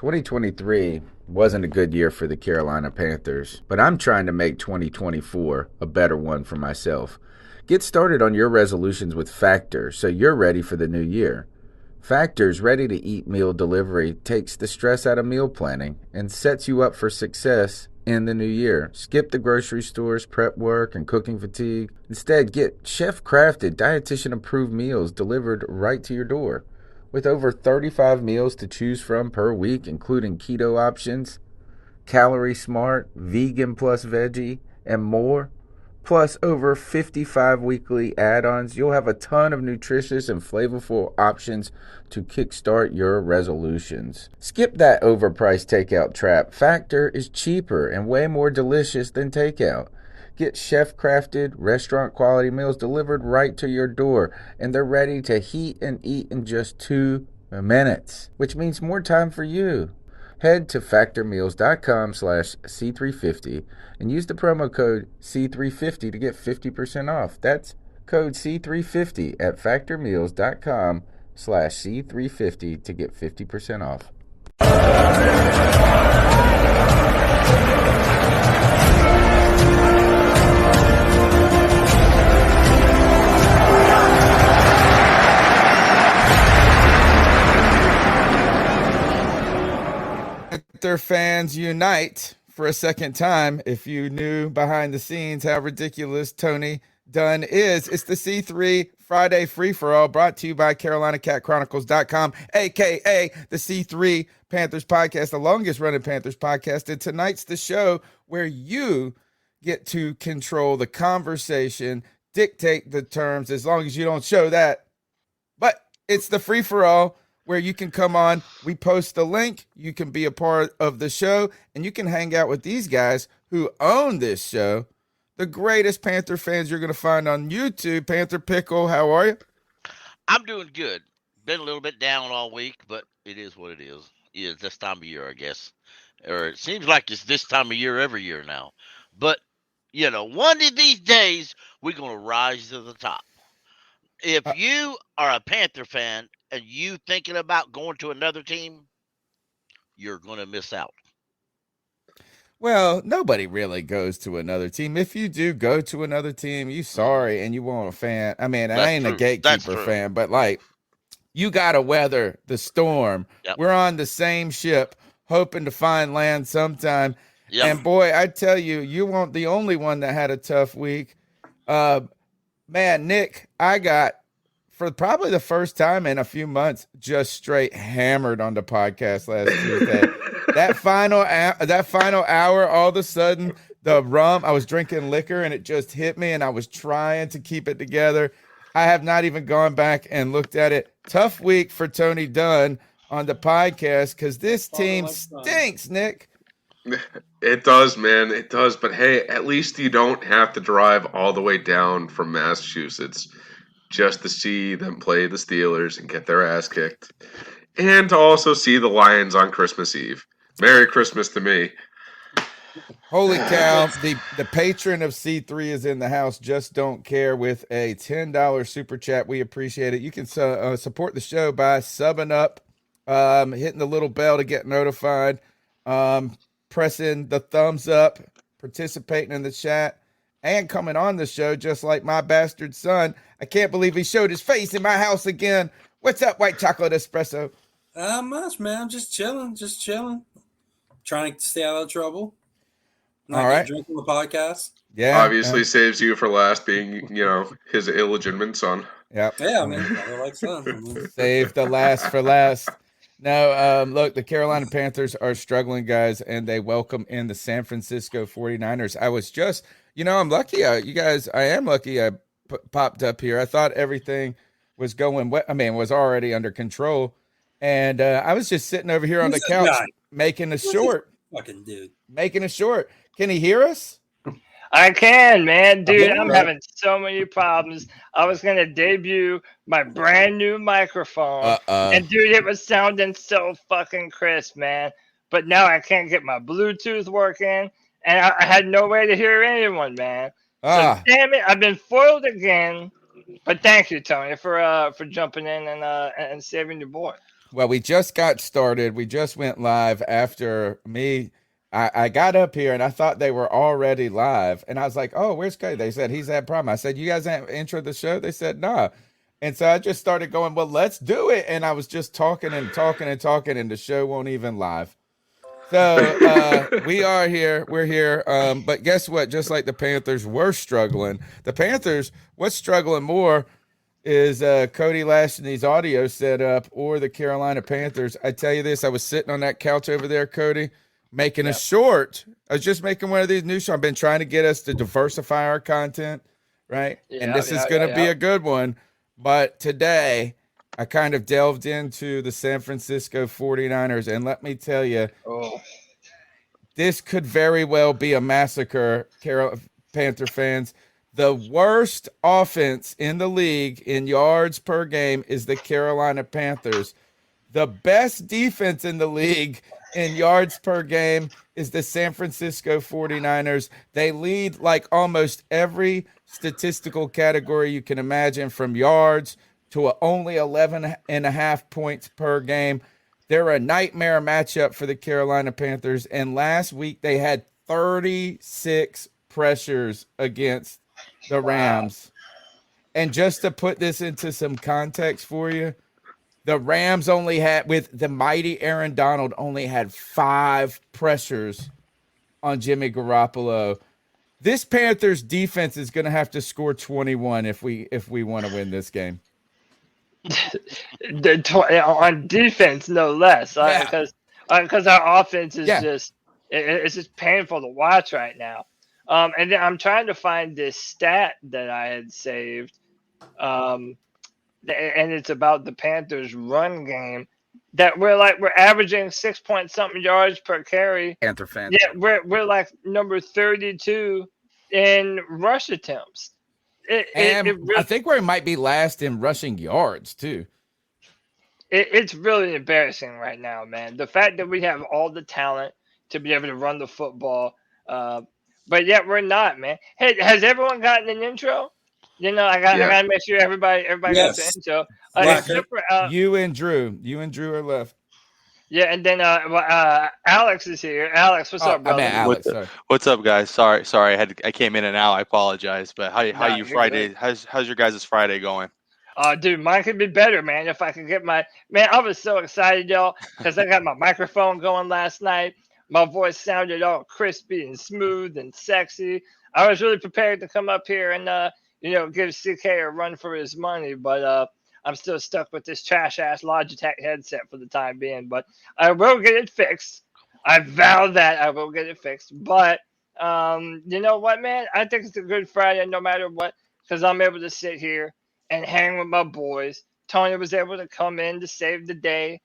2023 wasn't a good year for the Carolina Panthers, but I'm trying to make 2024 a better one for myself. Get started on your resolutions with Factor so you're ready for the new year. Factor's ready-to-eat meal delivery takes the stress out of meal planning and sets you up for success in the new year. Skip the grocery stores, prep work, and cooking fatigue. Instead, get chef-crafted, dietitian-approved meals delivered right to your door. With over 35 meals to choose from per week, including keto options, calorie smart, vegan plus veggie, and more, plus over 55 weekly add-ons, you'll have a ton of nutritious and flavorful options to kickstart your resolutions. Skip that overpriced takeout trap. Factor is cheaper and way more delicious than takeout. Get chef-crafted, restaurant-quality meals delivered right to your door, and they're ready to heat and eat in just 2 minutes, which means more time for you. Head to factormeals.com/C350 and use the promo code C350 to get 50% off. That's code C350 at factormeals.com/C350 to get 50% off. Panther fans unite for a second time. If you knew behind the scenes how ridiculous Tony Dunn is, it's the C3 Friday free-for-all brought to you by CarolinaCatChronicles.com, a.k.a. the C3 Panthers podcast, the longest-running Panthers podcast. And tonight's the show where you get to control the conversation, dictate the terms, as long as you don't show that. But it's the free-for-all where you can come on. We post the link. You can be a part of the show, and you can hang out with these guys who own this show, the greatest Panther fans you're going to find on YouTube. Panther Pickle, how are you? I'm doing good. Been a little bit down all week, but it is what it is. It's this time of year, I guess. Or it seems like it's this time of year every year now. But, one of these days, we're going to rise to the top. If you are a Panther fan and you thinking about going to another team, you're going to miss out. Well, nobody really goes to another team. If you do go to another team, you sorry and you want a fan. I mean, I ain't a gatekeeper fan, but you got to weather the storm. Yep. We're on the same ship, hoping to find land sometime. Yep. And boy, I tell you, you weren't the only one that had a tough week. Man, Nick, I got, for probably the first time in a few months, just straight hammered on the podcast last Tuesday. That final hour, all of a sudden, the rum, I was drinking liquor and it just hit me, and I was trying to keep it together. I have not even gone back and looked at it. Tough week for Tony Dunn on the podcast because this team stinks, Nick. It does, man. It does. But hey, at least you don't have to drive all the way down from Massachusetts just to see them play the Steelers and get their ass kicked. And to also see the Lions on Christmas Eve. Merry Christmas to me. Holy cow. The patron of C3 is in the house. Just don't care with a $10 super chat. We appreciate it. You can support the show by subbing up, hitting the little bell to get notified, pressing the thumbs up, participating in the chat, and coming on the show just like my bastard son. I can't believe he showed his face in my house again. What's up, White Chocolate Espresso? Not much, man. I'm just chilling. Trying to stay out of trouble. All right. Drinking the podcast. Yeah. Obviously saves you for last being, his illegitimate son. Yep. Yeah, I mean, I like son. Save the last for last. No, look, the Carolina Panthers are struggling, guys, and they welcome in the San Francisco 49ers. I was just, I'm lucky. I am lucky I popped up here. I thought everything was going was already under control. And I was just sitting over here on the couch making a short. Fucking dude. Making a short. Can he hear us? I can, man. Dude, I'm having so many problems. I was going to debut my brand new microphone. And, dude, it was sounding so fucking crisp, man. But now I can't get my Bluetooth working. And I had no way to hear anyone, man. So, damn it, I've been foiled again. But thank you, Tony, for jumping in and saving your boy. Well, we just got started. We just went live after me. I got up here and I thought they were already live. And I was like, oh, where's Cody? They said he's had problem. I said, you guys haven't introed the show? They said, nah. And so I just started going, well, let's do it. And I was just talking and talking and talking, and the show won't even live. So we are here. We're here. But guess what? Just like the Panthers were struggling, the Panthers, what's struggling more is Cody Lashney's audio setup or the Carolina Panthers. I tell you this, I was sitting on that couch over there, Cody, making a short. I was just making one of these new shows. I've been trying to get us to diversify our content, right? And this is going to be a good one. But today, I kind of delved into the San Francisco 49ers, and let me tell you, this could very well be a massacre, Panther fans. The worst offense in the league in yards per game is the Carolina Panthers. The best defense in the league in yards per game is the San Francisco 49ers. They lead like almost every statistical category you can imagine, from yards to only 11.5 points per game. They're a nightmare matchup for the Carolina Panthers. And last week they had 36 pressures against the Rams. And just to put this into some context for you, the Rams only had, with the mighty Aaron Donald, only had 5 pressures on Jimmy Garoppolo. This Panthers defense is going to have to score 21 if we want to win this game. On defense, no less, because our offense is it's just painful to watch right now. And then I'm trying to find this stat that I had saved, and it's about the Panthers' run game. That we're averaging 6 point something yards per carry. Panther fans. Yeah, we're like number 32 in rush attempts. I think we might be last in rushing yards too. It's really embarrassing right now, man. The fact that we have all the talent to be able to run the football, but yet we're not, man. Hey, has everyone gotten an intro? You know, I gotta make sure everybody got the intro. Except for, you and Drew are left. Yeah, and then Alex is here. Alex, what's up, brother? Alex, what's up, guys? Sorry, I came in and out. I apologize. But how you Friday? Good. How's your guys' Friday going? Dude, mine could be better, man. If I could get I was so excited, y'all, because I got my microphone going last night. My voice sounded all crispy and smooth and sexy. I was really prepared to come up here and give CK a run for his money, but I'm still stuck with this trash-ass Logitech headset for the time being. But I will get it fixed. I vow that I will get it fixed. But you know what, man? I think it's a good Friday no matter what, because I'm able to sit here and hang with my boys. Tony was able to come in to save the day.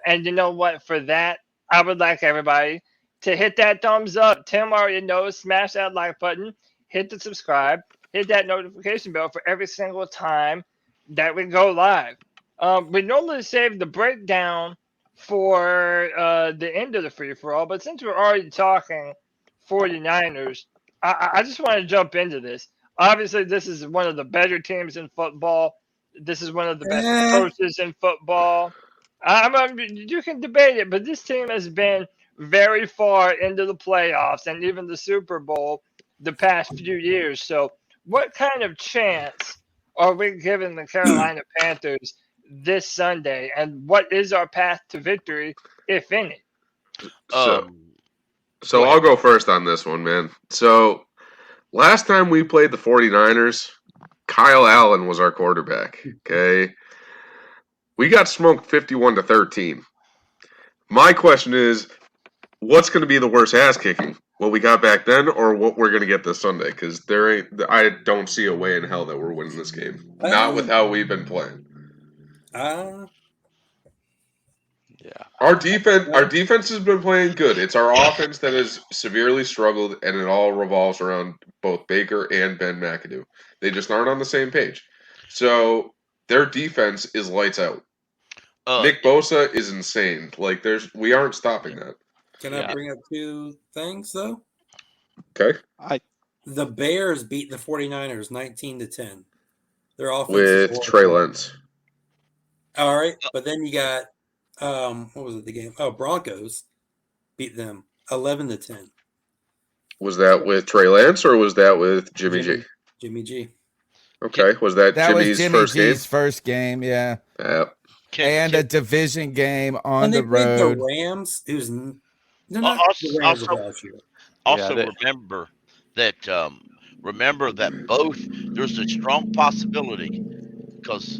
And you know what? For that, I would like everybody to hit that thumbs up. Tim already knows. Smash that like button. Hit the subscribe. Hit that notification bell for every single time that we go live. We normally save the breakdown for the end of the free-for-all, but since we're already talking 49ers, I just want to jump into this. Obviously, this is one of the better teams in football. This is one of the best coaches in football. You can debate it, but this team has been very far into the playoffs and even the Super Bowl the past few years. So what kind of chance are we giving the Carolina Panthers this Sunday? And what is our path to victory, if any? So I'll go first on this one, man. So last time we played the 49ers, Kyle Allen was our quarterback, okay? We got smoked 51-13. My question is, what's going to be the worst ass kicking? What we got back then, or what we're going to get this Sunday? Because I don't see a way in hell that we're winning this game. Not with how we've been playing. Our defense has been playing good. It's our offense that has severely struggled, and it all revolves around both Baker and Ben McAdoo. They just aren't on the same page. So their defense is lights out. Nick Bosa is insane. We aren't stopping that. Can I bring up 2 things, though? Okay. The Bears beat the 49ers 19-10. Their offense with Trey Lance. All right, but then you got What was it? The game? Oh, Broncos beat them 11-10. Was that with Trey Lance or was that with Jimmy G? Jimmy G. Okay, was that Jimmy's Jimmy first G's game? first game, yeah. And a division game on the road. The Rams. It was the Rams of last year. Also, remember that both there's a strong possibility because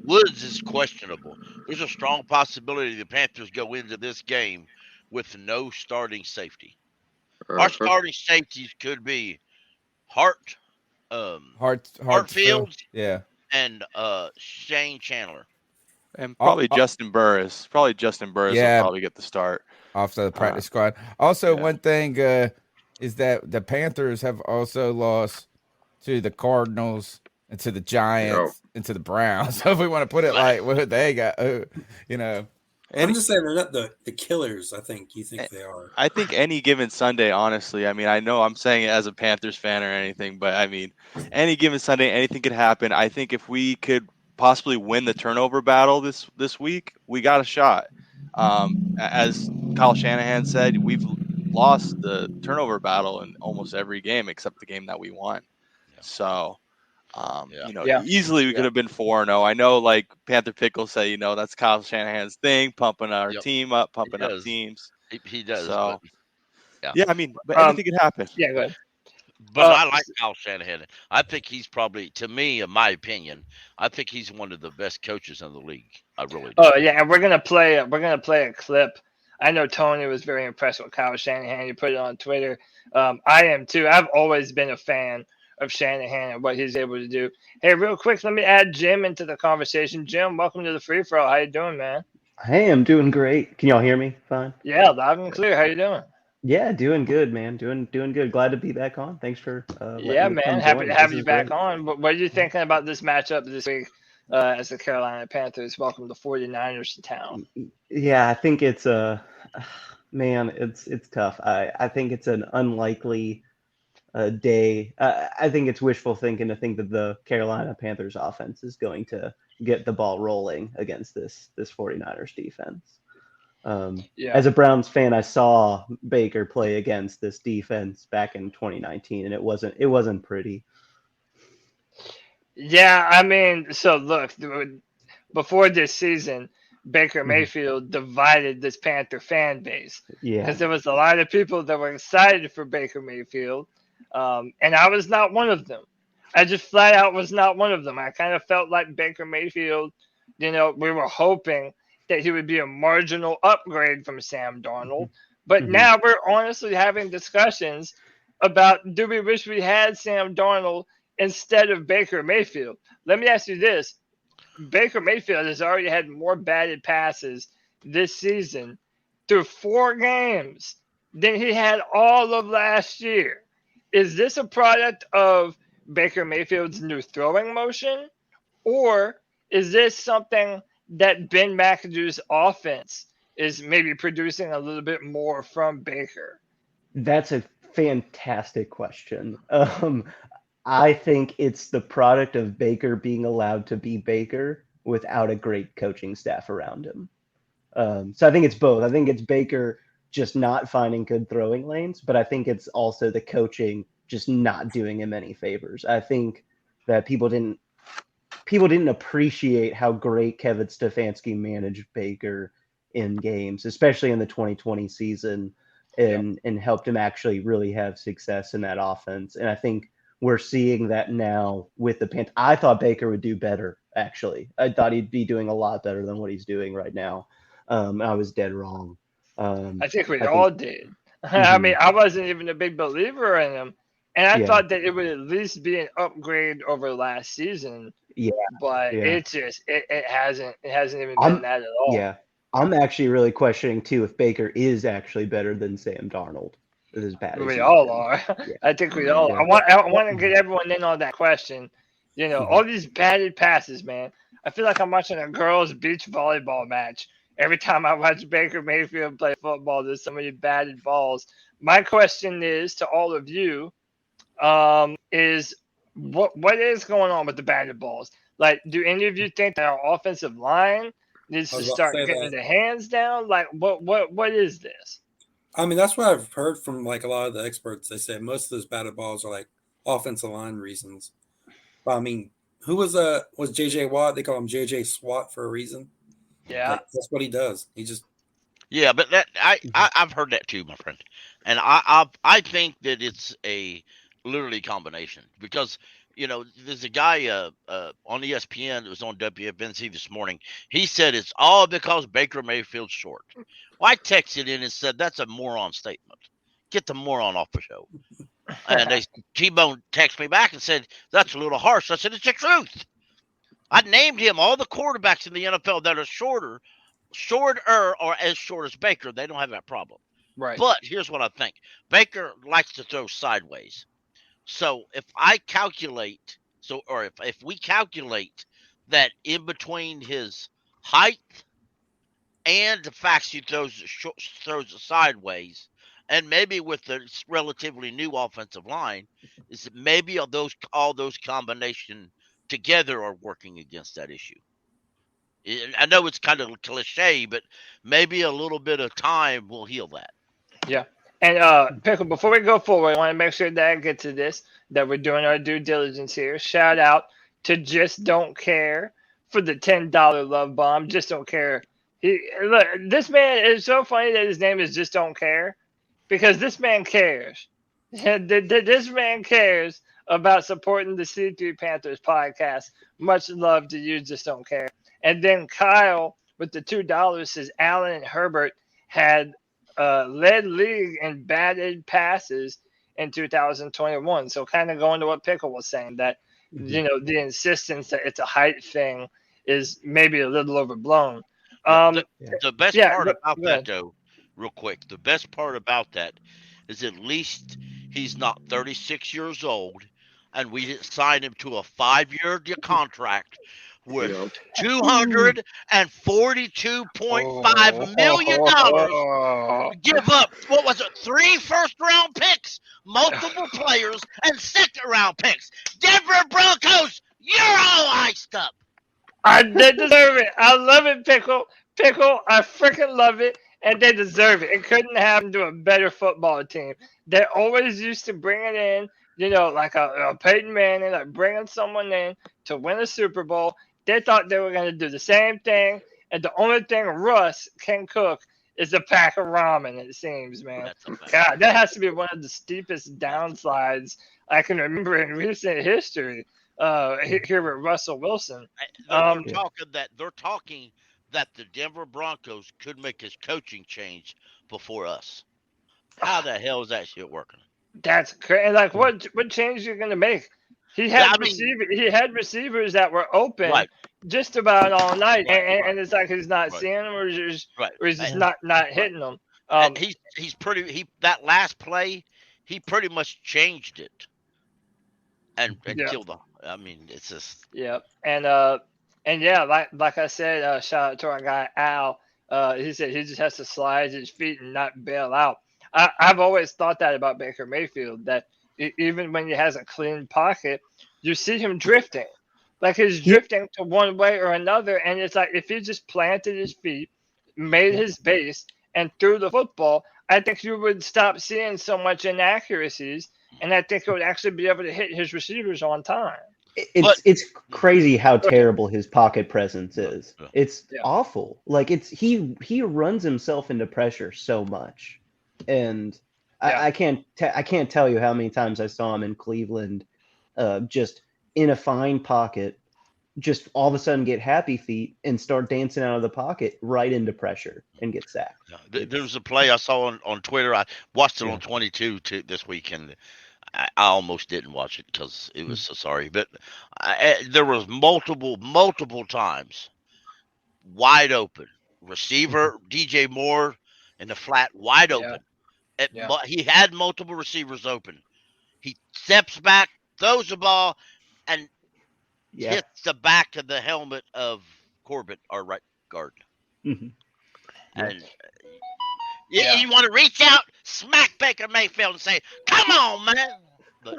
Woods is questionable. There's a strong possibility the Panthers go into this game with no starting safety. Our starting safeties could be Hartfield, and Shane Chandler, and probably Justin Burris. Will probably get the start off the practice squad. Also, one thing is that the Panthers have also lost to the Cardinals and to the Giants and to the Browns. So if we want to put it like what they got, I'm just saying they're not the killers. I think they are. I think any given Sunday, honestly. I mean, I know I'm saying it as a Panthers fan or anything, but I mean, any given Sunday, anything could happen. I think if we could possibly win the turnover battle this week, we got a shot. As Kyle Shanahan said, we've lost the turnover battle in almost every game except the game that we won. So. Easily we could have been 4-0. I know, like Panther Pickle say, that's Kyle Shanahan's thing, pumping our team up, pumping up teams. He does. So, I mean, but anything could happen. Yeah, go ahead. But I like Kyle Shanahan. I think he's probably, to me, in my opinion, I think he's one of the best coaches in the league. I really do. Oh yeah, and we're gonna play a clip. I know Tony was very impressed with Kyle Shanahan. He put it on Twitter. I am too. I've always been a fan of Shanahan and what he's able to do. Hey, real quick, let me add Jim into the conversation. Jim, welcome to the Free For All. How you doing, man? Hey, I'm doing great. Can y'all hear me fine? Yeah, loud and clear. How you doing? Yeah, doing good, man. Doing good. Glad to be back on. Thanks for man. Happy to have you back on. What are you thinking about this matchup this week as the Carolina Panthers welcome the 49ers to town? Yeah, I think it's it's tough. I think it's an unlikely day. I think it's wishful thinking to think that the Carolina Panthers offense is going to get the ball rolling against this 49ers defense. As a Browns fan, I saw Baker play against this defense back in 2019, and it wasn't pretty. Yeah, I mean, so look, before this season, Baker Mayfield divided this Panther fan base. Yeah, because there was a lot of people that were excited for Baker Mayfield. And I was not one of them. I just flat out was not one of them. I kind of felt like Baker Mayfield, we were hoping that he would be a marginal upgrade from Sam Darnold. But now we're honestly having discussions about, do we wish we had Sam Darnold instead of Baker Mayfield? Let me ask you this. Baker Mayfield has already had more batted passes this season through 4 games than he had all of last year. Is this a product of Baker Mayfield's new throwing motion, or is this something that Ben McAdoo's offense is maybe producing a little bit more from Baker? That's a fantastic question. I think it's the product of Baker being allowed to be Baker without a great coaching staff around him. So I think it's both. I think it's Baker just not finding good throwing lanes, but I think it's also the coaching just not doing him any favors. I think that people didn't appreciate how great Kevin Stefanski managed Baker in games, especially in the 2020 season, and helped him actually really have success in that offense. And I think we're seeing that now with the Panthers. I thought Baker would do better, actually. I thought he'd be doing a lot better than what he's doing right now. I was dead wrong. I think we all did. I mean, I wasn't even a big believer in him. And I thought that it would at least be an upgrade over last season. Yeah. But it hasn't even been that at all. Yeah. I'm actually really questioning too if Baker is actually better than Sam Darnold. As bad as we all are. Yeah. I think we all are. I want to get everyone in on that question. All these batted passes, man. I feel like I'm watching a girls' beach volleyball match. Every time I watch Baker Mayfield play football, there's so many batted balls. My question is to all of you, is what is going on with the batted balls? Like, do any of you think that our offensive line Needs to start getting the hands down. Like, what is this? I mean, that's what I've heard from like a lot of the experts. They say most of those batted balls are like offensive line reasons. But I mean, who was JJ Watt? They call him JJ SWAT for a reason. Yeah, like, that's what he does. He just but that I've heard that too, my friend, and I think that it's a literally combination because there's a guy on ESPN that was on WFNZ this morning. He said it's all because Baker Mayfield's short. Well, I texted in and said that's a moron statement. Get the moron off the show. And T-Bone texted me back and said that's a little harsh. I said it's the truth. I named him all the quarterbacks in the NFL that are shorter or as short as Baker. They don't have that problem. Right. But here's what I think. Baker likes to throw sideways. So if I calculate, if we calculate that in between his height and the fact he throws it sideways, and maybe with the relatively new offensive line, is that maybe all those combination together are working against that issue. I know it's kind of cliche, but maybe a little bit of time will heal that. Yeah. And Pickle, before we go forward, I want to make sure that I get to this, that we're doing our due diligence here. Shout out to Just Don't Care for the $10 love bomb. Just Don't Care. Look, this man is so funny that his name is Just Don't Care because this man cares. This man cares about supporting the C3 Panthers podcast. Much love to you, Just Don't Care. And then Kyle with the $2 says Allen and Herbert had led league in batted passes in 2021. So kind of going to what Pickle was saying, that the insistence that it's a height thing is maybe a little overblown. The best part about that, though, real quick, the best part about that is at least he's not 36 years old, and we didn't sign him to a 5-year contract with $242.5 million. Give up, 3 first-round picks, multiple players, and second-round picks. Denver Broncos, you're all iced up. They deserve it. I love it, Pickle. I freaking love it, and they deserve it. It couldn't happen to a better football team. They always used to bring it in, like a Peyton Manning, like bringing someone in to win a Super Bowl. They thought they were going to do the same thing, and the only thing Russ can cook is a pack of ramen, it seems, man. God, that has to be one of the steepest downsides I can remember in recent history here with Russell Wilson. They're talking that the Denver Broncos could make his coaching change before us. How the hell is that shit working? That's crazy. Like, what change are you going to make? He had receivers that were open just about all night, and it's like he's not seeing them, or he's just not hitting them. That last play, he pretty much changed it and killed them. I mean, it's just and like I said, shout out to our guy Al. He said he just has to slide his feet and not bail out. I've always thought that about Baker Mayfield, that even when he has a clean pocket, you see him drifting. Like he's drifting to one way or another. And it's like if he just planted his feet, made his base, and threw the football, I think you would stop seeing so much inaccuracies. And I think he would actually be able to hit his receivers on time. It's crazy how terrible his pocket presence is. It's awful. Like he runs himself into pressure so much. And I can't tell you how many times I saw him in Cleveland, just in a fine pocket, just all of a sudden get happy feet and start dancing out of the pocket right into pressure and get sacked. There was a play I saw on Twitter. I watched it on 22 this weekend. I almost didn't watch it because it was so sorry, but there was multiple times wide open receiver DJ Moore in the flat wide open. But he had multiple receivers open. He steps back, throws the ball, and hits the back of the helmet of Corbett, our right guard. And you want to reach out, smack Baker Mayfield, and say, "Come on, man!" But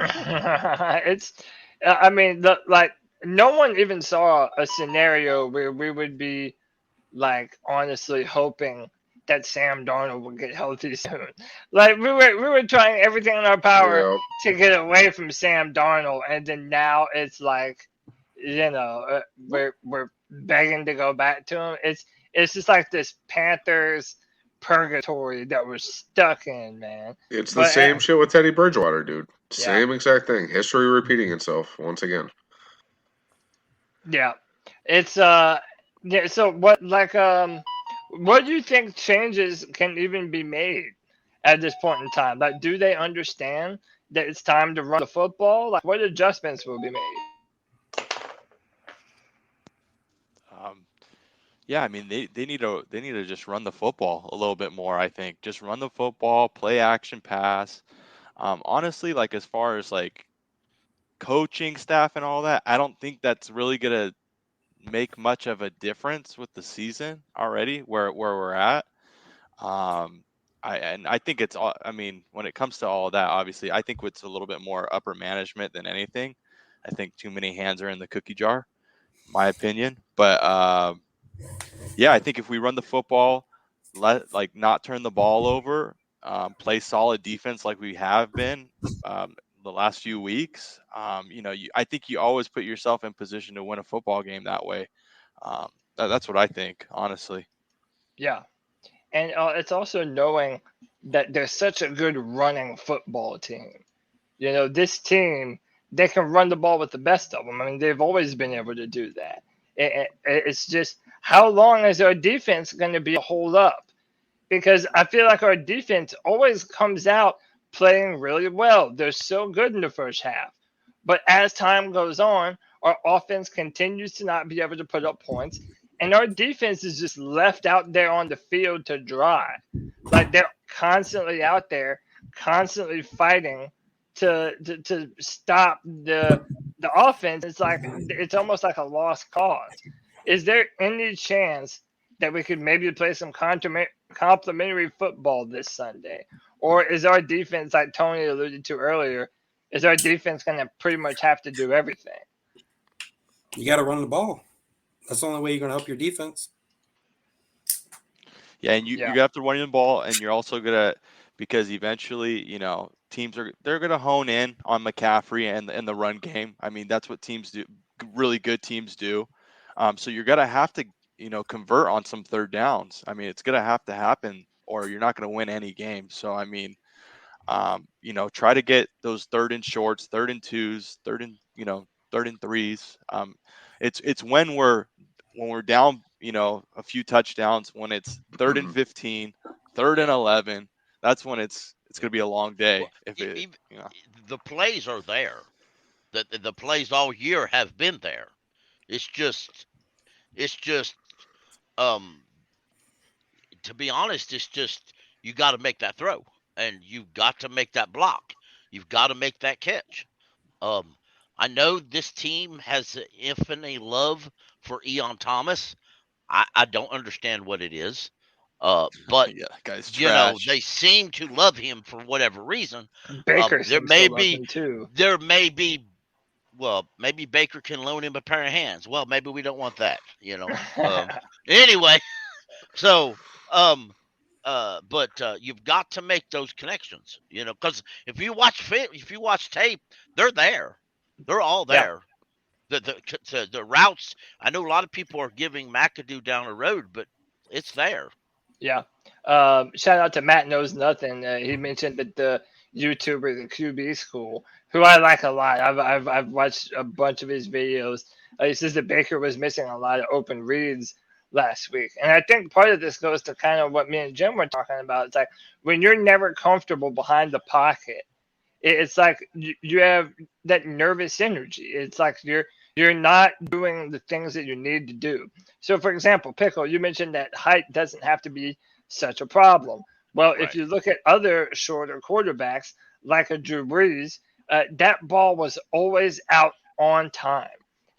no one even saw a scenario where we would be like honestly hoping that Sam Darnold will get healthy soon. Like we were trying everything in our power to get away from Sam Darnold, and then now it's like, we're begging to go back to him. It's just like this Panthers purgatory that we're stuck in, man. It's the same shit with Teddy Bridgewater, dude. Same exact thing. History repeating itself once again. Yeah, it's yeah. So what do you think changes can even be made at this point in time? Like, do they understand that it's time to run the football? Like, what adjustments will be made? Yeah, I mean they need to just run the football a little bit more. I think just run the football, play action pass. Honestly, like as far as like coaching staff and all that, I don't think that's really gonna make much of a difference with the season already where we're at. I think it's all. I mean, when it comes to all of that, obviously, I think it's a little bit more upper management than anything. I think too many hands are in the cookie jar, my opinion. But yeah, I think if we run the football, not turn the ball over, play solid defense like we have been the last few weeks, I think you always put yourself in position to win a football game that way. That's what I think, honestly. Yeah, and it's also knowing that there's such a good running football team. This team, they can run the ball with the best of them. I mean, they've always been able to do that. It's just, how long is our defense going to be a hold up? Because I feel like our defense always comes out playing really well. They're so good in the first half. But as time goes on, our offense continues to not be able to put up points. And our defense is just left out there on the field to dry. Like, they're constantly out there, constantly fighting to stop the offense. It's almost like a lost cause. Is there any chance that we could maybe play some complimentary football this Sunday? Or is our defense, like Tony alluded to earlier, is our defense going to pretty much have to do everything? You got to run the ball. That's the only way you're going to help your defense. Yeah, and you have to run the ball, and you're also going to, because eventually, teams they're going to hone in on McCaffrey and the run game. I mean, that's what teams do. Really good teams do. So you're going to have to, convert on some third downs. I mean, it's going to have to happen, or you're not going to win any game. So, I mean, try to get those third and shorts, third and twos, third and threes. It's when we're down, a few touchdowns, when it's 3rd and 15, 3rd and 11. That's when it's going to be a long day. The plays are there. The plays all year have been there. It's just to be honest, it's just, you got to make that throw, and you've got to make that block. You've got to make that catch. I know this team has infinite love for Ian Thomas. I don't understand what it is. But yeah, guy's trash. They seem to love him for whatever reason. Baker there may be him too. There may be, well, maybe Baker can loan him a pair of hands. Well, maybe we don't want that, Anyway, so but you've got to make those connections, because if you watch tape, they're there. They're all there. Yeah. The routes, I know a lot of people are giving McAdoo down the road, but it's there. Yeah. Shout out to Matt Knows Nothing. He mentioned that the YouTuber, the QB School, who I like a lot. I've watched a bunch of his videos. He says that Baker was missing a lot of open reads last week. And I think part of this goes to kind of what me and Jim were talking about. It's like, when you're never comfortable behind the pocket, it's like you have that nervous energy. It's like you're not doing the things that you need to do. So, for example, Pickle, you mentioned that height doesn't have to be such a problem. Well, right. If you look at other shorter quarterbacks, like a Drew Brees, that ball was always out on time.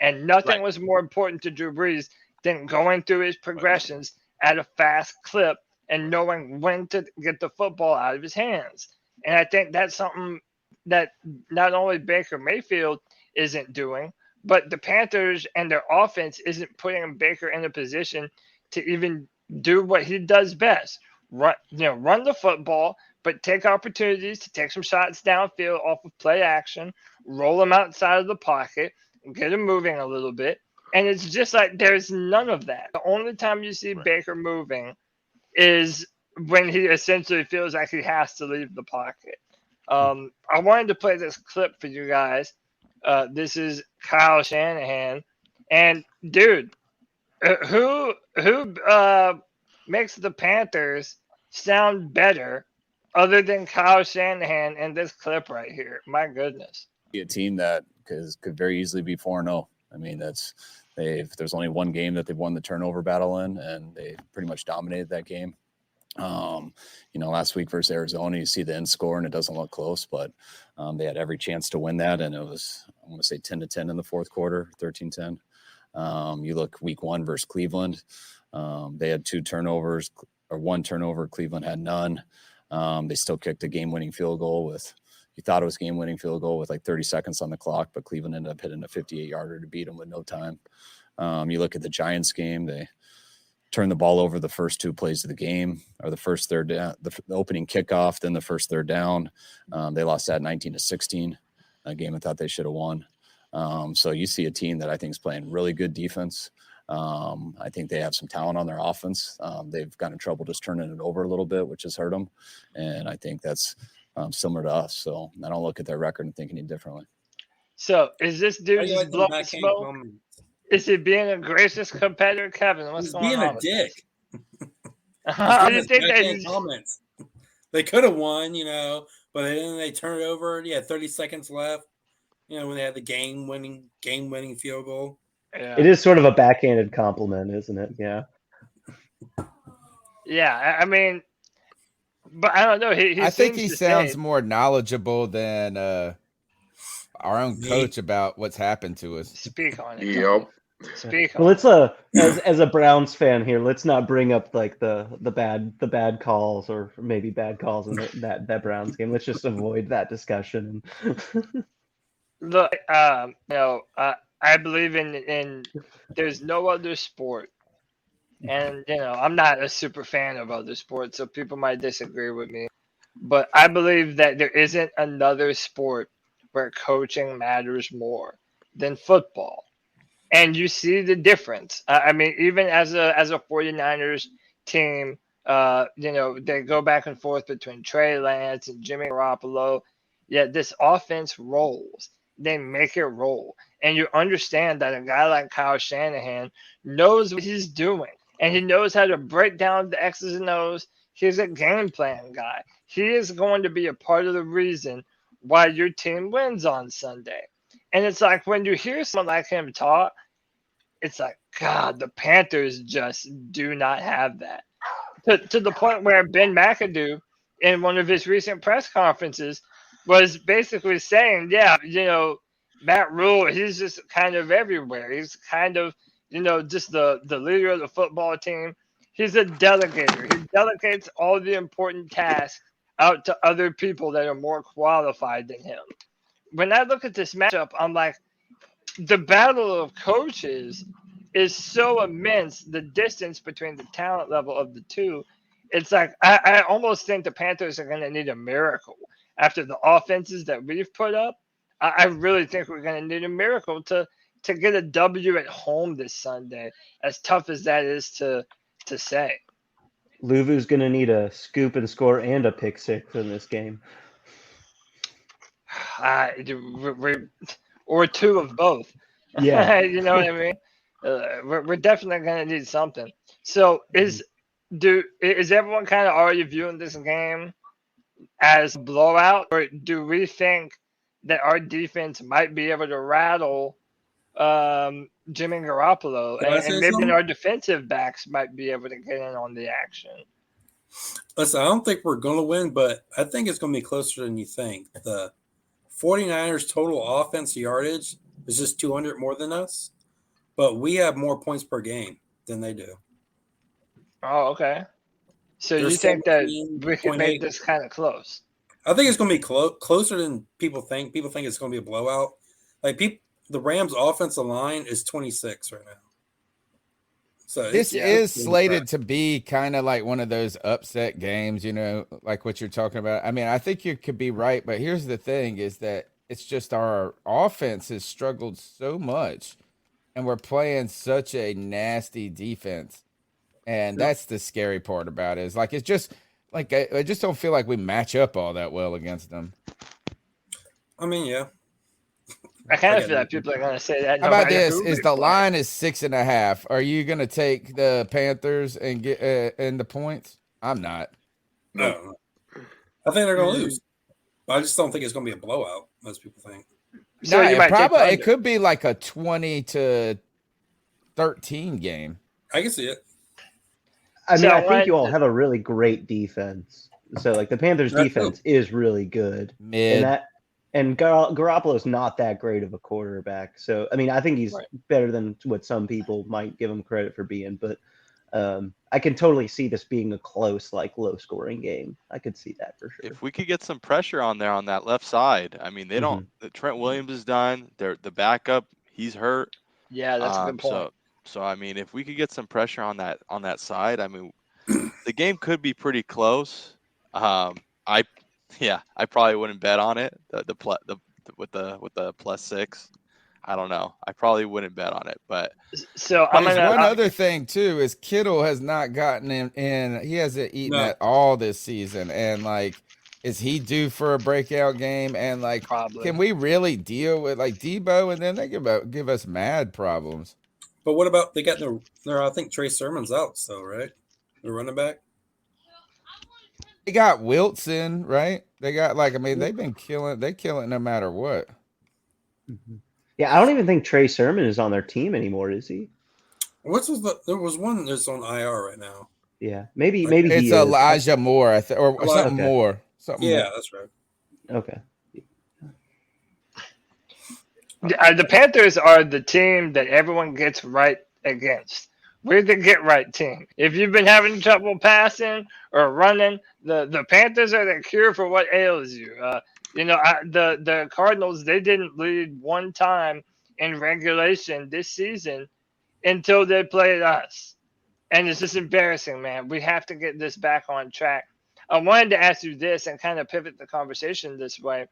And nothing was more important to Drew Brees than going through his progressions at a fast clip and knowing when to get the football out of his hands. And I think that's something that not only Baker Mayfield isn't doing, but the Panthers and their offense isn't putting Baker in a position to even do what he does best. Run the football, but take opportunities to take some shots downfield off of play action, roll them outside of the pocket, get them moving a little bit. And it's just like there's none of that. The only time you see Baker moving is when he essentially feels like he has to leave the pocket. I wanted to play this clip for you guys. This is Kyle Shanahan. And, dude, who makes the Panthers sound better other than Kyle Shanahan in this clip right here? My goodness. A team that could very easily be 4-0. I mean, there's only one game that they've won the turnover battle in, and they pretty much dominated that game. Last week versus Arizona, you see the end score and it doesn't look close, but they had every chance to win that. And it was, I want to say 10-10 in the fourth quarter, 13-10. You look week 1 versus Cleveland. They had 2 turnovers or 1 turnover. Cleveland had none. They still kicked a game-winning field goal you thought it was game-winning field goal with like 30 seconds on the clock, but Cleveland ended up hitting a 58-yarder to beat them with no time. You look at the Giants game, they turned the ball over the first 2 plays of the game, or the first third down, the opening kickoff, then the first third down. They lost that 19-16, a game I thought they should have won. So you see a team that I think is playing really good defense. I think they have some talent on their offense. They've gotten in trouble just turning it over a little bit, which has hurt them. And I think that's similar to us. So I don't look at their record and think any differently. So is this dude just blowing smoke? Is he being a gracious competitor, Kevin? What's going on? He's being a dick. I didn't think that. Comments. They could have won, but then they turned it over. He had 30 seconds left. When they had the game-winning field goal. Yeah. It is sort of a backhanded compliment, isn't it? Yeah. Yeah, I mean, but I don't know. I think he sounds more knowledgeable than our own coach about what's happened to us. Speak on it. Yep. Speak on it. As a Browns fan here, let's not bring up like the bad calls or maybe bad calls in that Browns game. Let's just avoid that discussion. Look, I believe in there's no other sport. And, I'm not a super fan of other sports, so people might disagree with me. But I believe that there isn't another sport where coaching matters more than football. And you see the difference. I mean, even as a 49ers team, they go back and forth between Trey Lance and Jimmy Garoppolo. Yet this offense rolls. They make it roll. And you understand that a guy like Kyle Shanahan knows what he's doing. And he knows how to break down the X's and O's. He's a game plan guy. He is going to be a part of the reason why your team wins on Sunday. And it's like when you hear someone like him talk, it's like, God, the Panthers just do not have that. To the point where Ben McAdoo, in one of his recent press conferences, was basically saying, Matt Rule, he's just kind of everywhere. He's kind of, just the leader of the football team. He's a delegator. He delegates all the important tasks out to other people that are more qualified than him. When I look at this matchup, I'm like, the battle of coaches is so immense, the distance between the talent level of the two. It's like, I almost think the Panthers are going to need a miracle. After the offenses that we've put up, I really think we're going to need a miracle to get a W at home this Sunday, as tough as that is to say. Luvu's going to need a scoop and score and a pick six in this game. Or 2 of both. Yeah. You know what I mean? We're definitely going to need something. So is everyone kind of already viewing this game as blowout, or do we think that our defense might be able to rattle Jimmy Garoppolo, and maybe our defensive backs might be able to get in on the action? Listen, I don't think we're going to win, but I think it's going to be closer than you think. The 49ers total offense yardage is just 200 more than us, but we have more points per game than they do. Oh, okay. So you think that we can make this kind of close? I think it's going to be closer than people think. People think it's going to be a blowout. Like the Rams' offensive line is 26 right now. So this is slated to be kind of like one of those upset games, like what you're talking about. I mean, I think you could be right, but here's the thing is that it's just our offense has struggled so much and we're playing such a nasty defense. And that's the scary part about it is like, it's just like, I just don't feel like we match up all that well against them. I mean, yeah. I kind of feel like people are going to say that. How about this? Is the line is 6.5? Are you going to take the Panthers and get in the points? I'm not. No. I think they're going to lose. But I just don't think it's going to be a blowout, most people think. So it could be like a 20-13 game. I can see it. I mean, I think you all have a really great defense. So, like, the Panthers' defense is really good. And Garoppolo's not that great of a quarterback. So, I mean, I think he's better than what some people might give him credit for being. But I can totally see this being a close, like, low-scoring game. I could see that for sure. If we could get some pressure on there on that left side, I mean, they don't. Trent Williams is done. The backup, he's hurt. Yeah, that's a good point. So I mean, if we could get some pressure on that side, I mean, the game could be pretty close. I probably wouldn't bet on it. With the +6, I don't know. I probably wouldn't bet on it. But so one other thing too is Kittle has not gotten in. He hasn't eaten at all this season, and like, is he due for a breakout game? And like, can we really deal with like Debo? And then they give us mad problems. But what about they got their I think Trey Sermon's out, so right? The running back. They got Wilson, right? They got they've been killing. They kill it no matter what. Yeah, I don't even think Trey Sermon is on their team anymore, is he? There was one that's on IR right now. Yeah, maybe it's Elijah Moore, or something more. Something more. That's right. Okay. The Panthers are the team that everyone gets right against. We're the get right team. If you've been having trouble passing or running, the Panthers are the cure for what ails you. The Cardinals, they didn't lead one time in regulation this season until they played us. And it's just embarrassing, man. We have to get this back on track. I wanted to ask you this and kind of pivot the conversation this way.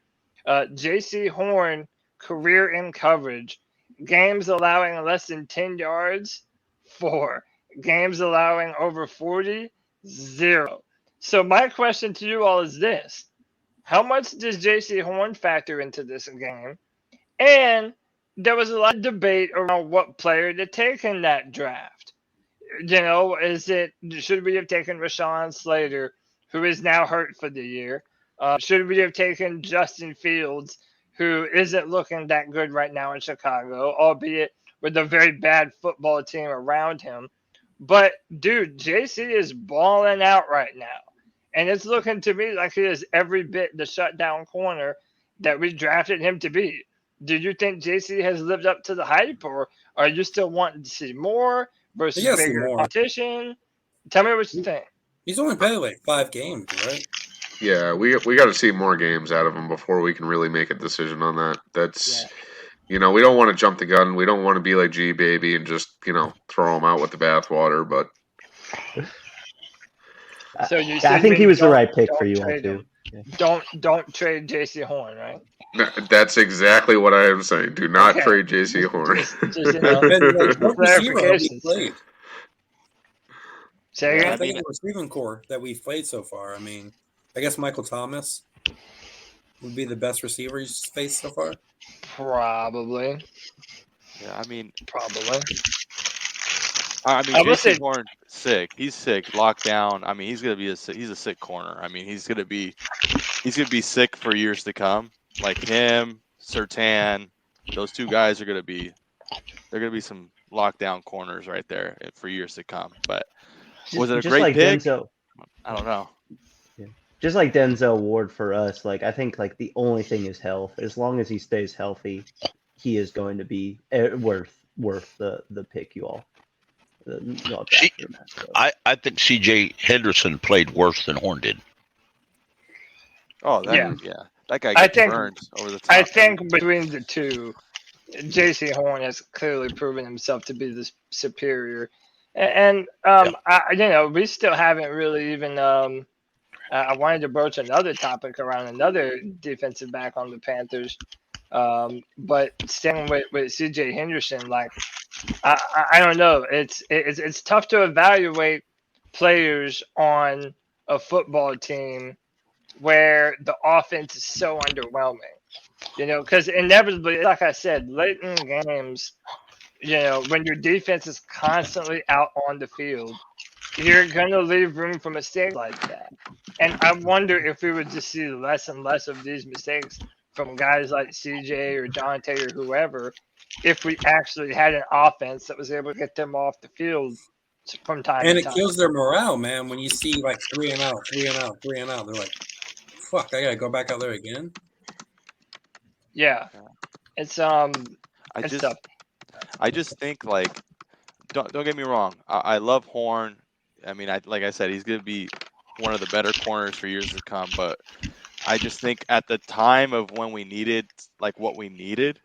Jaycee Horn, career in coverage, games allowing less than 10 yards, 4. Games allowing over 40, 0. So my question to you all is this. How much does Jaycee Horn factor into this game? And there was a lot of debate around what player to take in that draft. Should we have taken Rashawn Slater, who is now hurt for the year? Should we have taken Justin Fields, who isn't looking that good right now in Chicago, albeit with a very bad football team around him? But, dude, JC is balling out right now. And it's looking to me like he is every bit the shutdown corner that we drafted him to be. Do you think JC has lived up to the hype, or are you still wanting to see more versus bigger competition? Tell me what you think. He's only played like 5 games, right? Yeah, we got to see more games out of him before we can really make a decision on that. That's, we don't want to jump the gun. We don't want to be like G Baby and just, throw him out with the bathwater. But so I think he was the right pick for you all too. Yeah. Don't trade Jaycee Horn, right? That's exactly what I am saying. Do not trade Jaycee Horn. Say again. I think the receiving core that we've played so far. I mean, I guess Michael Thomas would be the best receiver he's faced so far. Probably. Yeah, I mean, probably. Jaycee Horn sick. He's sick, locked down. I mean, he's a sick corner. I mean, he's gonna be sick for years to come. Like him, Surtain, those two guys are gonna be some lockdown corners right there for years to come. But was it a great pick? Denzel, I don't know. Yeah. Just like Denzel Ward for us, like I think like the only thing is health. As long as he stays healthy, he is going to be worth the pick you all. I think CJ Henderson played worse than Horn did. Oh, that guy gets burned over the top. I think between the two, Jaycee Horn has clearly proven himself to be the superior And we still haven't really even. I wanted to broach another topic around another defensive back on the Panthers, but staying with C.J. Henderson, like I don't know, it's tough to evaluate players on a football team where the offense is so underwhelming. Because inevitably, like I said, late in games, when your defense is constantly out on the field, you're going to leave room for mistakes like that. And I wonder if we would just see less and less of these mistakes from guys like CJ or Donte or whoever if we actually had an offense that was able to get them off the field from time to time. And it kills their morale, man, when you see like 3 and out. They're like, fuck, I got to go back out there again. Yeah. It's tough. I just think, like, don't get me wrong. I love Horn. I mean, like I said, he's going to be one of the better corners for years to come. But I just think at the time of when we needed, like, what we needed,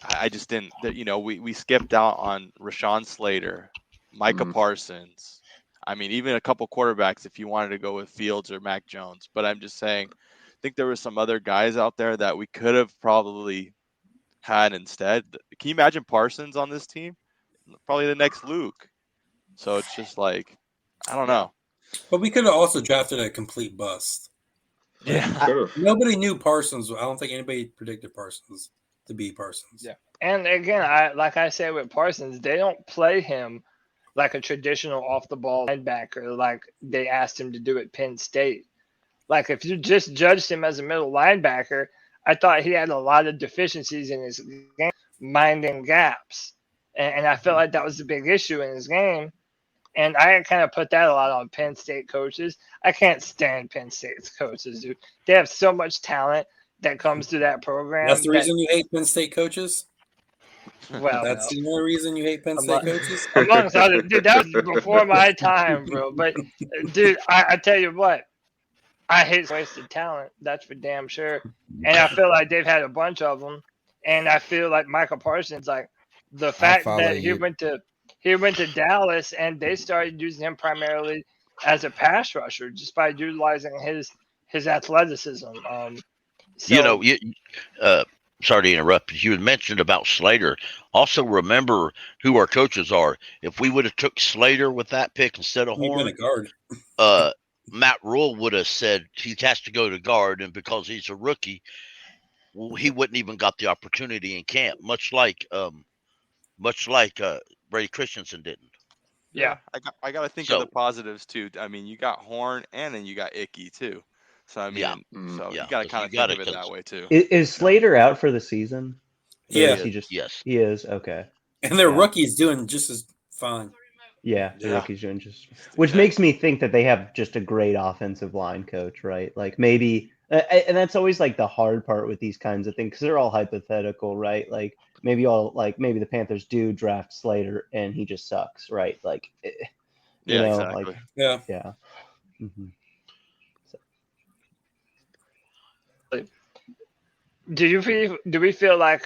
I just didn't. We skipped out on Rashawn Slater, Micah Parsons. I mean, even a couple quarterbacks if you wanted to go with Fields or Mac Jones. But I'm just saying, I think there were some other guys out there that we could have probably had instead. Can you imagine Parsons on this team? Probably the next Luke. So it's just like, I don't know. But we could have also drafted a complete bust. Yeah. Nobody knew Parsons. I don't think anybody predicted Parsons to be Parsons. Yeah. And again, like I said with Parsons, they don't play him like a traditional off-the-ball linebacker like they asked him to do at Penn State. Like, if you just judged him as a middle linebacker, I thought he had a lot of deficiencies in his game, minding gaps. And I felt like that was a big issue in his game. And I kind of put that a lot on Penn State coaches. I can't stand Penn State's coaches, dude. They have so much talent that comes through that program. That's the reason you hate Penn State coaches? Well, that's the only reason you hate Penn State coaches? Amongst others. Dude, that was before my time, bro. But, dude, I tell you what. I hate wasted talent. That's for damn sure. And I feel like they've had a bunch of them. And I feel like Michael Parsons, like the fact that he went to Dallas and they started using him primarily as a pass rusher just by utilizing his athleticism. Sorry to interrupt. You had mentioned about Slater. Also, remember who our coaches are. If we would have took Slater with that pick instead of Horn, a guard. Matt Rule would have said he has to go to guard, and because he's a rookie, he wouldn't even got the opportunity in camp, much like Brady Christensen didn't. Yeah, I got to think of the positives too. I mean, you got Horn, and then you got Icky too. So I mean, you got to kind of think of it that way too. Is Slater out for the season? Yeah, he is. Okay, and their rookie's doing just as fine. Yeah, the rookie's doing just, which makes me think that they have just a great offensive line coach, right? Like maybe, and that's always like the hard part with these kinds of things because they're all hypothetical, right? Like maybe the Panthers do draft Slater and he just sucks, right? Like, exactly. Like, yeah. Mm-hmm. So. Do we feel like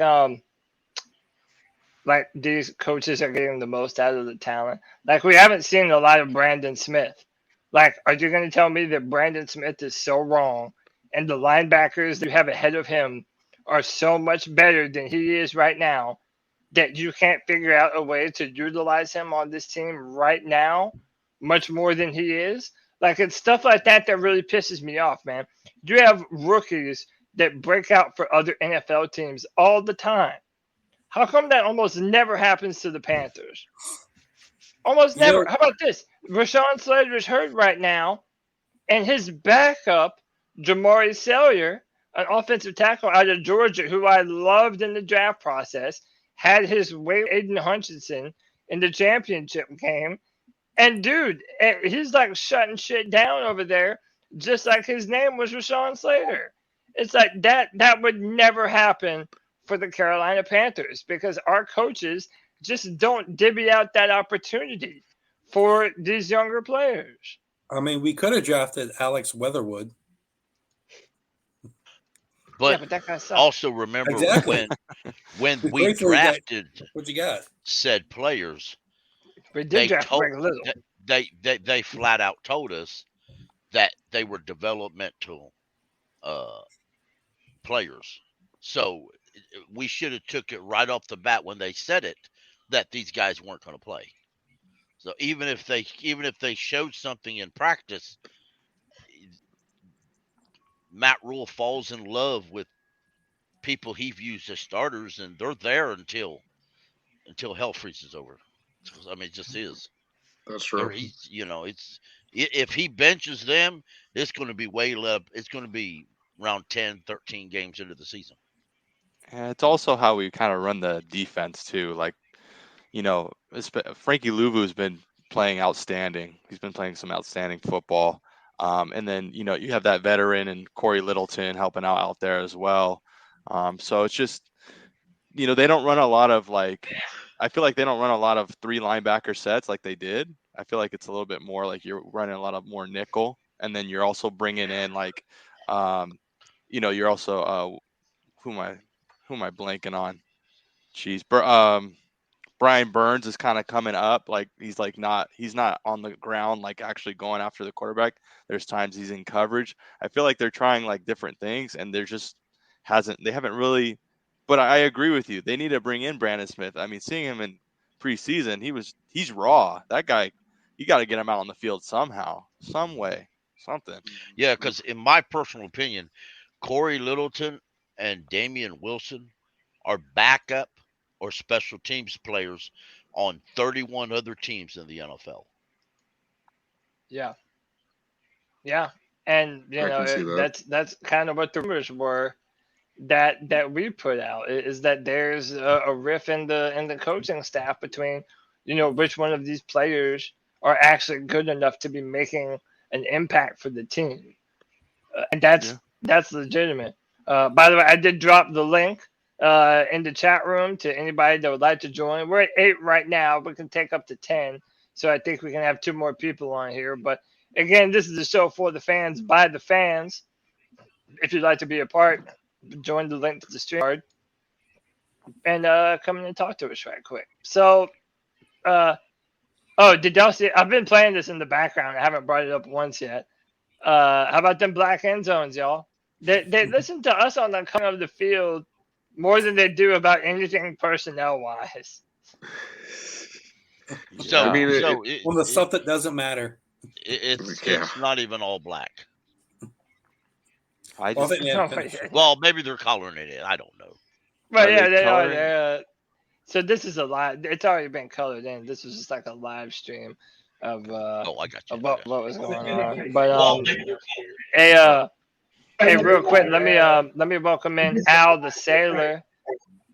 these coaches are getting the most out of the talent? Like, we haven't seen a lot of Brandon Smith. Like, are you going to tell me that Brandon Smith is so wrong and the linebackers that you have ahead of him are so much better than he is right now that you can't figure out a way to utilize him on this team right now much more than he is? Like, it's stuff like that that really pisses me off, man. You have rookies that break out for other NFL teams all the time. How come that almost never happens to the Panthers? Almost never. How about this? Rashawn Slater is hurt right now, and his backup, Jamari Sellier, an offensive tackle out of Georgia, who I loved in the draft process, had his way with Aiden Hutchinson in the championship game. And, dude, he's like shutting shit down over there, just like his name was Rashawn Slater. It's like that would never happen for the Carolina Panthers because our coaches just don't divvy out that opportunity for these younger players. I mean, we could have drafted Alex Weatherwood. But that guy sucks. Also remember when we drafted what you got? said players, We did draft Greg Little. They flat out told us that they were developmental players. So we should have took it right off the bat when they said it that these guys weren't going to play. So even if they showed something in practice, Matt Rule falls in love with people he views as starters, and they're there until hell freezes over. I mean, it just is. That's true. If he benches them, it's going to be way up. It's going to be around 10, 13 games into the season. And it's also how we kind of run the defense too. Like, Frankie Louvu's been playing outstanding. He's been playing some outstanding football. And then, you have that veteran and Corey Littleton helping out there as well. So it's just, they don't run a lot of I feel like they don't run a lot of 3 linebacker sets like they did. I feel like it's a little bit more like you're running a lot of more nickel. And then you're also bringing in you're also, who am I blanking on? Jeez. Brian Burns is kind of coming up. Like he's not on the ground, like actually going after the quarterback. There's times he's in coverage. I feel like they're trying different things, and they haven't really, but I agree with you. They need to bring in Brandon Smith. I mean, seeing him in preseason, he's raw. That guy, you got to get him out on the field somehow, some way, something. Yeah. Cause in my personal opinion, Corey Littleton and Damian Wilson are backup or special teams players on 31 other teams in the NFL. Yeah. Yeah. And that's kind of what the rumors were that we put out, is that there's a riff in the coaching staff between, which one of these players are actually good enough to be making an impact for the team. And that's legitimate. By the way, I did drop the link in the chat room to anybody that would like to join. We're at 8 right now. We can take up to 10. So I think we can have 2 more people on here. But again, this is a show for the fans, by the fans. If you'd like to be a part, join the link to the Streamyard and come in and talk to us right quick. So, did y'all see? I've been playing this in the background. I haven't brought it up once yet. How about them black end zones, y'all? They listen to us on the coming of the field more than they do about anything personnel wise. So, on the stuff that doesn't matter. It's not even all black. Well, maybe they're coloring it in. I don't know. But they are. So this is a live. It's already been colored in. This was just like a live stream of I got you. Of what was going on. But hey, real quick, let me welcome in Al the Sailor.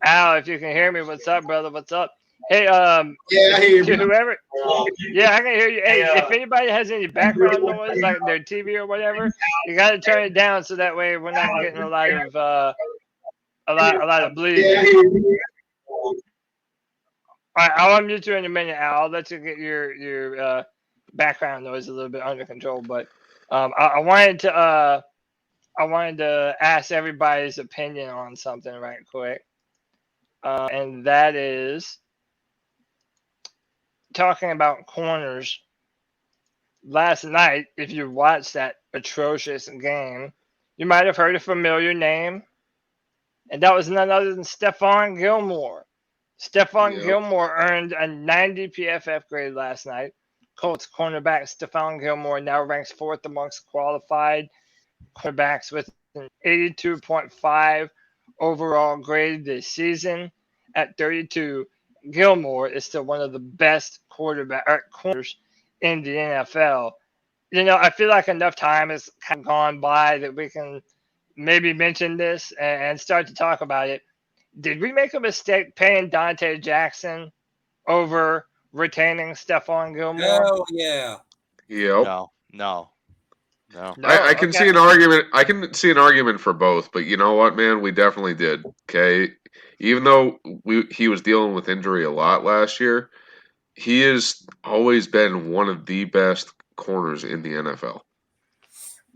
Al, if you can hear me, what's up, brother? What's up? Hey, I hear you. Whoever, I can hear you. Hey, if anybody has any background noise, like their TV or whatever, you got to turn it down so that way we're not getting a lot of bleeding. All right, I'll unmute you in a minute, Al. I'll let you get your background noise a little bit under control. But I wanted to ask everybody's opinion on something right quick, and that is talking about corners. Last night, if you watched that atrocious game, you might have heard a familiar name, and that was none other than Stephon Gilmore. Stephon Gilmore earned a 90 PFF grade last night. Colts cornerback Stephon Gilmore now ranks 4th amongst qualified cornerbacks with an 82.5 overall grade this season. At 32, Gilmore is still one of the best corners in the NFL. I feel like enough time has kind of gone by that we can maybe mention this and start to talk about it. Did we make a mistake paying Donte Jackson over retaining Stephon Gilmore? Oh, yeah. Yep. No. I can see an argument. I can see an argument for both, but you know what, man? We definitely did. Okay, even though he was dealing with injury a lot last year, he has always been one of the best corners in the NFL,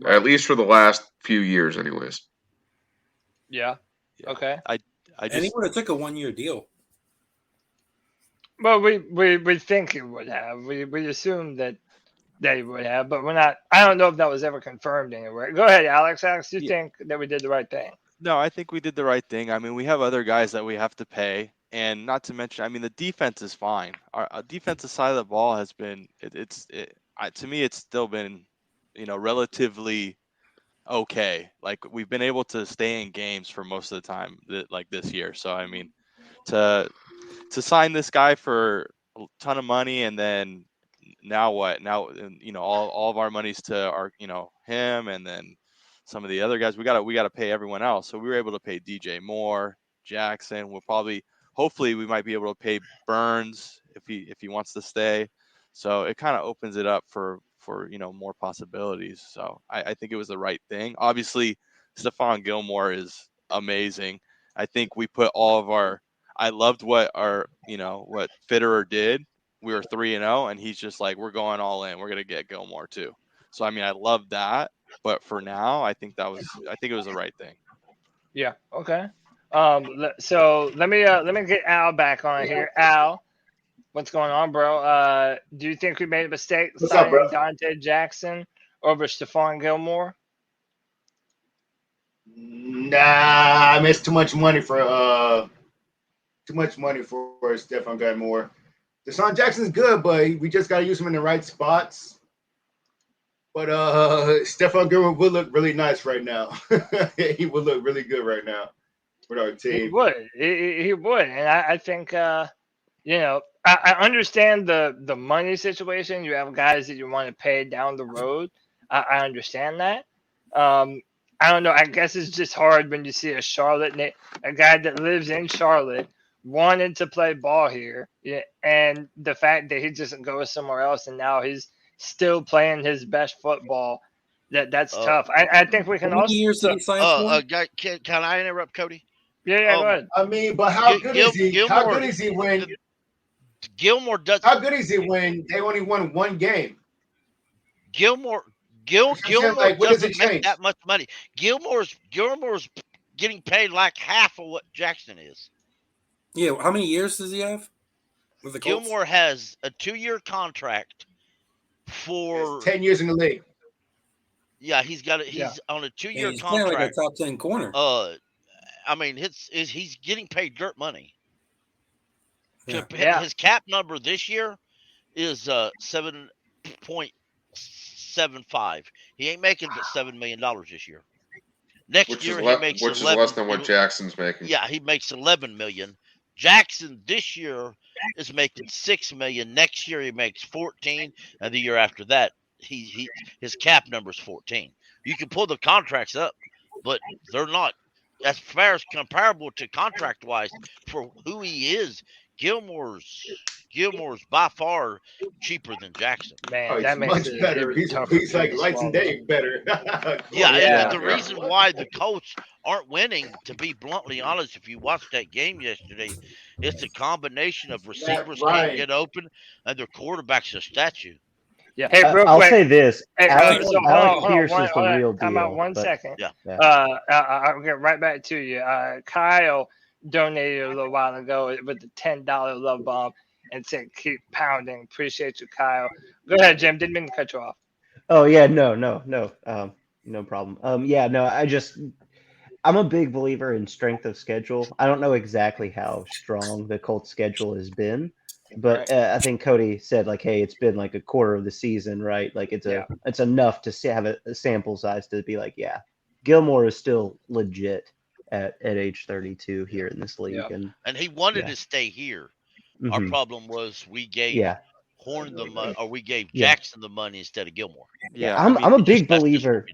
at least for the last few years, anyways. Yeah. Okay. And he would have took a 1-year deal. Well, we think he would have. We assume that they would have, but we're not. I don't know if that was ever confirmed anywhere. Go ahead, Alex. Alex, you think that we did the right thing? No, I think we did the right thing. I mean, we have other guys that we have to pay, and not to mention, I mean, the defense is fine. Our defensive side of the ball has been, to me, it's still been, relatively okay. Like we've been able to stay in games for most of the time, like this year. So I mean, to sign this guy for a ton of money, and then now what? Now all of our money's to our him, and then some of the other guys. We gotta pay everyone else. So we were able to pay DJ Moore, Jackson. Hopefully we might be able to pay Burns if he wants to stay. So it kind of opens it up for more possibilities. So I think it was the right thing. Obviously, Stephon Gilmore is amazing. I think we put all of our. I loved what what Fitterer did. We were 3-0, and he's just like, we're going all in. We're gonna get Gilmore too. So I mean, I love that. But for now, I think it was the right thing. Yeah. Okay. So let me get Al back on here. Al, what's going on, bro? Do you think we made a mistake signing Donte Jackson over Stephon Gilmore? Nah, I missed too much money for Stephon Gilmore. Deshaun Jackson's good, but we just got to use him in the right spots. But Stephon Gilmore would look really nice right now. He would look really good right now with our team. He would. He would. And I think, I understand the money situation. You have guys that you want to pay down the road. I understand that. I don't know. I guess it's just hard when you see a guy that lives in Charlotte wanted to play ball here, and the fact that he just goes somewhere else and now he's still playing his best football. That's tough. I think we can also. Can I interrupt, Cody? Yeah, go ahead. I mean, but how good is he? How good is he when Gilmore does? How good is he when they only won one game? Gilmore doesn't make that much money. Gilmore's getting paid like half of what Jackson is. Yeah, how many years does he have with the Colts? Gilmore has a 2-year contract for 10 years in the league. Yeah, he's on a 2-year he's contract. Playing like a top 10 corner. I mean, he's getting paid dirt money. Yeah. His cap number this year is 7.75. He ain't making but $7 million this year. Next year he makes which is less than what Jackson's making. Yeah, he makes $11 million. Jackson this year is making $6 million. Next year he makes 14, and the year after that his cap number is 14. You can pull the contracts up, but they're not as far as comparable to contract wise for who he is. Gilmore's by far cheaper than Jackson. Man, that makes much better. He's like lights and day better. And the reason why the Colts aren't winning, to be bluntly honest, if you watched that game yesterday, it's a combination of receivers can't get open and their quarterback's a statue. Yeah. Hey, I'll say this. Alex Pierce is the real deal. Come out 1 second. Yeah. I'll get right back to you. Kyle donated a little while ago with the $10 love bomb and said, keep pounding. Appreciate you, Kyle. Go ahead, Jim. Didn't mean to cut you off. Oh, yeah. No problem. I'm a big believer in strength of schedule. I don't know exactly how strong the Colts schedule has been, but I think Cody said, like, hey, it's been like a quarter of the season, right? Like it's enough to have a sample size to be like, yeah, Gilmore is still legit at age 32 here in this league. And he wanted to stay here. Mm-hmm. Our problem was we gave Horn the money, or we gave Jackson the money instead of Gilmore. Yeah, I'm a big believer.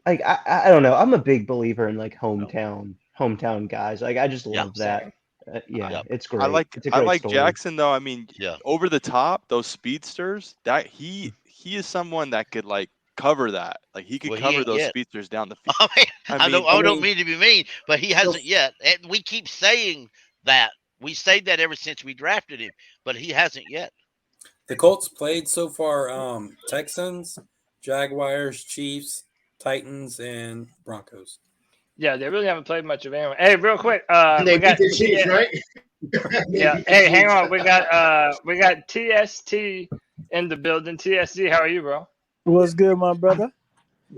Like I don't know, I'm a big believer in like hometown guys. Like I just love that. It's great. I like Jackson though. I mean, over the top, those speedsters. That he is someone that could like cover that. Like he could cover those speedsters down the field. I don't mean to be mean, but he hasn't yet. And we keep saying that. We say that ever since we drafted him, but he hasn't yet. The Colts played so far Texans, Jaguars, Chiefs, Titans, and Broncos. Yeah, they really haven't played much of anyone. Hey, real quick, they we got beat the Chiefs, right? Yeah. Hey, hang on. We got TST in the building. TST, how are you, bro? What's good, my brother?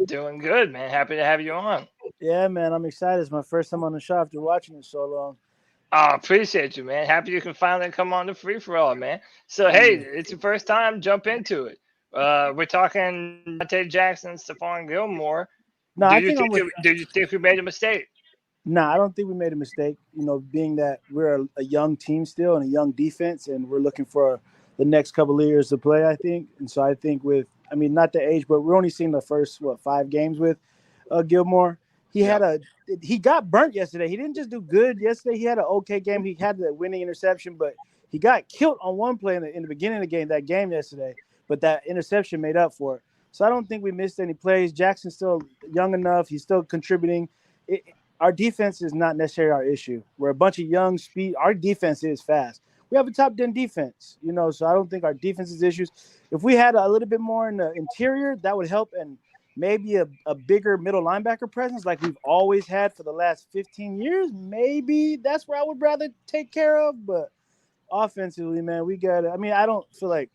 Doing good, man. Happy to have you on. Yeah, man, I'm excited. It's my first time on the show after watching it so long. Oh, appreciate you, man. Happy you can finally come on the free for all, man. So, hey, it's your first time. Jump into it. We're talking Donte Jackson, Stephon Gilmore. No, do you think we made a mistake? No, I don't think we made a mistake. You know, being that we're a young team still and a young defense, and we're looking for the next couple of years to play, I think. And so I think not the age, but we're only seeing the first 5 games with Gilmore. He got burnt yesterday. He didn't just do good yesterday. He had an okay game. He had the winning interception, but he got killed on one play in the beginning of the game yesterday. But that interception made up for it. So I don't think we missed any plays. Jackson's still young enough. He's still contributing. Our defense is not necessarily our issue. We're a bunch of young speed. Our defense is fast. We have a top 10 defense, so I don't think our defense is issues. If we had a little bit more in the interior, that would help, and maybe a bigger middle linebacker presence like we've always had for the last 15 years, maybe that's where I would rather take care of. But offensively, man, we got – I don't feel like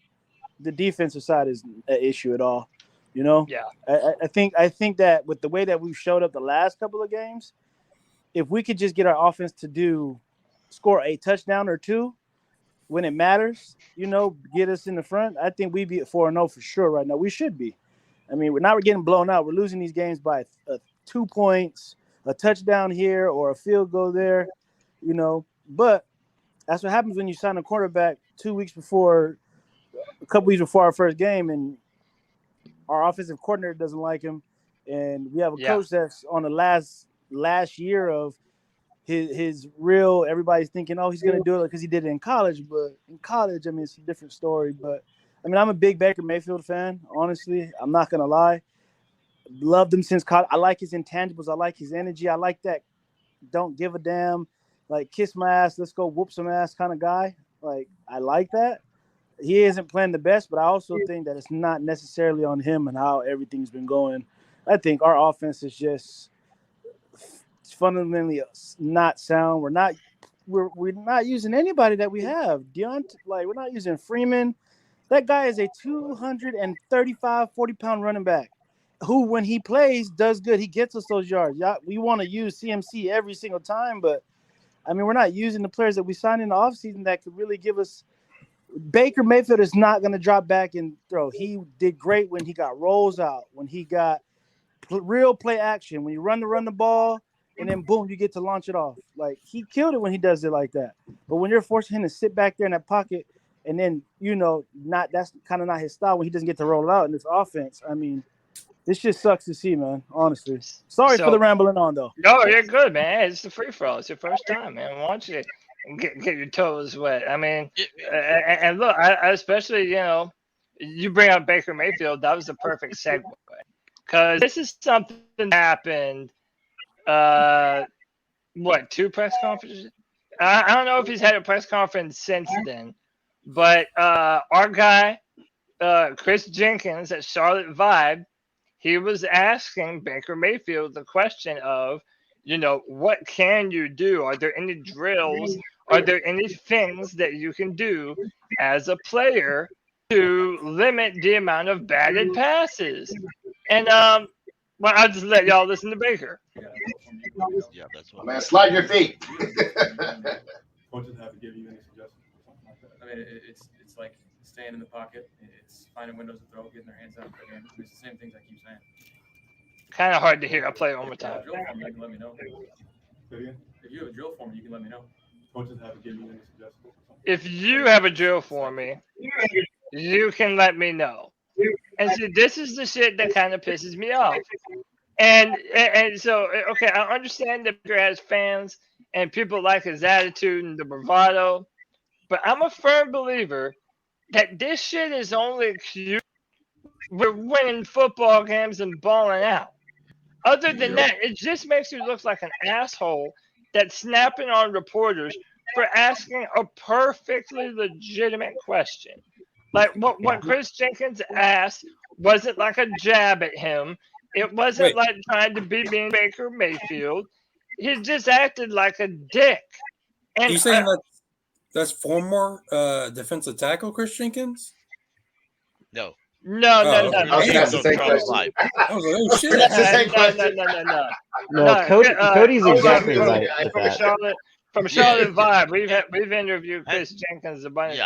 the defensive side is an issue at all, Yeah. I think that with the way that we've showed up the last couple of games, if we could just get our offense to score a touchdown or 2 when it matters, get us in the front, I think we'd be at 4-0 for sure right now. We should be. We're not getting blown out. We're losing these games by 2 points, a touchdown here or a field goal there, But that's what happens when you sign a quarterback a couple weeks before our first game, and our offensive coordinator doesn't like him, and we have a coach that's on the last year of his real. Everybody's thinking, oh, he's going to do it because he did it in college. But in college, it's a different story. But I'm a big Baker Mayfield fan. Honestly, I'm not going to lie. Loved him since college. I like his intangibles. I like his energy. I like that. Don't give a damn. Like, kiss my ass. Let's go whoop some ass kind of guy. Like, I like that. He isn't playing the best, but I also think that it's not necessarily on him and how everything's been going. I think our offense is just fundamentally not sound. We're not using anybody that we have. We're not using Freeman. That guy is a 235, 40-pound running back who, when he plays, does good. He gets us those yards. Yeah, we want to use CMC every single time, but we're not using the players that we signed in the offseason that could really give us. Baker Mayfield is not going to drop back and throw. He did great when he got rolls out, when he got real play action, when you run the ball, and then boom, you get to launch it off. Like, he killed it when he does it like that. But when you're forcing him to sit back there in that pocket, and then that's kind of not his style when he doesn't get to roll it out in this offense. This just sucks to see, man. Honestly, sorry for the rambling on though. No, you're good, man. It's the free for all. It's your first time, man. Why don't you get your toes wet? And look, I especially, you bring up Baker Mayfield. That was the perfect segue, because this is something that happened. 2 press conferences? I don't know if he's had a press conference since then, but our guy, Chris Jenkins at Charlotte Vibe, he was asking Baker Mayfield the question of, what can you do? Are there any drills? Are there any things that you can do as a player to limit the amount of batted passes? And I'll just let y'all listen to Baker. Yeah, that's what. Man, slide your feet. Coaches have to give you any suggestions or something like that. It's like staying in the pocket. It's finding windows to throw, getting their hands out. It's the same things I keep saying. Kind of hard to hear. I'll play it one more time. If you have a drill for me, you can let me know. If you have a drill for me, you can let me know. Coaches have to give you any suggestions or something. If you have a drill for me, you can let me know. And see, this is the shit that kind of pisses me off. And so, okay, I understand that Baker has fans and people like his attitude and the bravado, but I'm a firm believer that this shit is only cute. We're winning football games and balling out. Other than that, it just makes you look like an asshole that's snapping on reporters for asking a perfectly legitimate question. Like what Chris Jenkins asked wasn't like a jab at him. It wasn't like trying to be mean Baker Mayfield. He just acted like a dick. And you saying that's former defensive tackle Chris Jenkins? No. No. That's the same question. I was like, oh shit. That's the same question. No, Cody's exactly right with that. From Charlotte Vibe, we've interviewed Chris Jenkins a bunch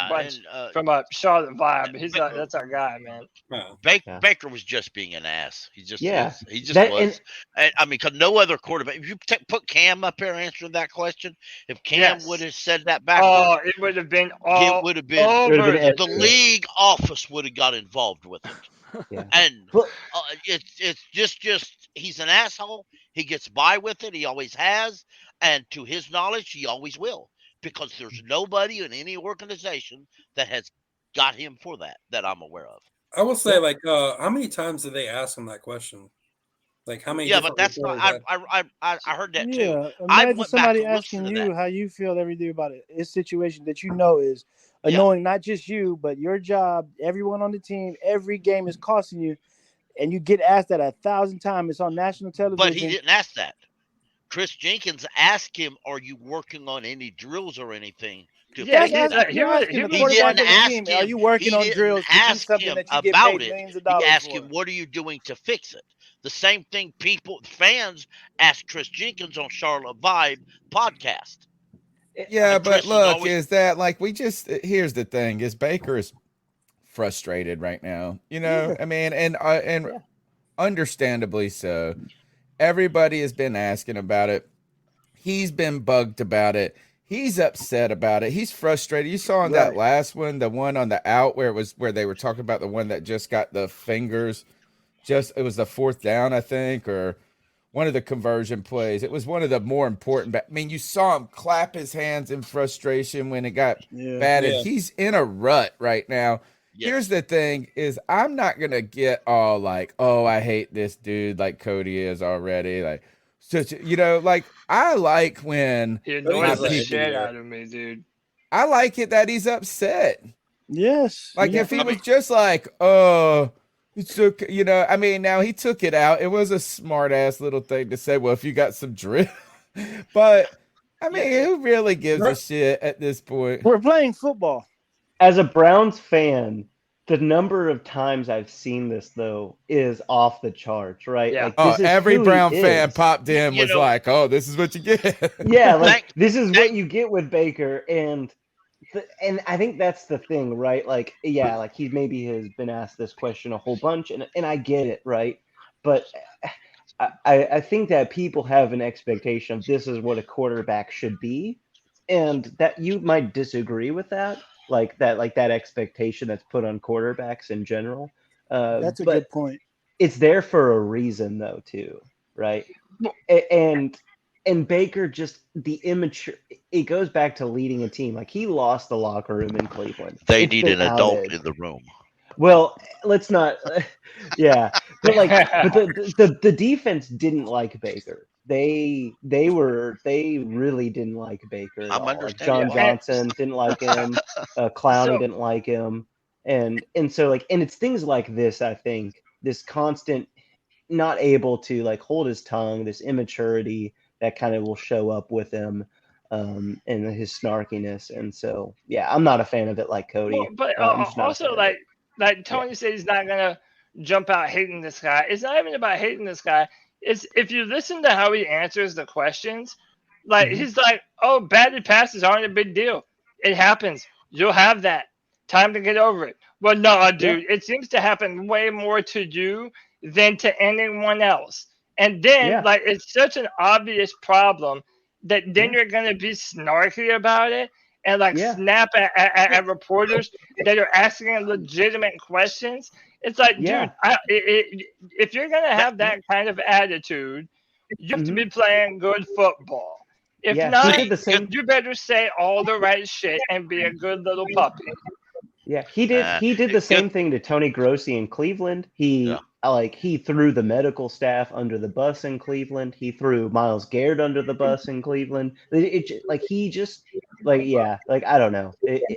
from Charlotte Vibe. That's our guy, man. Baker was just being an ass. He just was. He just was. And I mean, because no other quarterback. If you put Cam up there answering that question, if Cam would have said that back, it would have been all. It would have been the league office would have got involved with it. Yeah. And it's just he's an asshole. He gets by with it. He always has. And to his knowledge, he always will, because there's nobody in any organization that has got him for that I'm aware of. I will say, how many times did they ask him that question? Like, how many? Yeah, but that's not. I heard that too. Yeah, imagine somebody asking you how you feel every day about it. It's a situation that is annoying, not just you, but your job, everyone on the team, every game is costing you, and you get asked that 1,000 times. It's on national television. But he didn't ask that. Chris Jenkins asked him, "Are you working on any drills or anything?" He didn't ask him. Are you working on drills? Ask him about it. He asked him, "What are you doing to fix it?" The same thing fans ask Chris Jenkins on Charlotte Vibe podcast. Yeah, but look, is that like here's the thing: is Baker is frustrated right now. You know, I mean, and understandably so. Everybody has been asking about it. He's been bugged about it. He's upset about it. He's frustrated. You saw in that last one, the one on the out where they were talking about the one that just got the fingers. It was the 4th down, I think, or one of the conversion plays. It was one of the more important. I mean, you saw him clap his hands in frustration when it got batted. Yeah. He's in a rut right now. Yeah. Here's the thing is I'm not going to get all like, oh, I hate this dude like Cody is already. Like, like I like when he annoys the shit out of me, dude. I like it that he's upset. Yes. Like if he was just like, oh, it's okay, I mean, now he took it out. It was a smart ass little thing to say, well, if you got some drip, but I mean, who really gives a shit at this point? We're playing football. As a Browns fan, the number of times I've seen this, though, is off the charts, right? Yeah. Like, every Brown fan popped in was like, oh, this is what you get. Yeah, this is what you get with Baker. And I think that's the thing, right? Like, he maybe has been asked this question a whole bunch, and I get it, right? But I think that people have an expectation of this is what a quarterback should be, and that you might disagree with that. Like that expectation that's put on quarterbacks in general. That's a good point. It's there for a reason, though, too, right? And Baker just the immature. It goes back to leading a team. Like he lost the locker room in Cleveland. They need an adult in the room. Well, let's not. Yeah, but the defense didn't like Baker. They really didn't like Baker. I'm understanding. John Johnson didn't like him. Clowney didn't like him, and so and it's things like this. I think this constant not able to hold his tongue, this immaturity that kind of will show up with him, and his snarkiness. And so I'm not a fan of it like Cody. Well, but also like Tony said, he's not gonna jump out hating this guy. It's not even about hating this guy. It's if you listen to how he answers the questions, he's like, oh, batted passes aren't a big deal. It happens. You'll have that. Time to get over it. Well, no, dude, it seems to happen way more to you than to anyone else. And then, it's such an obvious problem that then you're going to be snarky about it and, snap at reporters that are asking legitimate questions. It's like, dude, if you're going to have that kind of attitude, you have to be playing good football. If not, you better say all the right shit and be a good little puppy. Yeah, he did the same thing to Tony Grossi in Cleveland. He threw the medical staff under the bus in Cleveland. He threw Myles Garrett under the bus in Cleveland. I don't know.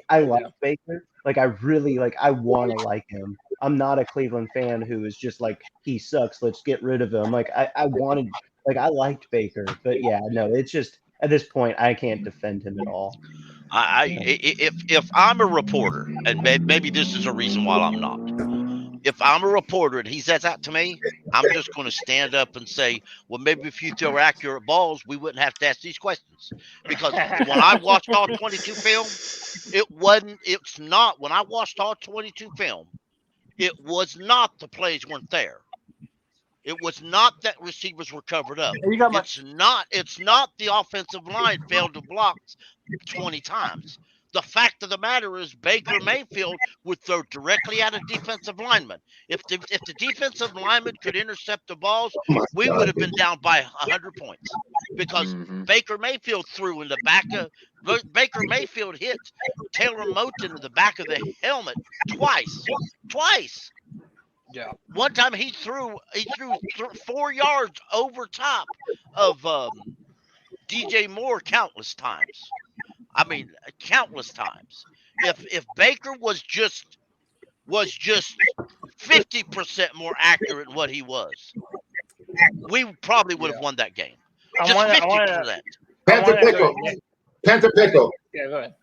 I like Baker. I really I want to like him. I'm not a Cleveland fan who is just like, he sucks, let's get rid of him. Like I liked Baker, but yeah, no, it's just at this point I can't defend him at all. If I'm a reporter, and maybe this is a reason why I'm not. If I'm a reporter and he says that to me, I'm just going to stand up and say, well, maybe if you throw accurate balls, we wouldn't have to ask these questions. Because when I watched all 22 film, when I watched all 22 film, it was not the plays weren't there. It was not that receivers were covered up. It's not the offensive line failed to block 20 times. The fact of the matter is Baker Mayfield would throw directly at a defensive lineman. If the defensive lineman could intercept the balls, we would have been down by 100 points. Because Baker Mayfield threw in the back of Baker Mayfield hit Taylor Moton in the back of the helmet twice. Yeah. One time he threw 4 yards over top of DJ Moore countless times. I mean, countless times. If Baker was just 50% more accurate than what he was, we probably would have won that game. Just 50%. Panther Pickle. Yeah, go ahead.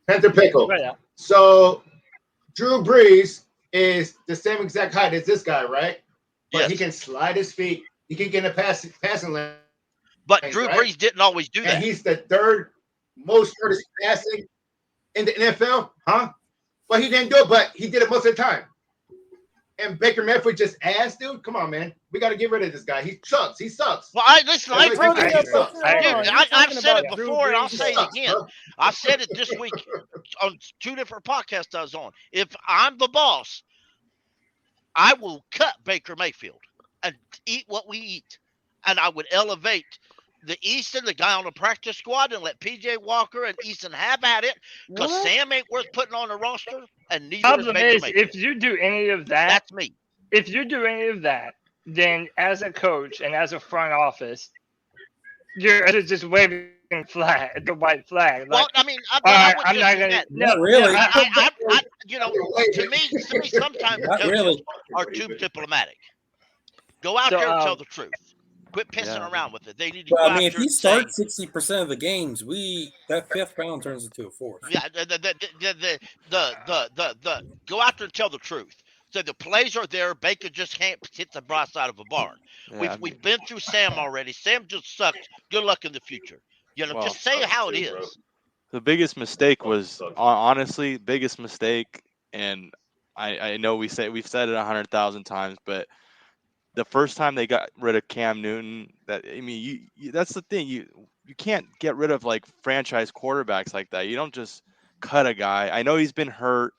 Panther Pickle. Go ahead. So Drew Brees is the same exact height as this guy, right? But yes. He can slide his feet. He can get in a passing lane. But Drew Brees didn't always do that. And he's the third most hardest passing in the NFL, huh? Well, he didn't do it, but he did it most of the time. And Baker Mayfield just ass, dude. Come on, man. We got to get rid of this guy. He sucks. Well, I've said it before, and I'll say it again. I've said it this week on 2 different podcasts I was on. If I'm the boss, I will cut Baker Mayfield and eat what we eat, and I would elevate the Easton, the guy on the practice squad, and let PJ Walker and Easton have at it, because Sam ain't worth putting on the roster, and neither is Baker Mayfield. If you do any of that, that's me. If you do any of that, then as a coach and as a front office, you're just waving the white flag. Like, well, I mean, I'm not going to. Not really. To me, sometimes coaches are too diplomatic. Go out there and tell the truth. Quit pissing around with it. They need to. Well, I mean, if he starts 60% of the games, that fifth round turns into a fourth. Yeah, go out there and tell the truth. So the plays are there. Baker just can't hit the broad side of a barn. Yeah, we've been through Sam already. Sam just sucks. Good luck in the future. Just say how it is. The biggest mistake was honestly biggest mistake, and I know we've said it 100,000 times, but the first time they got rid of Cam Newton, that's the thing. You can't get rid of like franchise quarterbacks like that. You don't just cut a guy. I know he's been hurt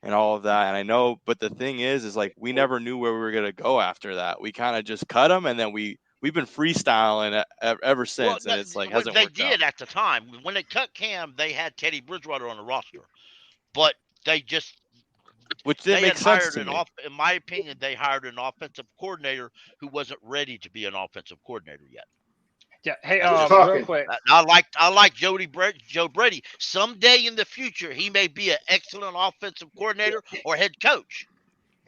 and all of that, and I know, but the thing is like we never knew where we were gonna go after that. We kind of just cut him, and then we've been freestyling ever since, and it's like hasn't worked out. They did at the time when they cut Cam. They had Teddy Bridgewater on the roster, but which didn't make sense to me. In my opinion, they hired an offensive coordinator who wasn't ready to be an offensive coordinator yet. Yeah. Hey, real quick. I like Joe Brady. Someday in the future, he may be an excellent offensive coordinator or head coach.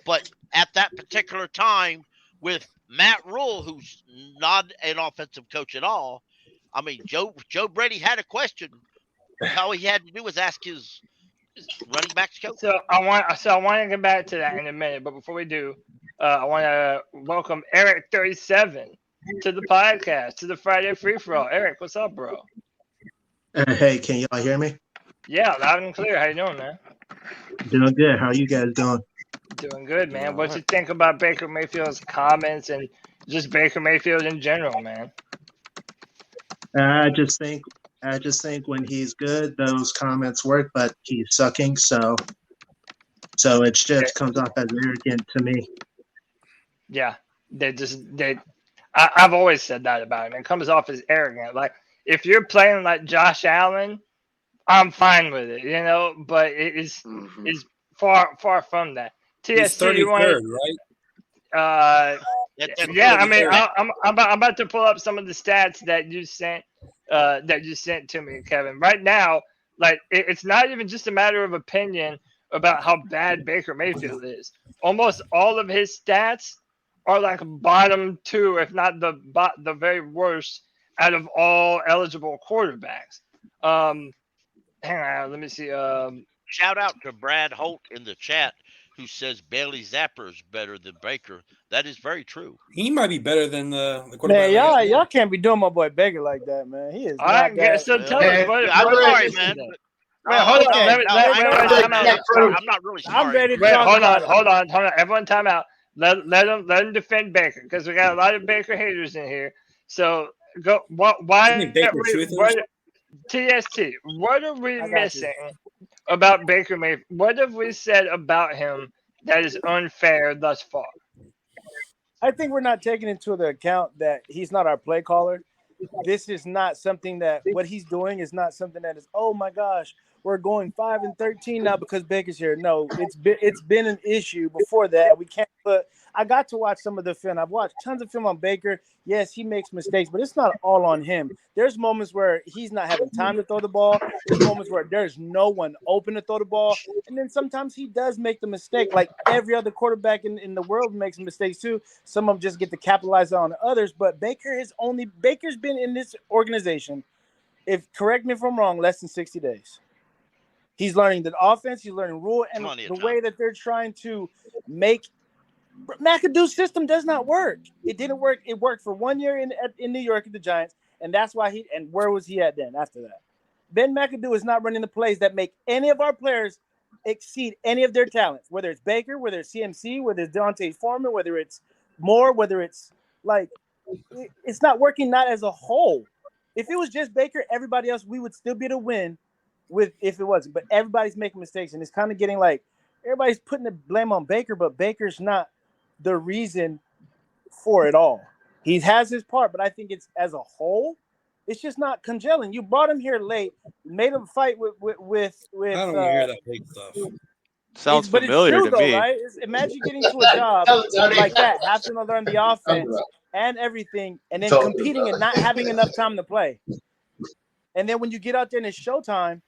But at that particular time, with Matt Rule, who's not an offensive coach at all, I mean, Joe Brady had a question. All he had to do was ask his running backs coach. So I want to get back to that in a minute, but before we do, I want to welcome Eric37 to the podcast, to the Friday Free For All. Eric, what's up, bro? Hey, can y'all hear me? Yeah, loud and clear. How you doing, man? Doing good. How are you guys doing? Doing good, man. What you think about Baker Mayfield's comments and just Baker Mayfield in general, man? I just think when he's good, those comments work, but he's sucking, so it just comes off as arrogant to me. Yeah, I've always said that about him. It comes off as arrogant. Like if you're playing like Josh Allen, I'm fine with it, but it is far from that. He's 33rd, right? Yeah, I mean, I'm about to pull up some of the stats that you sent to me, Kevin. Right now, like it's not even just a matter of opinion about how bad Baker Mayfield is. Almost all of his stats are like bottom 2, if not the very worst out of all eligible quarterbacks. Hang on, let me see. Shout out to Brad Holt in the chat who says Bailey Zapper is better than Baker. That is very true. He might be better than the quarterback. Man, y'all can't be doing my boy Baker like that, man. He is. I guess so. Tell us. I'm sorry, man. Wait, hold on. I'm not really sorry. I'm ready to talk. Hold on. Everyone, time out. Let him defend Baker because we got a lot of Baker haters in here. So go. Why? TST. What are we missing about Baker Mayfield? What have we said about him that is unfair thus far? I think we're not taking into the account that he's not our play caller. This is not something that what he's doing is not something that is, oh my gosh, we're going 5-13 now because Baker's here. No, it's been an issue before that. We can't put. I got to watch some of the film. I've watched tons of film on Baker. Yes, he makes mistakes, but it's not all on him. There's moments where he's not having time to throw the ball. There's moments where there's no one open to throw the ball. And then sometimes he does make the mistake, like every other quarterback in the world makes mistakes too. Some of them just get to capitalize on others. But Baker's been in this organization, correct me if I'm wrong, less than 60 days. He's learning the offense. He's learning rule. And the way that they're trying to make McAdoo's system does not work. It didn't work. It worked for 1 year in New York at the Giants, and that's why and where was he at then after that? Ben McAdoo is not running the plays that make any of our players exceed any of their talents, whether it's Baker, whether it's CMC, whether it's Donte Foreman, whether it's Moore, whether it's like it's not working, not as a whole. If it was just Baker, everybody else, we would still be able to win if it wasn't. But everybody's making mistakes, and it's kind of getting like everybody's putting the blame on Baker, but Baker's not the reason for it all. He has his part, but I think it's as a whole, it's just not congealing. You brought him here late, made him fight with. I don't want to hear that big stuff. Sounds familiar to me. Right? Imagine getting to a job like that, having to learn the offense and everything, and then competing and not having enough time to play. And then when you get out there and it's showtime,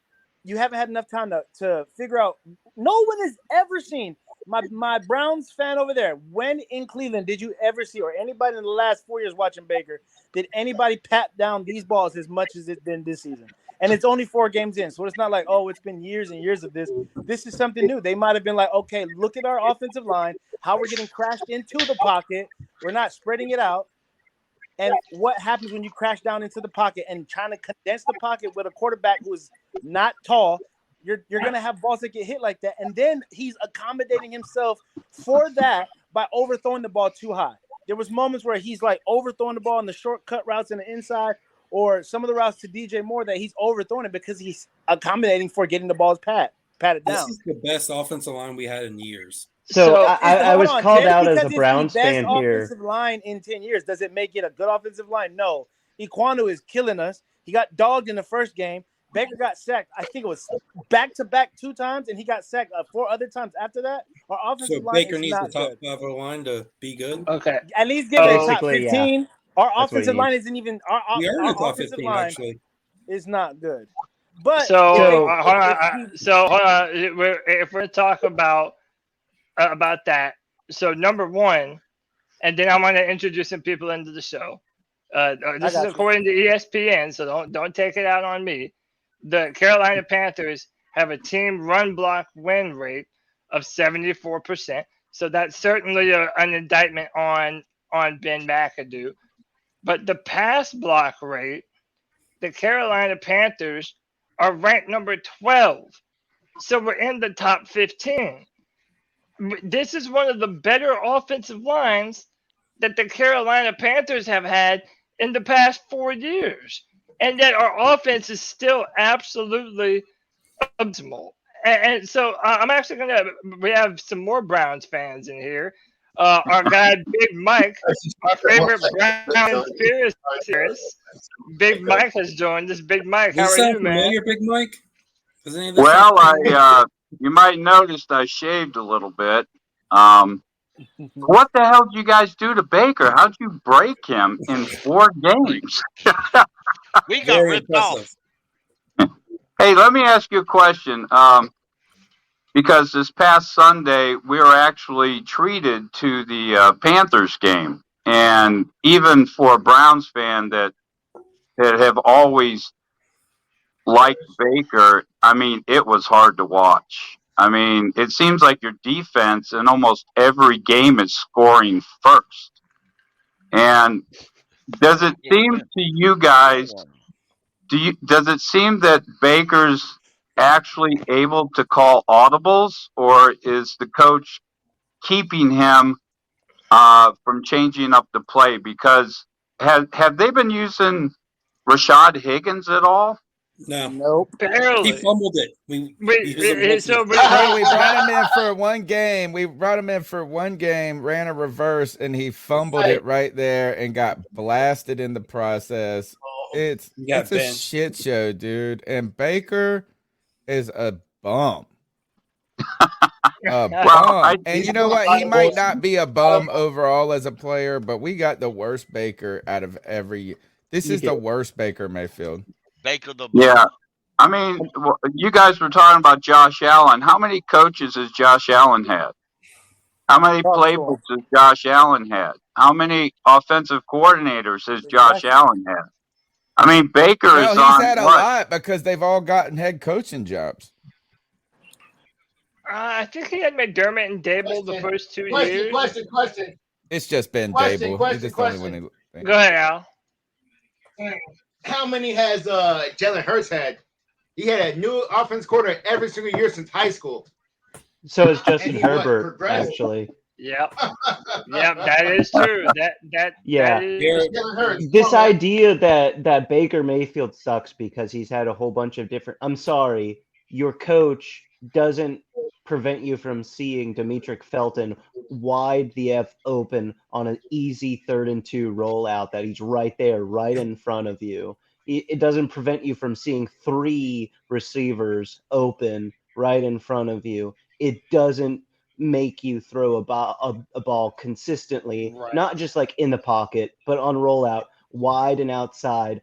you haven't had enough time to figure out. No one has ever seen. My Browns fan over there, when in Cleveland did you ever see, or anybody in the last 4 years watching Baker, did anybody pat down these balls as much as it's been this season? And it's only 4 games in, so it's not like, oh, it's been years and years of this. This is something new. They might have been like, okay, look at our offensive line, how we're getting crashed into the pocket. We're not spreading it out. And what happens when you crash down into the pocket and trying to condense the pocket with a quarterback who is not tall? You're going to have balls that get hit like that. And then he's accommodating himself for that by overthrowing the ball too high. There was moments where he's like overthrowing the ball in the shortcut routes in the inside or some of the routes to DJ Moore that he's overthrowing it because he's accommodating for getting the balls patted down. This is the best offensive line we had in years. So I was called out as a Browns fan here. Offensive line in 10 years. Does it make it a good offensive line? No. Iquanu is killing us. He got dogged in the first game. Baker got sacked. I think it was back-to-back 2 times, and he got sacked 4 other times after that. Our offensive line Baker is needs not the top good. 5 line to be good. Okay, at least give it a top 15. Yeah. Our offensive line isn't even. Our offensive 15, line actually. is not good. But hold on. If we're talking about that, so number one, and then I'm going to introduce some people into the show. This is according to ESPN, so don't take it out on me. The Carolina Panthers have a team run block win rate of 74%. So that's certainly an indictment on Ben McAdoo. But the pass block rate, the Carolina Panthers are ranked number 12. So we're in the top 15. This is one of the better offensive lines that the Carolina Panthers have had in the past 4 years. And yet our offense is still absolutely optimal. And so I'm actually going to – we have some more Browns fans in here. Our guy, Big Mike, our favorite Browns theorist, Big Mike has joined us. Big Mike, how are you, man? Big Mike? Well, you might notice I shaved a little bit. What the hell did you guys do to Baker? How'd you break him in 4 games? We got ripped off. Hey, let me ask you a question. because this past Sunday we were actually treated to the Panthers game, and even for a Browns fan that have always liked Baker, I mean, it was hard to watch. I mean, it seems like your defense in almost every game is scoring first. And does it seem to you guys, does it seem that Baker's actually able to call audibles, or is the coach keeping him from changing up the play? Because have they been using Rashad Higgins at all? No. Nope. Barely. He fumbled it. We brought him in for one game. We brought him in for one game, ran a reverse, and he fumbled it right there and got blasted in the process. It's a shit show, dude. And Baker is a bum. And you know what? He might not be a bum overall as a player, but we got the worst Baker out of every. This is the worst Baker Mayfield. Baker the Yeah. I mean, you guys were talking about Josh Allen. How many coaches has Josh Allen had? How many playbooks has Josh Allen had? How many offensive coordinators has Josh Allen had? I mean, Baker is on. He's had a lot because they've all gotten head coaching jobs. I think he had McDermott and Dable the first 2 years. Question. It's just been Dable. Go ahead, Al. How many has Jalen Hurts had? He had a new offense coordinator every single year since high school. So is Justin Herbert, actually. Yep. Yep, that is true. That is this idea that Baker Mayfield sucks because he's had a whole bunch of different. I'm sorry, your coach doesn't prevent you from seeing Demetric Felton wide the F open on an easy 3rd and 2 rollout that he's right there, right in front of you. It doesn't prevent you from seeing 3 receivers open right in front of you. It doesn't make you throw a ball consistently, not just like in the pocket, but on rollout, wide and outside,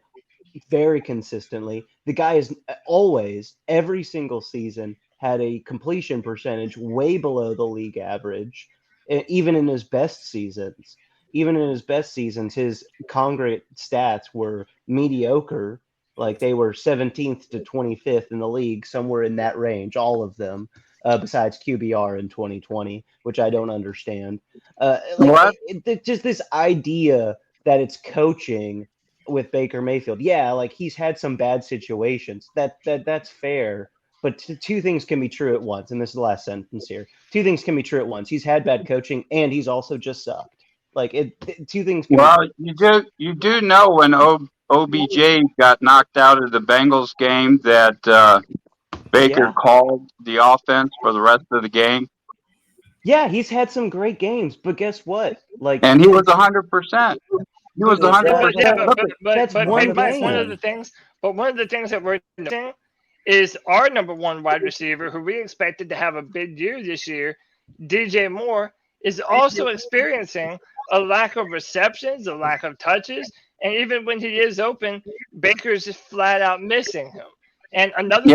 very consistently. The guy is always, every single season, had a completion percentage way below the league average, even in his best seasons. Even in his best seasons, his congregate stats were mediocre. Like they were 17th to 25th in the league, somewhere in that range, all of them, besides QBR in 2020, which I don't understand. Just this idea that it's coaching with Baker Mayfield. Yeah, like he's had some bad situations. That's fair. But two things can be true at once, and this is the last sentence here. 2 things can be true at once. He's had bad coaching, and he's also just sucked. Like 2 things. Well, you do know when OBJ got knocked out of the Bengals game that Baker called the offense for the rest of the game. Yeah, he's had some great games, but guess what? And he was 100%. He was 100%. But one of the things that we're noticing is our number 1 wide receiver, who we expected to have a big year this year, DJ Moore, is also experiencing a lack of receptions, a lack of touches, and even when he is open, Baker's just flat out missing him. And another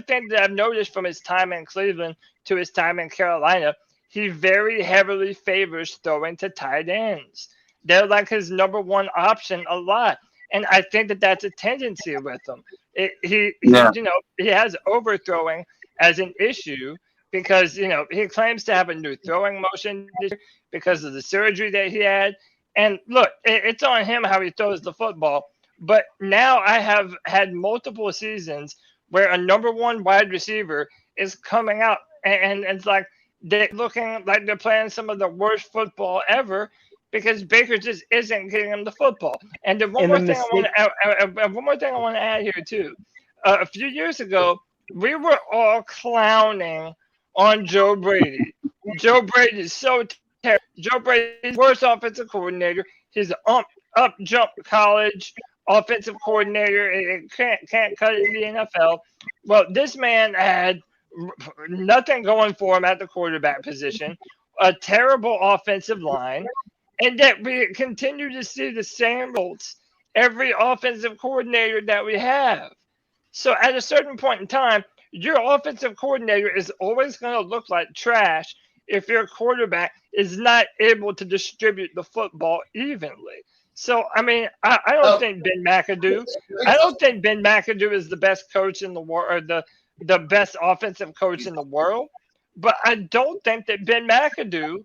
thing that I've noticed from his time in Cleveland to his time in Carolina, he very heavily favors throwing to tight ends. They're like his number 1 option a lot. And I think that that's a tendency with him. He has overthrowing as an issue because, he claims to have a new throwing motion because of the surgery that he had. And look, it's on him how he throws the football. But now I have had multiple seasons where a number 1 wide receiver is coming out and it's like they're looking like they're playing some of the worst football ever because Baker just isn't getting him the football. And then one more thing I want to add here too. A few years ago, we were all clowning on Joe Brady. Joe Brady is so terrible. Joe Brady is worst offensive coordinator. He's an up jump college offensive coordinator. It can't cut it in the NFL. Well, this man had nothing going for him at the quarterback position, a terrible offensive line, and that we continue to see the same results every offensive coordinator that we have. So at a certain point in time, your offensive coordinator is always going to look like trash if your quarterback is not able to distribute the football evenly. So, I mean, I don't think Ben McAdoo. I don't think Ben McAdoo is the best coach in the world, or the best offensive coach in the world. But I don't think that Ben McAdoo,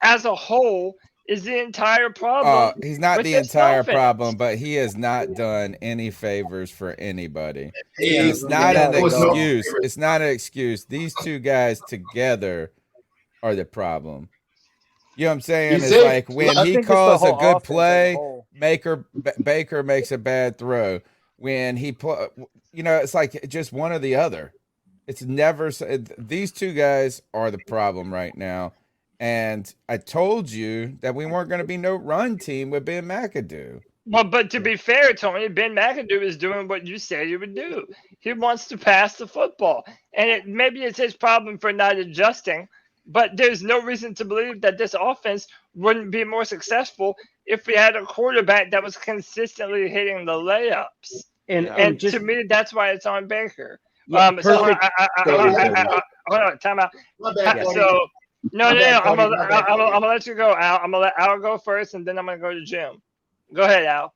as a whole, is the entire problem. He's not the entire problem, but he has not done any favors for anybody. It's not an excuse. It's not an excuse. These two guys together are the problem. You know what I'm saying? It's like when he calls a good play, Baker makes a bad throw. When he it's like just one or the other. It's never. These two guys are the problem right now. And I told you that we weren't going to be no run team with Ben McAdoo. Well, but to be fair, Tony, Ben McAdoo is doing what you said he would do. He wants to pass the football. And maybe it's his problem for not adjusting, but there's no reason to believe that this offense wouldn't be more successful if we had a quarterback that was consistently hitting the layups. And to me, that's why it's on Baker. Yeah, hold on, time out. So, no. I'm gonna let you go, Al. I'm gonna let Al go first, and then I'm gonna go to Jim. Go ahead, Al.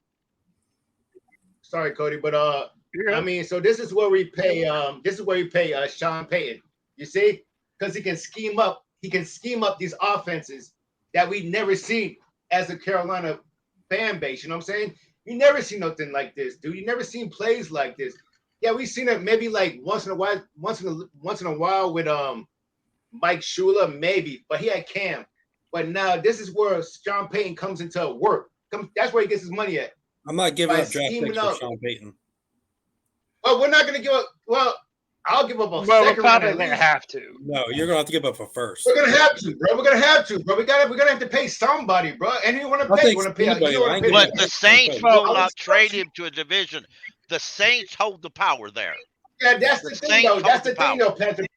Sorry, Cody, but I mean, so this is where we pay. Sean Payton. You see, because he can scheme up. He can scheme up these offenses that we never seen as a Carolina fan base. You know what I'm saying? You never seen nothing like this, dude. You never seen plays like this. Yeah, we've seen it maybe like once in a while with Mike Shula, maybe, but he had Cam. But now this is where Sean Payton comes into work. That's where he gets his money at. I'm not giving up draft picks for Sean Payton. Well, we're not going to give up. Well, I'll give up a second. We're probably going to have to. No, you're going to have to give up a first. We're going to have to, bro. We're going to have to, bro. We're going to have to pay somebody, bro. And you want to pay. But the Saints will not trade him to a division. The Saints hold the power there. Yeah, that's the thing, though. That's the thing, though, Patrick.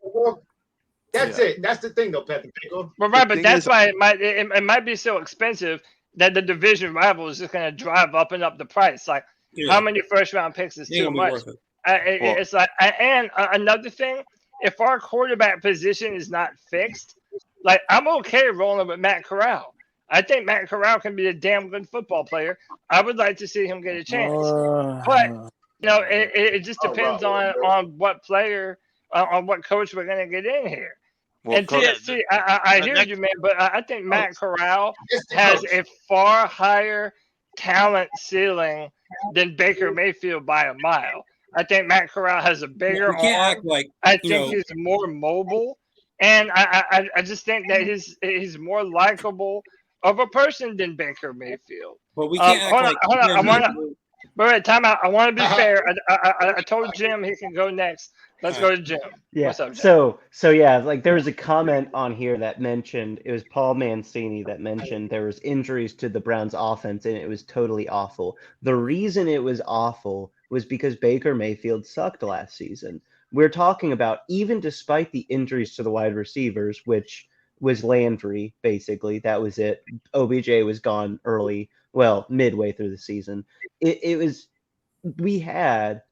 That's it. That's the thing, though, Patrick. Well, right, but that's why it might be so expensive that the division rival is just going to drive up and up the price. Like, how many first-round picks is too much? It's like, and another thing, if our quarterback position is not fixed, like, I'm okay rolling with Matt Corral. I think Matt Corral can be a damn good football player. I would like to see him get a chance. But, it just depends on what player, on what coach we're going to get in here. Well, and TSC, I hear you, man, but I think Matt Corral has a far higher talent ceiling than Baker Mayfield by a mile. I think Matt Corral has a bigger arm. I think he's more mobile, and I just think that he's more likable of a person than Baker Mayfield. But we can't hold on. Time out. I want to be fair. I told Jim he can go next. Let's go to Jim. Yeah. What's up, Jim? So yeah, like there was a comment on here that mentioned, it was Paul Mancini that mentioned there was injuries to the Browns offense and it was totally awful. The reason it was awful was because Baker Mayfield sucked last season. We're talking about, even despite the injuries to the wide receivers, which was Landry, basically, that was it. OBJ was gone early, midway through the season. We had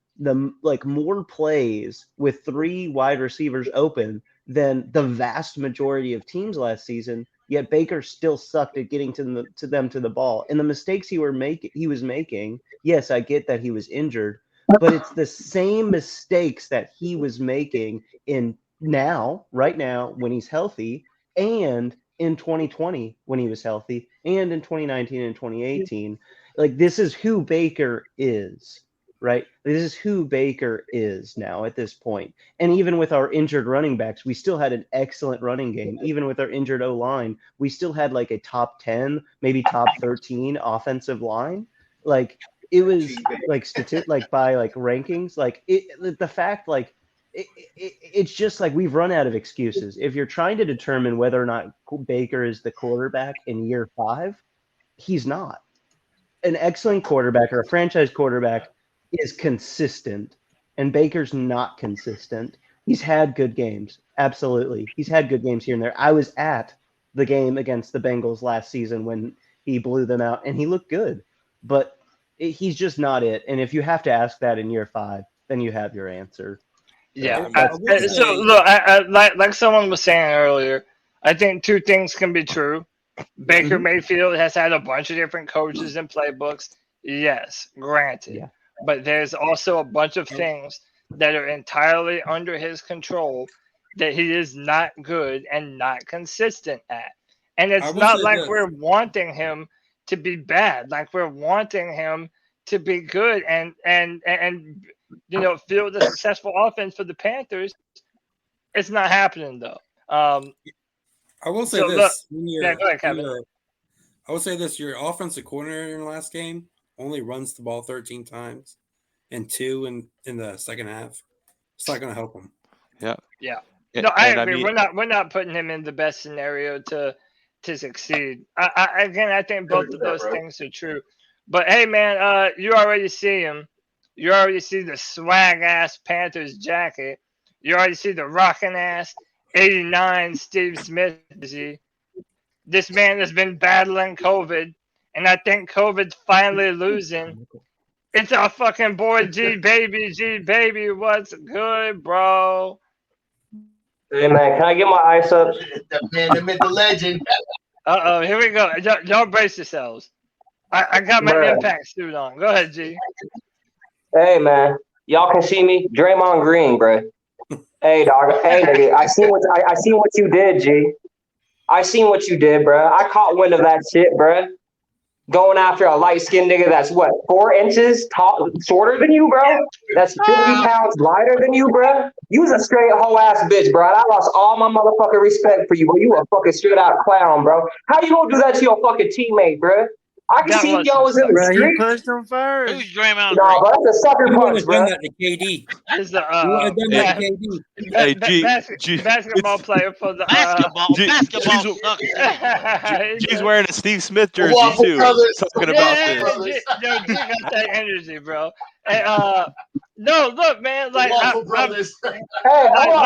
more plays with 3 wide receivers open than the vast majority of teams last season, yet Baker still sucked at getting to the ball. And the mistakes he was making, yes, I get that he was injured, but it's the same mistakes that he was making right now when he's healthy, and in 2020 when he was healthy, and in 2019 and 2018. Like, this is who Baker is. Right? This is who Baker is now at this point. And even with our injured running backs, we still had an excellent running game. Even with our injured O-line, we still had like a top 10, maybe top 13 offensive line. Like, it was like by rankings, the fact, it's just like we've run out of excuses. If you're trying to determine whether or not Baker is the quarterback in year 5, he's not. An excellent quarterback or a franchise quarterback is consistent, and Baker's not consistent. He's had good games. Absolutely. He's had good games here and there. I was at the game against the Bengals last season when he blew them out, and he looked good. But he's just not it. And if you have to ask that in year 5, then you have your answer. Yeah. So look, like someone was saying earlier, I think two things can be true. Baker Mayfield has had a bunch of different coaches and playbooks. Yes, granted. Yeah. But there's also a bunch of things that are entirely under his control that he is not good and not consistent at. And it's not like we're wanting him to be bad. Like we're wanting him to be good and field a successful offense for the Panthers. It's not happening though. I will say this. Go ahead, Kevin. I will say this: your offensive coordinator in the last game only runs the ball 13 times, and 2 in the second half. It's not going to help him. Yeah. Yeah. No, I agree. We're not putting him in the best scenario to succeed. I think both of those things are true. But hey, man, you already see him. You already see the swag ass Panthers jacket. You already see the rocking ass 89 Steve Smith jersey. This man has been battling COVID, and I think COVID's finally losing. It's our fucking boy G baby. What's good, bro? Hey man, can I get my ice up? The man that meant the legend. Here we go. Y'all brace yourselves. I got my impact suit on. Go ahead, G. Hey man, y'all can see me. Draymond Green, bro. Hey dog. Hey nigga, I seen what you did, G. I seen what you did, bro. I caught wind of that shit, bro. Going after a light-skinned nigga that's 4 inches shorter than you, bro. That's 50 pounds lighter than you, bro. You was a straight whole ass bitch, bro. I lost all my motherfucking respect for you, bro. You a fucking straight out clown, bro. How you gonna do that to your fucking teammate, bro? I can see y'all was in the street. He punched him first. Who's Draymond? No, bro, that's a sucker punch, bro. That to KD. Basketball player for the basketball sucker. She's wearing a Steve Smith jersey too. Talking about this. Yo, G got that energy, bro. Hey, no, look, man. Like, hey, hold on.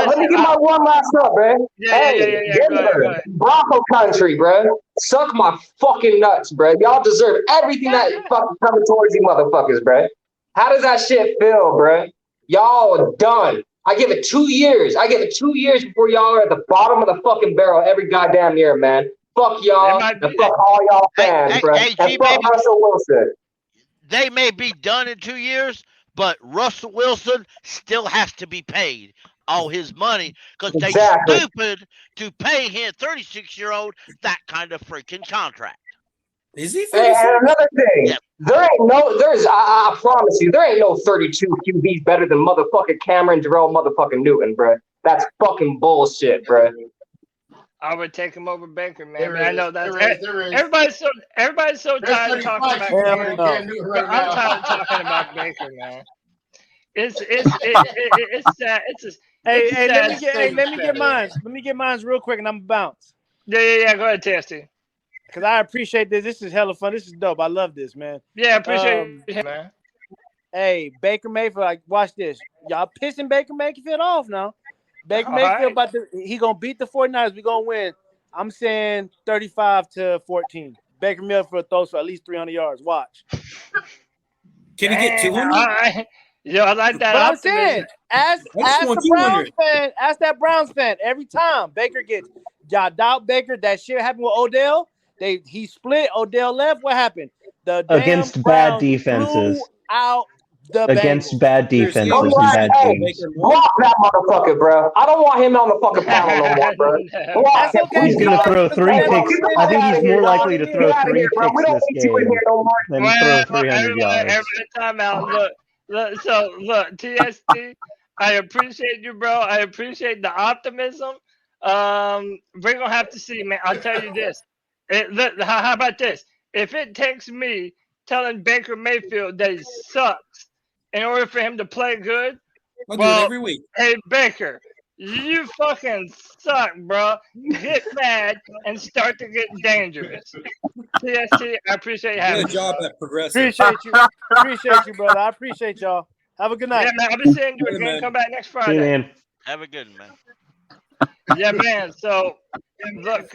Let me get my one last up, bro. Yeah. Go ahead. Bronco country, bro. Suck my fucking nuts, bro. Y'all deserve everything that fucking coming towards you motherfuckers, bro. How does that shit feel, bro? Y'all are done. I give it 2 years. Before y'all are at the bottom of the fucking barrel every goddamn year, man. Fuck y'all and fuck all y'all fans, bro. And fuck Russell Wilson. They may be done in 2 years, but Russell Wilson still has to be paid all his money because they stupid to pay him 36-year-old that kind of freaking contract. Is he? And another thing, I promise you, there ain't no 32 QBs better than motherfucking Cameron Jerome motherfucking Newton, bro. That's fucking bullshit, bro. I would take him over Baker, man. I know that's everybody's so tired of talking about Baker. I'm tired of talking about Baker, man. It's sad. Let me get mine. Let me get mine real quick, and I'm bounce. Yeah. Go ahead, Testy. Because I appreciate this. This is hella fun. This is dope. I love this, man. Yeah, I appreciate it, man. Hey, Baker Mayfield, like, watch this. Y'all pissing Baker Mayfield off now. Baker Mayfield he gonna beat the 49ers. We gonna win. I'm saying 35-14. Baker Mayfield throws for at least 300 yards. Watch. Can he get 200? Yo, I like that. But I'm saying, ask that Browns fan every time Baker gets. Y'all doubt Baker. That shit happened with Odell. He split. Odell left. What happened? Against bad defenses. Against bad defenses. Block that motherfucker, bro. I don't want him on the fucking panel no more, bro. That's okay. He's going to throw 3 picks. I think he's more likely to throw 3 picks this game than throw 300 yards. Every time out. Look, TST, I appreciate you, bro. I appreciate the optimism. We're going to have to see, man. I'll tell you this. How about this? If it takes me telling Baker Mayfield that he sucks in order for him to play good, I'll do it every week. Hey, Baker, you fucking suck, bro. Get mad and start to get dangerous. TST, I appreciate you having me. Good job at Progressive. Appreciate you, brother. I appreciate y'all. Have a good night. Yeah, man. I'll be seeing you again. Come back next Friday. See you, man. Have a good one, man. Yeah, man. So, look,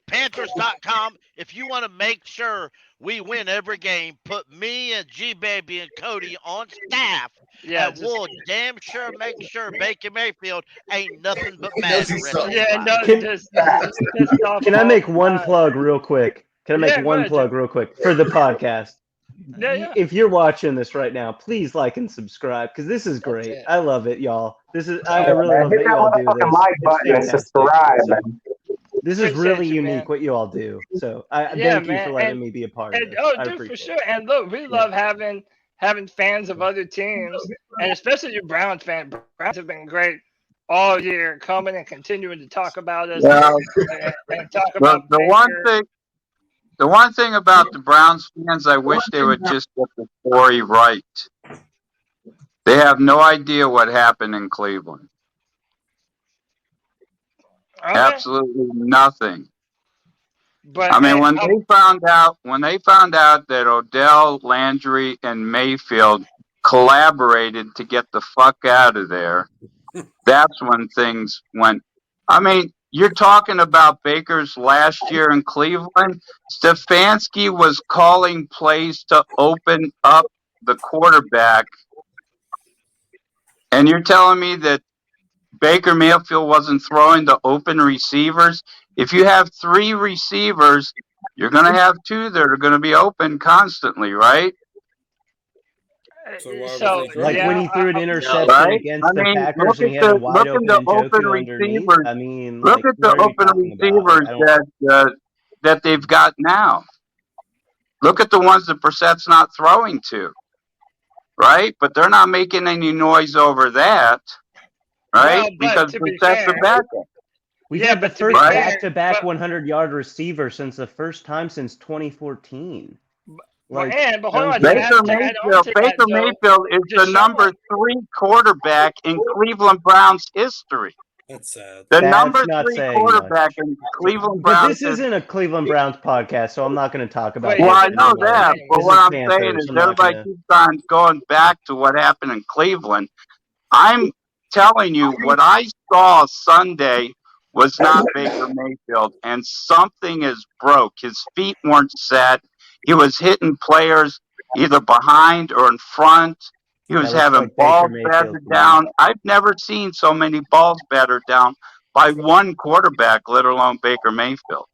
Panthers.com. If you want to make sure we win every game, put me and G Baby and Cody on staff Yeah, and we'll damn sure make sure Baker Mayfield ain't nothing but He mad knows the he rest of sucks. his yeah, life. no, Can, just pissed off. can I all make the one time. plug real quick? Can I make Yeah, go one ahead, plug Jim. real quick for the podcast? Yeah. If you're watching this right now, please like and subscribe because this is great. it. I love it, y'all. I Yeah, really man. love Hit that that y'all do motherfucking this. like It's button and fantastic. subscribe, So, man. this is Appreciate really you, man. unique what you all do. So I Yeah, thank you man. for letting me be a part of And this. oh, I dude, for appreciate sure. it. And look, we Yeah. love having fans of other teams, and especially you Browns fans. Browns have been great all year, coming and continuing to talk about us Well, and talk about the Baker. one thing about the Browns fans, I wish they would just get the story right. They have no idea what happened in Cleveland. Okay. Absolutely nothing. But I mean, when they found out that Odell, Landry, and Mayfield collaborated to get the fuck out of there, that's when things went. I mean, you're talking about Baker's last year in Cleveland. Stefanski was calling plays to open up the quarterback, and you're telling me that Baker Mayfield wasn't throwing to open receivers? If you have 3 receivers, you're going to have 2 that are going to be open constantly, right? So like yeah, when he threw an interception Right? against I the mean, Packers and he had a wide open open Njoku underneath. receivers. I mean, Look like, at what the are you open talking about? Like, receivers that they've got now. Look at the ones that Brissett's not throwing to, right? But they're not making any noise over that, right? Well, but because to be Brissett's a fair, backup. We've yeah, had the but to be first fair, back-to-back 100-yard receiver since the first time since 2014. but Like, hold on, Baker to add on to that, Baker though, Mayfield is the Deshaun- number 3 quarterback in Cleveland Browns history. That's sad. The That's number not 3 saying quarterback in Cleveland But Browns. this isn't a Cleveland Browns podcast, so I'm not going to talk about Well, I that. know that, but This what is I'm Panthers. saying is I'm not everybody gonna... keeps on going back to what happened in Cleveland. I'm telling you, what I saw Sunday was not Baker Mayfield, and something is broke. His feet weren't set. He was hitting players either behind or in front. He was having like balls Baker battered Mayfield. down. I've never seen so many balls battered down by one quarterback, let alone Baker Mayfield.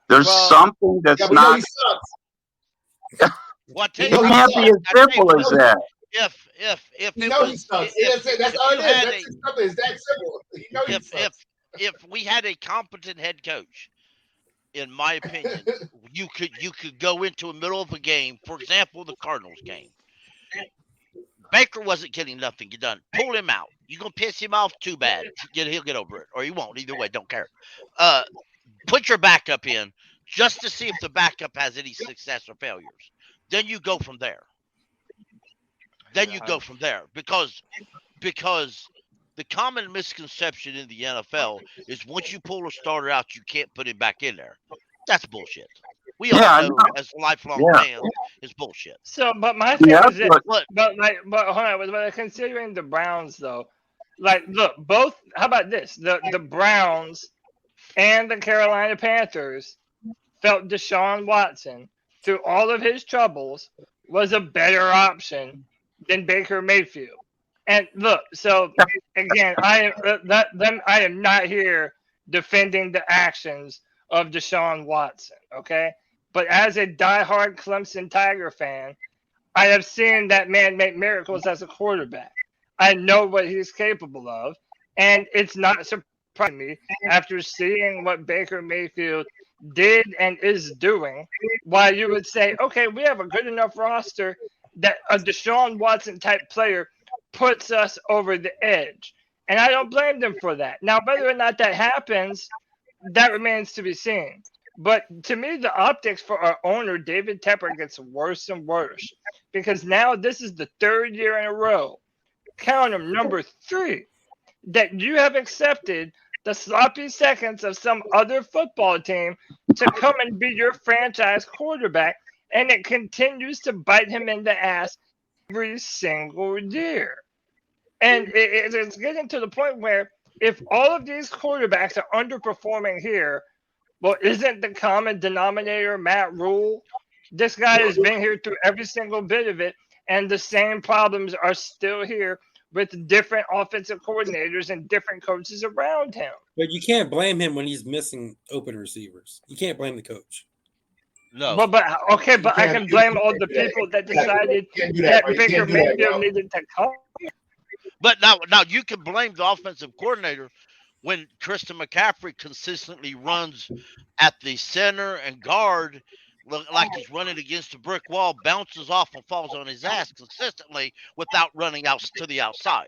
There's something that's not. He sucks. Well, It can't be as simple as that. If He it knows he was, sucks. if That's all you it is. had That's a- as simple. It's that simple. He knows he sucks. if we had a competent head coach, in my opinion, you could go into the middle of a game, for example, the Cardinals game. Baker wasn't getting nothing done. Pull him out. You gonna piss him off? Too bad. He'll get over it, or he won't. Either way, don't care. Put your backup in just to see if the backup has any success or failures. Then you go from there. Because the common misconception in the NFL is once you pull a starter out, you can't put him back in there. That's bullshit. We all know as lifelong fans, it's bullshit. So, but my thing is this, but hold on, but considering the Browns though, like, look, both. How about this? The Browns and the Carolina Panthers felt Deshaun Watson, through all of his troubles, was a better option than Baker Mayfield. And look, so again, I am not here defending the actions of Deshaun Watson, okay? But as a diehard Clemson Tiger fan, I have seen that man make miracles as a quarterback. I know what he's capable of, and it's not surprising me after seeing what Baker Mayfield did and is doing, why you would say, okay, we have a good enough roster that a Deshaun Watson type player puts us over the edge. And I don't blame them for that. Now, whether or not that happens, that remains to be seen. But to me, the optics for our owner, David Tepper, gets worse and worse, because now this is the 3rd year in a row, count them, number 3, that you have accepted the sloppy seconds of some other football team to come and be your franchise quarterback, and it continues to bite him in the ass every single year. And it's getting to the point where if all of these quarterbacks are underperforming here, well, isn't the common denominator Matt Rule? This guy has been here through every single bit of it, and the same problems are still here with different offensive coordinators and different coaches around him. But you can't blame him when he's missing open receivers. You can't blame the coach. No. But I can blame all the people that decided that Baker Mayfield needed to come. But now you can blame the offensive coordinator when Christian McCaffrey consistently runs at the center and guard like he's running against a brick wall, bounces off and falls on his ass consistently without running out to the outside.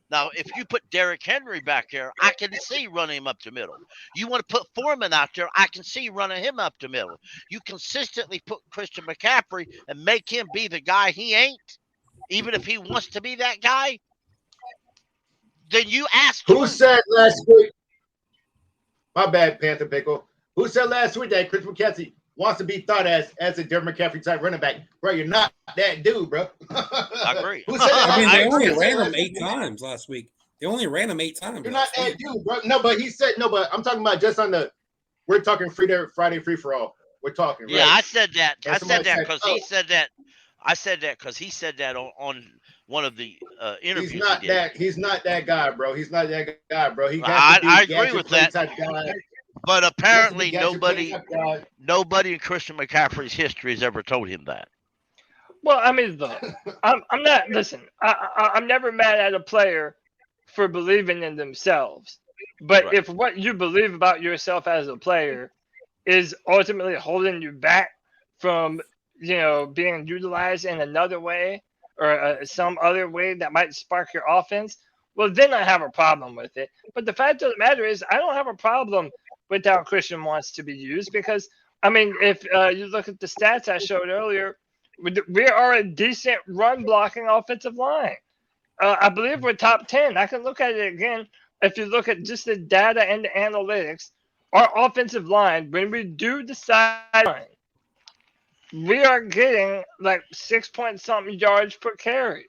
Now, if you put Derrick Henry back there, I can see running him up the middle. You want to put Foreman out there, I can see running him up the middle. You consistently put Christian McCaffrey and make him be the guy he ain't, even if he wants to be that guy. Then you ask who said last week? My bad, Panther Pickle. Who said last week that Chris McCaffrey wants to be thought as a Derrick McCaffrey type running back? Bro, you're not that dude, bro. I agree. Who said that? They only ran him 8 times last week. They only ran him 8 times. You're not that dude, bro. No, but he said no. But I'm talking about just on the. We're talking Friday free for all. We're talking. Yeah, right? I said that. And I said that because oh. he said that. I said that because he said that on one of the interviews. He's not he did. that. He's not that guy, bro. He's not that guy, bro. He I agree with that. Type guy. But apparently nobody in Christian McCaffrey's history has ever told him that. Well, I mean, look, I'm not. Listen, I'm never mad at a player for believing in themselves. But Right. if what you believe about yourself as a player is ultimately holding you back from, being utilized in another way or some other way that might spark your offense, well, then I have a problem with it. But the fact of the matter is, I don't have a problem with how Christian wants to be used because, I mean, if you look at the stats I showed earlier, we are a decent run-blocking offensive line. I believe we're top 10. I can look at it again. If you look at just the data and the analytics, our offensive line, when we do the sideline, we are getting like 6-point-something yards per carry.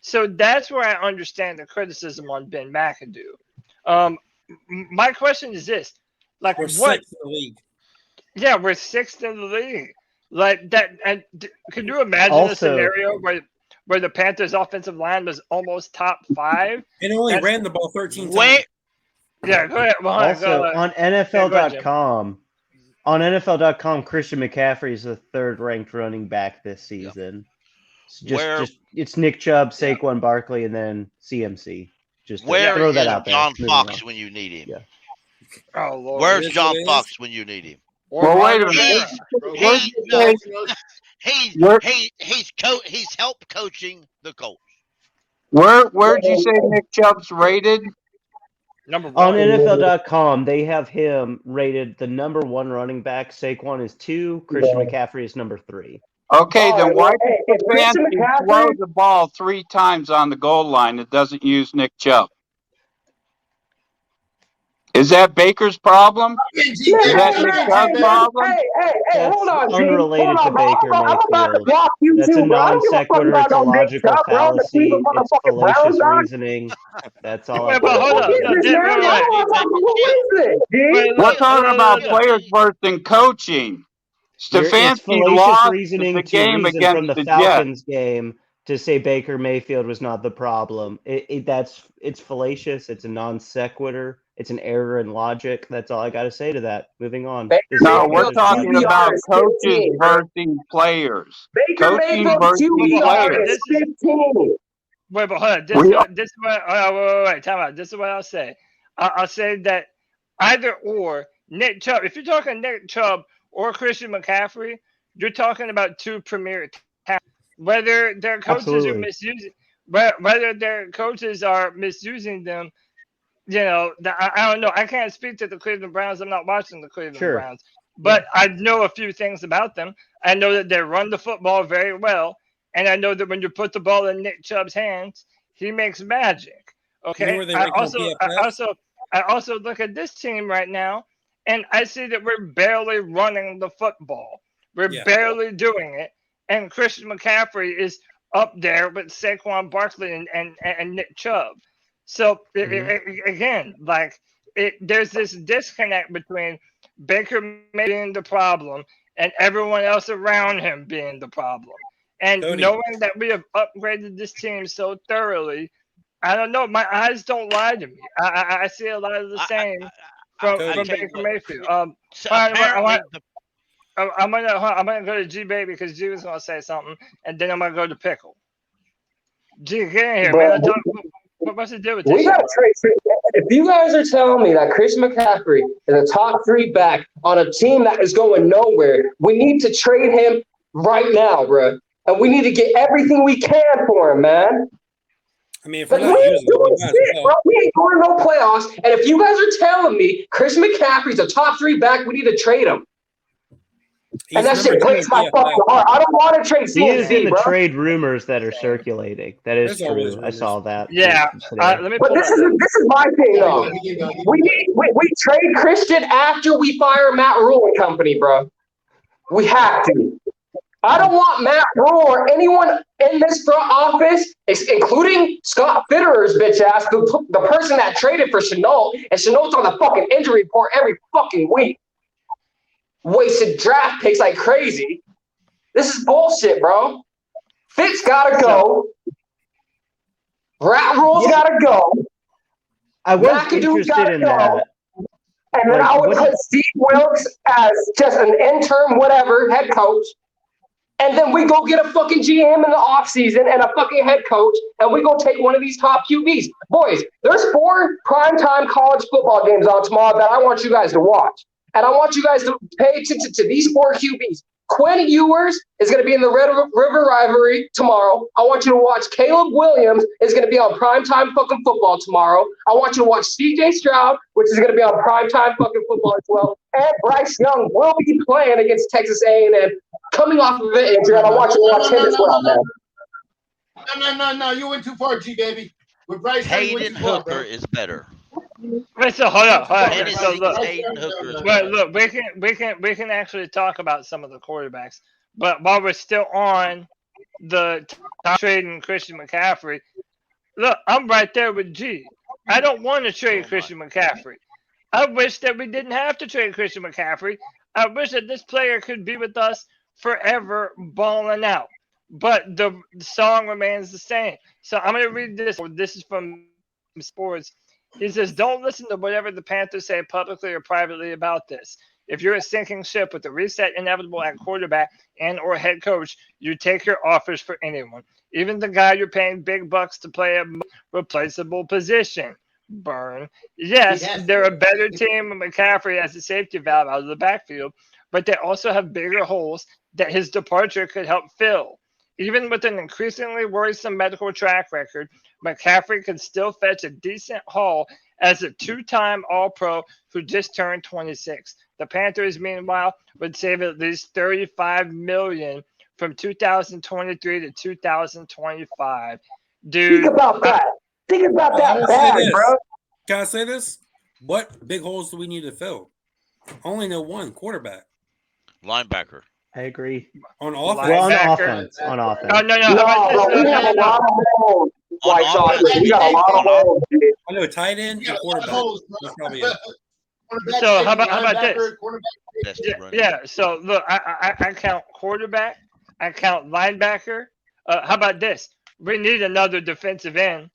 So that's where I understand the criticism on Ben McAdoo. My question is this: like, We're what? 6th in the league. Yeah, we're 6th in the league. Like that. And can you imagine a scenario where the Panthers' offensive line was almost top 5? And only ran the ball 13 times. Wait. Yeah, go ahead. Also, on NFL.com, Christian McCaffrey is the 3rd-ranked running back this season. It's Nick Chubb, Saquon Barkley, and then CMC. Just Where throw that is out there. John Fox when you need him? Yeah. Oh, Lord. Where's John Fox when you need him? Well, wait a minute. He's help coaching the Colts. Where'd you say Nick Chubb's rated? Number 1. On NFL.com, they have him rated the number 1 running back. Saquon is 2. Christian McCaffrey is number 3. Okay, then why did Stefanski throw the ball 3 times on the goal line that doesn't use Nick Chubb? Is that Baker's problem? Is that Nick Chubb's problem? Hey, hold on, unrelated to Baker Mayfield. That's a non sequitur. It's a logical fallacy. It's fallacious reasoning. That's all. We're talking about players worse than coaching. Stefanski lost the game against the Falcons game to say Baker Mayfield was not the problem. It's fallacious. It's a non sequitur. It's an error in logic. That's all I got to say to that. Moving on. No, we're talking about coaches versus players. Coaching versus players. Wait, but hold on. This is what. Wait. Time out. This is what I'll say. I'll say that either or Nick Chubb. If you're talking Nick Chubb or Christian McCaffrey, you're talking about 2 premier talents. Whether their coaches are misusing, whether their coaches are misusing them. I don't know. I can't speak to the Cleveland Browns. I'm not watching the Cleveland Browns. But I know a few things about them. I know that they run the football very well. And I know that when you put the ball in Nick Chubb's hands, he makes magic. Okay. I also look at this team right now, and I see that we're barely running the football. We're barely doing it. And Christian McCaffrey is up there with Saquon Barkley and Nick Chubb. So again, there's this disconnect between Baker being the problem and everyone else around him being the problem. And Cody. knowing that we have upgraded this team so thoroughly, I don't know. My eyes don't lie to me. I see a lot of the same from Baker Mayfield. I'm gonna go to G Baby because G was gonna say something, and then I'm gonna go to Pickle. G, get in here, man. What's the deal with this? We gotta trade. If you guys are telling me that Chris McCaffrey is a top 3 back on a team that is going nowhere, we need to trade him right now, bro. And we need to get everything we can for him, man. I mean, if we ain't doing shit, bro. We ain't going no playoffs. And if you guys are telling me Chris McCaffrey's a top 3 back, we need to trade him. And that shit breaks my fucking heart. I don't want to trade CMC, He is in the bro. trade rumors that are circulating. That is true. I saw that. Yeah. But this is my thing, though. We trade Christian after we fire Matt Rule and company, bro. We have to. I don't want Matt Rule or anyone in this front office, including Scott Fitterer's bitch ass, the person that traded for Chenault, and Chenault's on the fucking injury report every fucking week. Wasted draft picks like crazy. This is bullshit, bro. Fitz gotta go. Rat Rule's gotta go. I was McAdoo interested in go. that. And then I would put Steve Wilkes as just an interim whatever head coach. And then we go get a fucking GM in the offseason and a fucking head coach, and we go take one of these top QBs. Boys, there's 4 primetime college football games on tomorrow that I want you guys to watch. And I want you guys to pay attention to these 4 QBs. Quinn Ewers is going to be in the Red River Rivalry tomorrow. I want you to watch Caleb Williams is going to be on primetime fucking football tomorrow. I want you to watch CJ Stroud, which is going to be on primetime fucking football as well. And Bryce Young will be playing against Texas A&M, coming off of an injury, and I want you to watch him as well, man. No. You went too far, G, baby. With Bryce Hayden Hooker is better. Wait, so hold up. So look, we can actually talk about some of the quarterbacks, but while we're still on the trading Christian McCaffrey, look, I'm right there with G. I don't want to trade Christian McCaffrey. I wish that we didn't have to trade Christian McCaffrey. I wish that this player could be with us forever, balling out. But the song remains the same. So I'm going to read this. This is from Sports. He says, don't listen to whatever the Panthers say publicly or privately about this. If you're a sinking ship with a reset inevitable at quarterback and or head coach, you take your offers for anyone, even the guy you're paying big bucks to play a replaceable position. Burn. Yes, they're a better team with McCaffrey as a safety valve out of the backfield, but they also have bigger holes that his departure could help fill. Even with an increasingly worrisome medical track record, McCaffrey could still fetch a decent haul as a 2-time All-Pro who just turned 26. The Panthers, meanwhile, would save at least $35 million from 2023 to 2025. Dude, think about that. Think about that bag, bro. Can I say this? What big holes do we need to fill? Only know one quarterback. Linebacker. I agree. On offense. Well, on offense. On offense. Oh, no. We have a lot of holes. We got a lot of holes. I know tight end and quarterback. That's probably it. So how about this? Yeah. So look, I count quarterback. I count linebacker. How about this? We need another defensive end.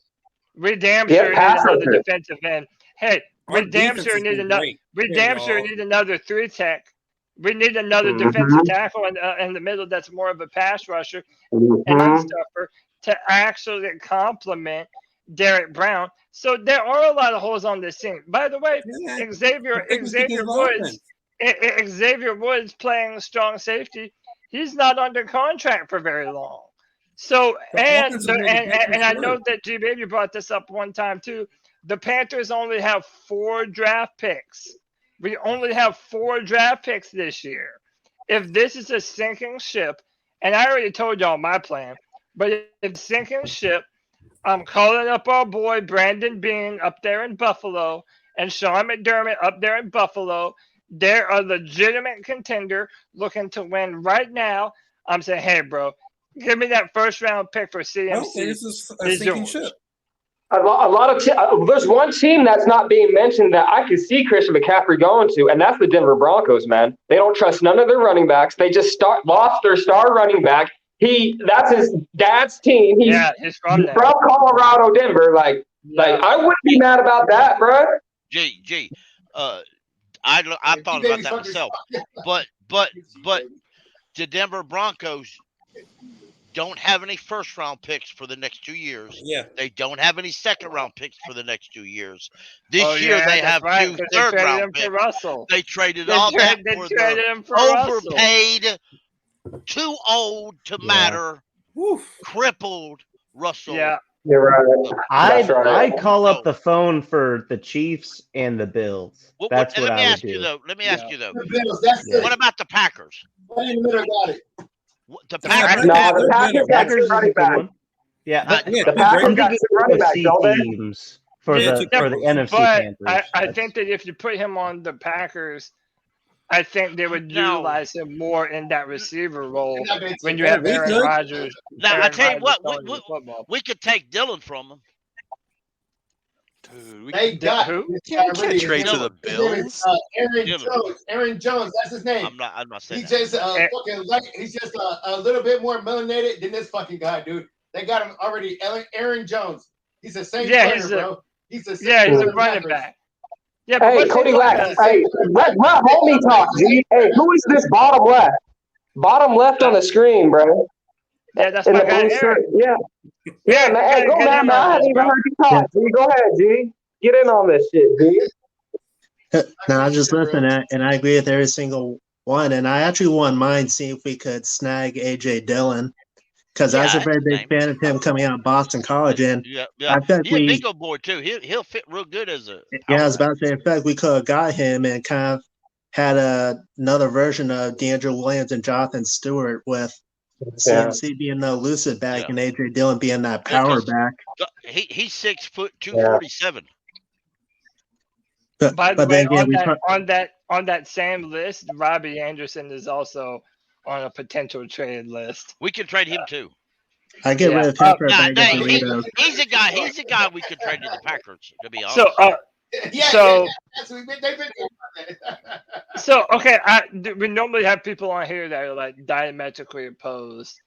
We damn sure need another defensive end. Hey, we damn sure need another. We damn sure need another 3-tech. We need another defensive tackle in the middle that's more of a pass rusher and stuffer to actually complement Derek Brown. So there are a lot of holes on this team. By the way, Xavier Woods playing strong safety. He's not under contract for very long. So and I know that G Baby brought this up one time too. The Panthers only have 4 draft picks. We only have 4 draft picks this year. If this is a sinking ship, and I already told y'all my plan, but if it's a sinking ship, I'm calling up our boy Brandon Bean up there in Buffalo and Sean McDermott up there in Buffalo. They're a legitimate contender looking to win right now. I'm saying, hey, bro, give me that first-round pick for CMC. I don't think this is a sinking ship. A lot of there's one team that's not being mentioned that I could see Christian McCaffrey going to, and that's the Denver Broncos, man. They don't trust none of their running backs. They just lost their star running back That's his dad's team. He's from Colorado, Denver. Like I wouldn't be mad about that, bro. G. I thought about that myself, but the Denver Broncos don't have any first-round picks for the next 2 years. Yeah. They don't have any second-round picks for the next 2 years. This year they have 2 third-round picks. They traded all that for the overpaid, too old to matter, crippled Russell. Yeah, you're right. I call up the phone for the Chiefs and the Bills. That's what I would do. Let me ask you though. The Bills, that's it. What about the Packers? Right in the middle, got it. The Packers. The Packers got it back. Yeah, the Packers got some running back, don't they? Teams for the NFC Panthers. I think that if you put him on the Packers, I think they would utilize him more in that receiver role when you have Aaron Rodgers. Now I tell you what, we could take Dylan from him. Dude, they got who? Can't trade to the Bills. Aaron Jones, that's his name. I'm not saying he's just he's just a little bit more melanated than this fucking guy, dude. They got him already. Aaron Jones. He's the same player, bro. He's a running back. Yeah, hey, Cody Lack. Hey, let homie talk, G. Hey, who is this bottom left? Bottom left on the screen, bro. Yeah, that's my guy, Eric. Yeah, man. Hey, go, man. I haven't even heard you talk. G, go ahead, G. Get in on this shit, G. No, I just listen, and I agree with every single one. And I actually wouldn't mind seeing if we could snag A.J. Dillon, because I was a very big fan of him coming out of Boston College. And I think he's a bingo board too. He'll fit real good as a. Yeah, I was about to say, in fact, we could have got him and kind of had another version of DeAndre Williams and Jonathan Stewart with CMC being the elusive back and A.J. Dillon being that power back. He's 6 foot 247. By the way, on that same list, Robbie Anderson is also on a potential trade list. We can trade him too. I get rid of him for a bag of Doritos. He's a guy we could trade to the Packers, to be honest. We normally have people on here that are like diametrically opposed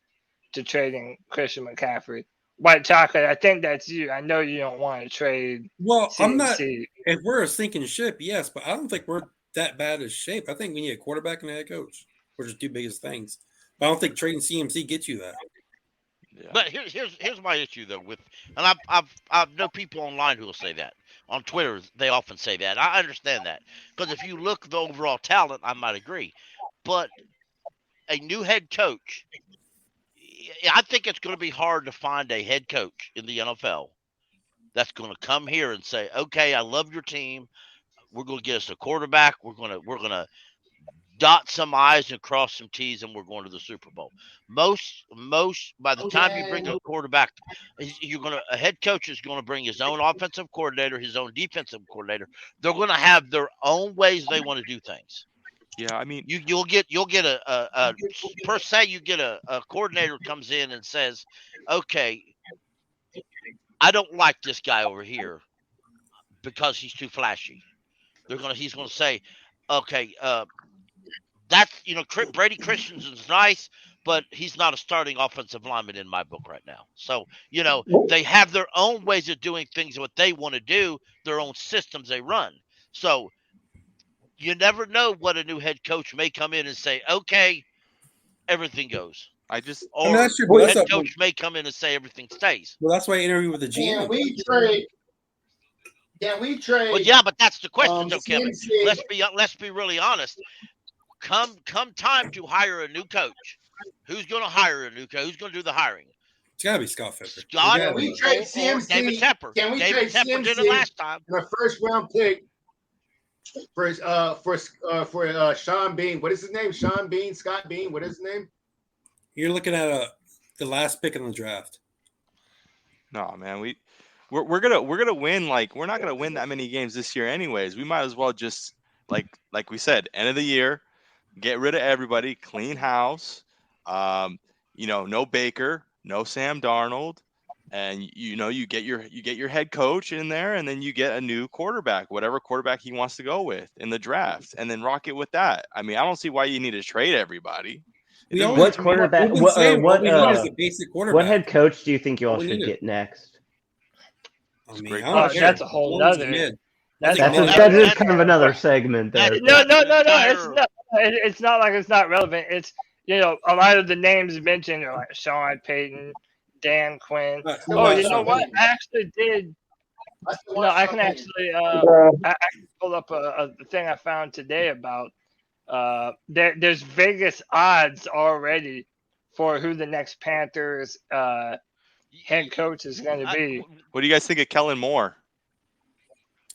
to trading Christian McCaffrey. White Chocolate, I think that's you. I know you don't want to trade. Well, CMC. I'm not. If we're a sinking ship, yes, but I don't think we're that bad of shape. I think we need a quarterback and a head coach, which are two biggest things. But I don't think trading CMC gets you that. Yeah. But here's my issue though and I've known people online who will say that. On Twitter, they often say that. I understand that. Because if you look at the overall talent, I might agree. But a new head coach, I think it's going to be hard to find a head coach in the NFL that's going to come here and say, okay, I love your team. We're going to get us a quarterback. We're going to dot some I's and cross some T's, and we're going to the Super Bowl. Most by the time you bring a quarterback, a head coach is going to bring his own offensive coordinator, his own defensive coordinator. They're going to have their own ways they want to do things. Yeah, I mean, you'll get a per se. You get a coordinator comes in and says, okay, I don't like this guy over here because he's too flashy. He's going to say, okay, that's, Brady Christensen's nice, but he's not a starting offensive lineman in my book right now. So, they have their own ways of doing things, what they want to do, their own systems they run. So you never know what a new head coach may come in and say, okay, everything goes. Head coach may come in and say everything stays. Well, that's why I interview with the GM. Can we trade? Well, yeah, but that's the question, though, Kevin. Let's be really honest. Come time to hire a new coach. Who's going to hire a new coach? Who's going to do the hiring? It's got to be Scott Fitzer. Can we trade CMC? David Tepper. David Tepper did it last time. The first round pick for Sean Bean. What is his name? Sean Bean, Scott Bean. What is his name? You're looking at the last pick in the draft. No, man, we're gonna win. Like, we're not gonna win that many games this year, anyways. We might as well just like we said, end of the year, get rid of everybody, clean house. No Baker, no Sam Darnold, and you get your head coach in there, and then you get a new quarterback, whatever quarterback he wants to go with in the draft, and then rock it with that. I mean, I don't see why you need to trade everybody. What quarterback? What head coach do you think you all should get next? That's a whole other. That is kind of another segment there. No. It's not like it's not relevant. It's a lot of the names mentioned are like Sean Payton, Dan Quinn. You know what? I actually did. I can actually I can pull up the thing I found today about there's Vegas odds already for who the next Panthers head coach is going to be. What do you guys think of Kellen Moore?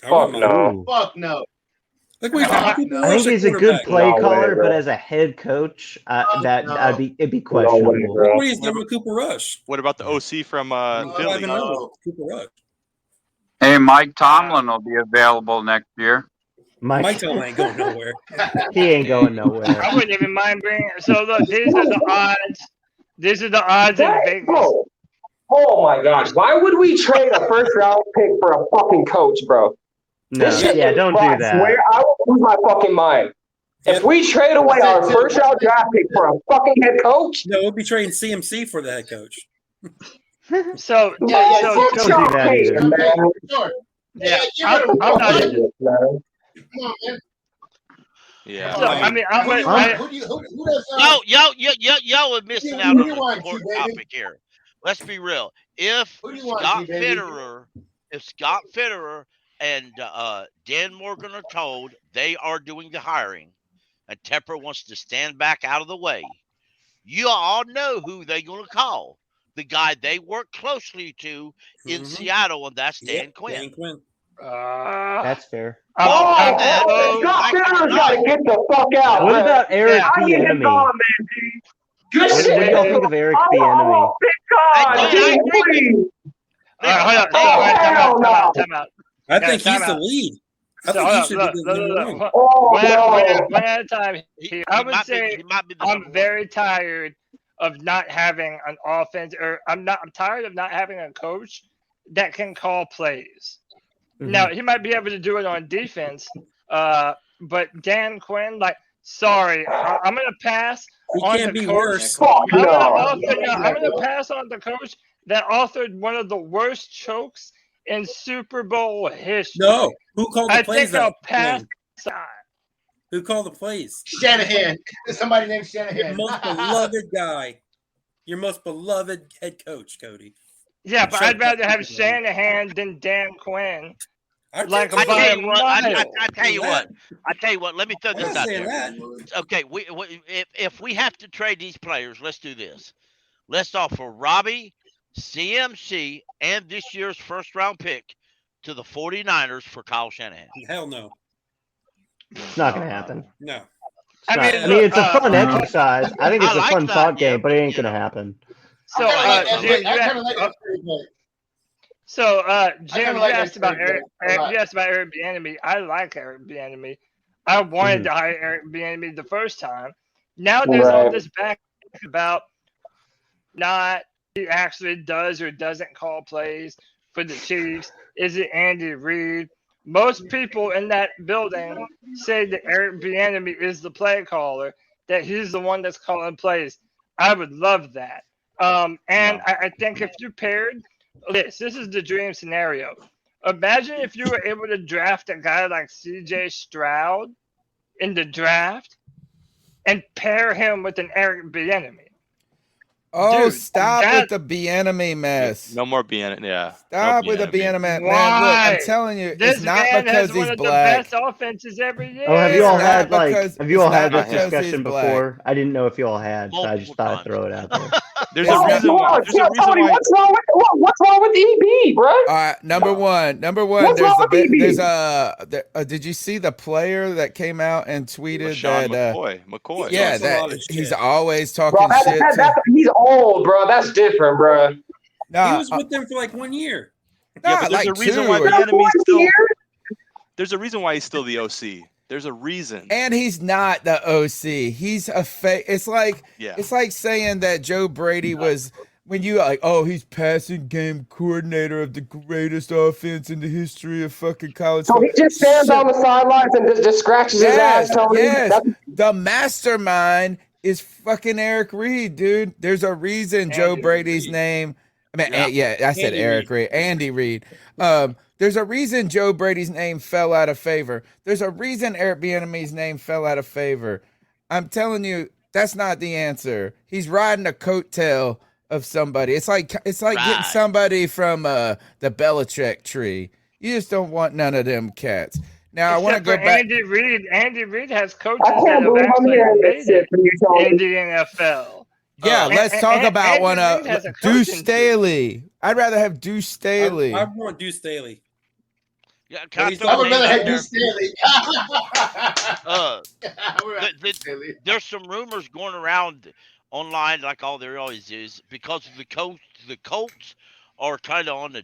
Fuck no. I think he's a good play caller, but as a head coach, it'd be questionable. What is done with Cooper Rush? What about the OC from Philly? Cooper Rush. Hey, Mike Tomlin will be available next year. Mike Tomlin ain't going nowhere. He ain't going nowhere. I wouldn't even mind bringing. So look, these are the odds. These are the odds in Vegas. Oh my gosh! Why would we trade a first-round pick for a fucking coach, bro? No, don't do that. I will lose my fucking mind. If we trade away our first-round draft pick for a fucking head coach, no, we'll be trading CMC for the head coach. So don't do that either. I'm not. Come on, man. Yeah. So, I mean, y'all are missing out on an important topic here. Let's be real. If Scott Fitterer and Dan Morgan are told they are doing the hiring, and Tepper wants to stand back out of the way, you all know who they're going to call. The guy they work closely to in Seattle, and that's Dan Quinn. Dan Quinn. That's fair. Scott Fitterer's got to get the fuck out. What about Eric Bieniemy? What do y'all think of Eric Bieniemy? Time out. I think he's the lead. I think he should be the one at a time. I would say I'm very tired of not having an offense, or I'm tired of not having a coach that can call plays. Mm-hmm. Now he might be able to do it on defense, but Dan Quinn, sorry, I'm gonna pass on the coach. I'm gonna pass on the coach that authored one of the worst chokes in Super Bowl history. No, who called the plays? I think I'll pass. Who called the plays? Shanahan. Somebody named Shanahan. Your most beloved guy. Your most beloved head coach, Cody. Yeah, but I'd rather have Shanahan than Dan Quinn. I tell you what. Let me throw this out there. Okay, if we have to trade these players, let's do this. Let's offer Robbie, CMC, and this year's first-round pick to the 49ers for Kyle Shanahan. Hell no. It's not going to happen. No. I mean, it's a fun exercise. I think it's a fun thought game, but it ain't going to happen. So, Jim, you asked about Eric Bieniemy. I like Eric Bieniemy. I wanted to hire Eric Bieniemy the first time. Now there's all this back about he actually does or doesn't call plays for the Chiefs. Is it Andy Reid? Most people in that building say that Eric Bieniemy is the play caller, that he's the one that's calling plays. I would love that. I think if you paired this is the dream scenario. Imagine if you were able to draft a guy like CJ Stroud in the draft and pair him with an Eric Bieniemy. Oh, stop with the Bieniemy mess. No more Bieniemy. Yeah. Stop with the Bieniemy mess. Man, look, I'm telling you, this it's not because he's one black. Of the best offenses every year. Oh, have you all had this discussion before? I didn't know if you all had, so I just thought I'd throw it out there. There's a reason why. What's wrong with EB, bro? All right, number one. What's wrong with EB? Did you see the player that came out and tweeted Sean that McCoy? Yeah, that he's always talking shit. He's old, bro. That's different, bro. Nah, he was with them for 1 year. Yeah, but there's a reason why Bieniemy's still. There's a reason why he's still the OC. There's a reason. And he's not the OC. He's a fake. It's like saying that Joe Brady was when you he's passing game coordinator of the greatest offense in the history of fucking college. So he just stands on the sidelines and just scratches his ass. Yes, the mastermind is fucking Eric Reed, dude. There's a reason Joe Brady's name. I mean, I said Eric Reed. Andy Reid. There's a reason Joe Brady's name fell out of favor. There's a reason Eric Bieniemy's name fell out of favor. I'm telling you, that's not the answer. He's riding a coattail of somebody. It's like getting somebody from the Belichick tree. You just don't want none of them cats. Now I want to go back. Andy Reid. Andy Reid has coaches that have actually made it in the NFL. Yeah, let's talk about one of Deuce Staley. I'd rather have Deuce Staley. I want Deuce Staley. Yeah, I would rather have Deuce Staley. There's some rumors going around online, like all there always is, because the Colts are kind of on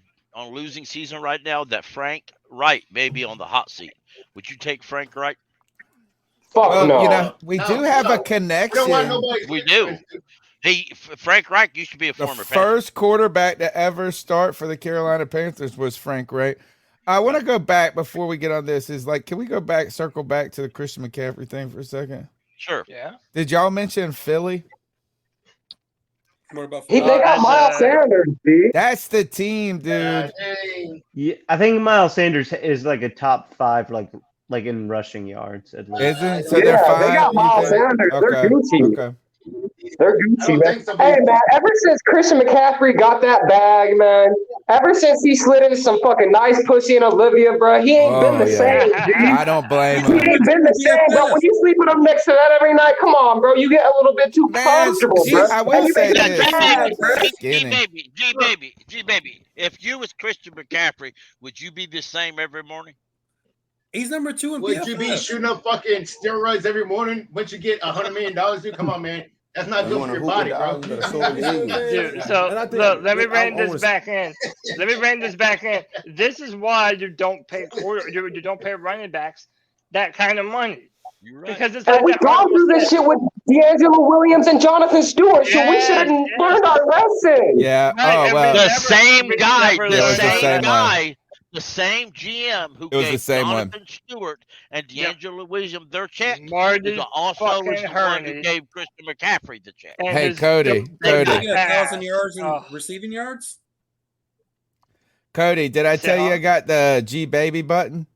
losing season right now. That Frank Wright may be on the hot seat. Would you take Frank Wright? Fuck no. You know, we do have a connection. We do. Frank Reich used to be a former Panther. The first quarterback to ever start for the Carolina Panthers was Frank Reich. I want to go back before we get on this. Can we go back, circle back to the Christian McCaffrey thing for a second? Sure. Yeah. Did y'all mention Philly? What about Philly? They got Miles Sanders, dude. That's the team, dude. Yeah, I think Miles Sanders is like a top 5, like in rushing yards at least. Isn't? So they're 5. They got Miles Sanders. Okay. They're Gucci. Okay. They're Gucci, man. Hey, man, ever since Christian McCaffrey got that bag, man, ever since he slid into some fucking nice pussy in Olivia, bro, he ain't been the same, dude. I don't blame him. He ain't been the same, bro. When you sleep with him next to that every night, come on, bro, you get a little bit too comfortable, bro. I will say this. G baby, if you was Christian McCaffrey, would you be the same every morning? He's number 2 in Would PFF. you be shooting up fucking steroids every morning once you get $100 million, dude? Come on, man. That's not good for your body, bro. Dude, so look, let me rein this back in. This is why you don't pay you don't pay running backs that kind of money. You're right. Because it's And we've gone through this shit with D'Angelo Williams and Jonathan Stewart, so we should have learned our lesson. Yeah. Right, Oh well. The same guy, the same GM who gave Jonathan Stewart and D'Angelo Williams their check is also the one who gave Christian McCaffrey the check. Hey, Cody. They got 1,000 yards in receiving yards? Cody, did I tell you I got the G Baby button?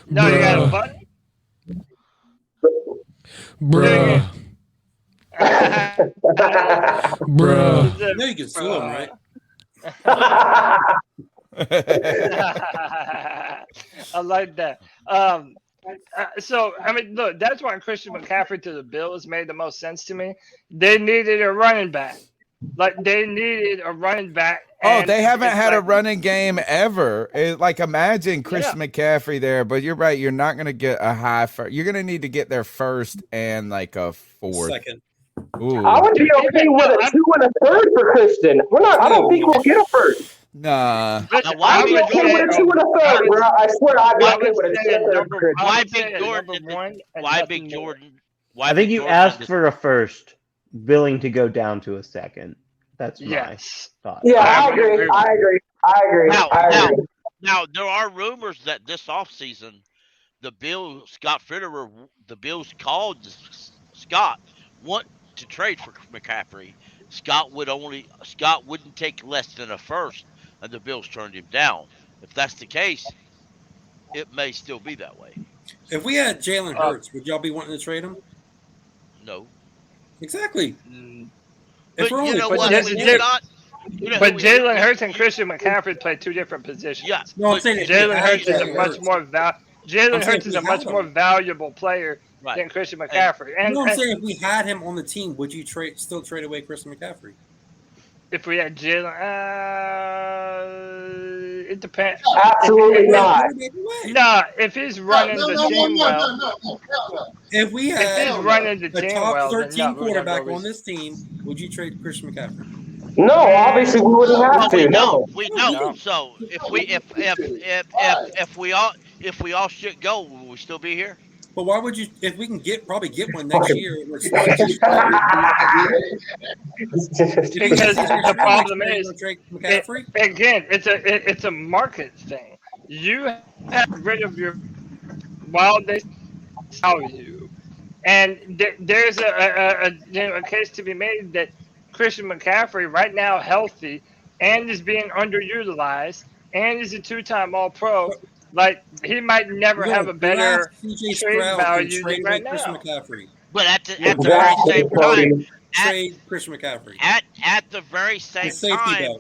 No, you got a button? Bruh. Bruh. You know you can sue him, right? I like that. So, I mean, look, that's why Christian McCaffrey to the Bills made the most sense to me. They needed a running back. Oh, they haven't had a running game ever. Imagine Christian McCaffrey there, but you're right. You're not going to get a high first. You're going to need to get their first and like a fourth. Second. Ooh. I would be okay with a 2 and a 3rd for Christian. I don't think we'll get a first. Nah. I'd be okay with a 2 and a 3rd, bro. I swear I'd be okay with a 2 and a 3rd for Christian. Why Big Jordan? I think you asked for a first, willing to go down to a second. That's my thought. Yeah, I agree. Now, there are rumors that this offseason, the Bills called Scott want to trade for McCaffrey. Scott wouldn't take less than a first, and the Bills turned him down. If that's the case, it may still be that way. If we had Jalen Hurts, would y'all be wanting to trade him? No. Exactly. But you know what? But Jalen Hurts and Christian McCaffrey play 2 different positions. Yeah. No, I'm saying Jalen Hurts is a much more valuable player than Christian McCaffrey. I'm saying if we had him on the team, would you still trade away Christian McCaffrey? If we had Jalen, it depends. Absolutely not. No, if he's running the team well. If we had the top 13 quarterback on this team, would you trade Christian McCaffrey? No, obviously we wouldn't have to. No. We don't. So if we all should go, will we still be here? But why would you? If we can probably get one next year, because the problem is, again, it's a market thing. You have rid of your wild day value. And there's a case to be made that Christian McCaffrey, right now healthy, and is being underutilized, and is a 2-time All-Pro. Like, he might never have a better trade value than right now. Christian McCaffrey. But at the very same time, trade Christian McCaffrey. At the very same time,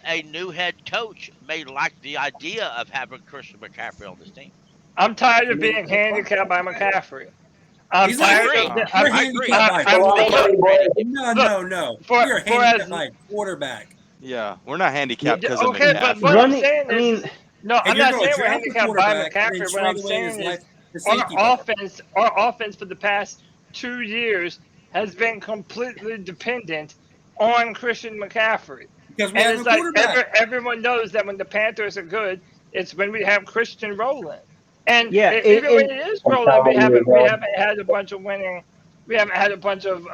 a new head coach may like the idea of having Christian McCaffrey on this team. I'm tired of being handicapped by McCaffrey. He's not great. You're handicapped by No. You're handicapped by quarterback. Yeah, we're not handicapped because of okay, McCaffrey. But what I'm saying is, no, I'm not saying we're handicapped by McCaffrey. What I'm saying is our offense for the past 2 years has been completely dependent on Christian McCaffrey. Because we have a quarterback. Everyone knows that when the Panthers are good, it's when we have Christian rolling. And Yeah, even when it is rolling, we haven't had a bunch of winning. We haven't had a bunch of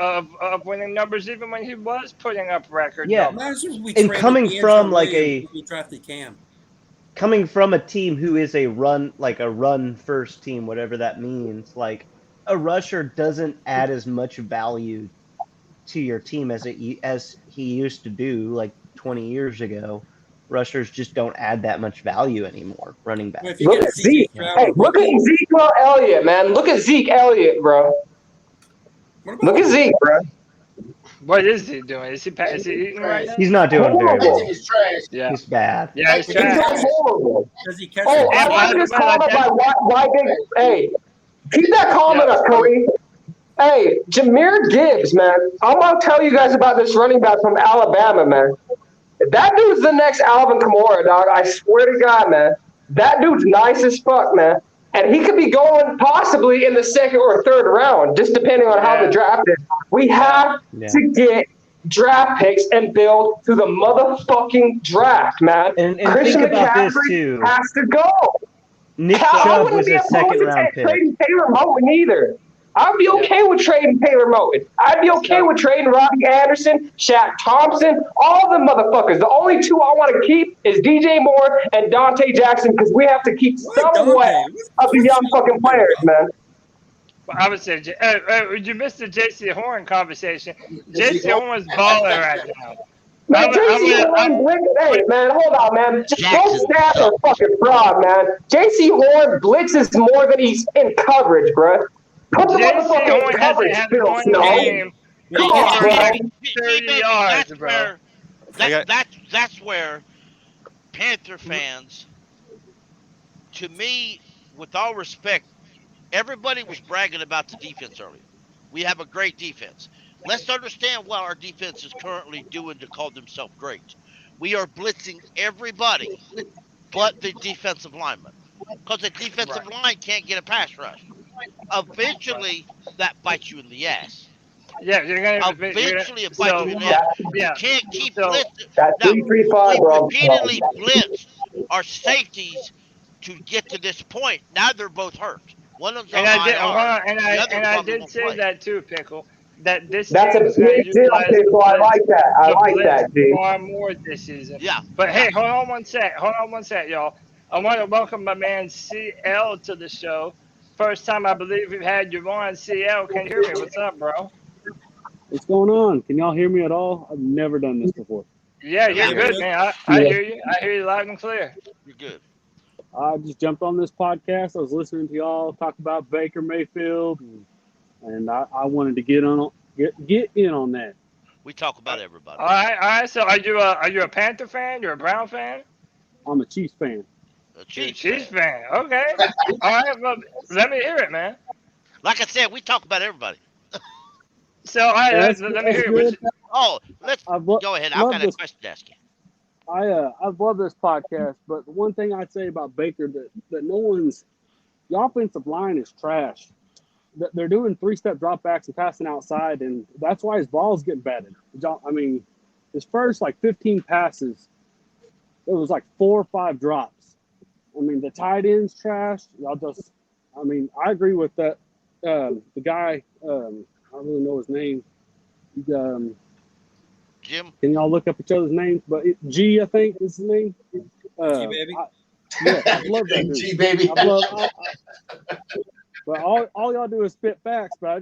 winning numbers, even when he was putting up record numbers. And coming from like we drafted Cam. Coming from a team who is a run first team, whatever that means, like a rusher doesn't add as much value to your team as he used to do like 20 years ago. Rushers just don't add that much value anymore. Running back. Look at Zeke. Hey, look at Ezekiel Elliott, man. Look at Zeke Elliott, bro. Look at Zeke, bro. What is he doing? Is he eating right now? He's not doing very well. He's trash. Yeah. He's bad. Yeah, he's trash. horrible. Does he catch Oh, I like this comment by why big. Hey, keep that comment up, Cody. Hey, Jahmyr Gibbs, man. I'm gonna tell you guys about this running back from Alabama, man. That dude's the next Alvin Kamara, dog. I swear to God, man. That dude's nice as fuck, man. And he could be going possibly in the second or third round, just depending on how the draft is. We have to get draft picks and build to the motherfucking draft, man. And Christian think about this, McCaffrey too. has to go. Nick I Chubb wouldn't was be a opposed second to round pick. trading Taylor Moton either. I'd be okay with trading Taylor Moton. I'd be okay with trading Robbie Anderson, Shaq Thompson, all the motherfuckers. The only two I want to keep is DJ Moore and Donte Jackson because we have to keep somewhat of the young fucking players, man. I would say you missed the Jaycee Horn conversation. Jaycee Horn's balling right now. Man, Jaycee Horn, hey, man, hold on, man. Both stats are fucking fraud, man. Jaycee Horn blitzes more than he's in coverage, bro. Put the motherfucking in coverage, Phil Snow. Come on, bro. 30 yards, bro. That's where Panther fans, to me, with all respect, everybody was bragging about the defense earlier. We have a great defense. Let's understand what our defense is currently doing to call themselves great. We are blitzing everybody but the defensive lineman because the defensive line can't get a pass rush. Eventually, that bites you in the ass. Yeah, eventually it bites you in the ass. You can't keep blitzing. That's 3-3-5, bro. We repeatedly blitzed our safeties to get to this point. Now they're both hurt. One of them's on IR. And I did say that too, Pickle. That this that's a big deal, Pickle. I like that. I like that, dude. Far more this season. Yeah. But hey, hold on one sec, y'all. I want to welcome my man CL to the show. First time I believe we've had you on. CL, can you hear me? What's up, bro? What's going on? Can y'all hear me at all? I've never done this before. Yeah, you're good, man. I hear you. I hear you loud and clear. You're good. I just jumped on this podcast. I was listening to y'all talk about Baker Mayfield, and I wanted to get in on that. We talk about everybody. All right. So are you a Panther fan? You're a Brown fan? I'm a Chiefs fan. Chiefs fan. Okay. All right. Well, let me hear it, man. Like I said, we talk about everybody. So all right, let me hear it. Go ahead. I've got a question to ask you. I love this podcast, but the one thing I'd say about Baker that no one's the offensive line is trash. They're doing 3-step dropbacks and passing outside, and that's why his ball's getting batted. I mean, his first 15 passes, it was 4 or 5 drops. I mean, the tight end's trash. I agree with that. The guy, I don't really know his name. Jim. Can y'all look up each other's names? But G, I think is his name. G baby. I love that. G baby. But all y'all do is spit facts. But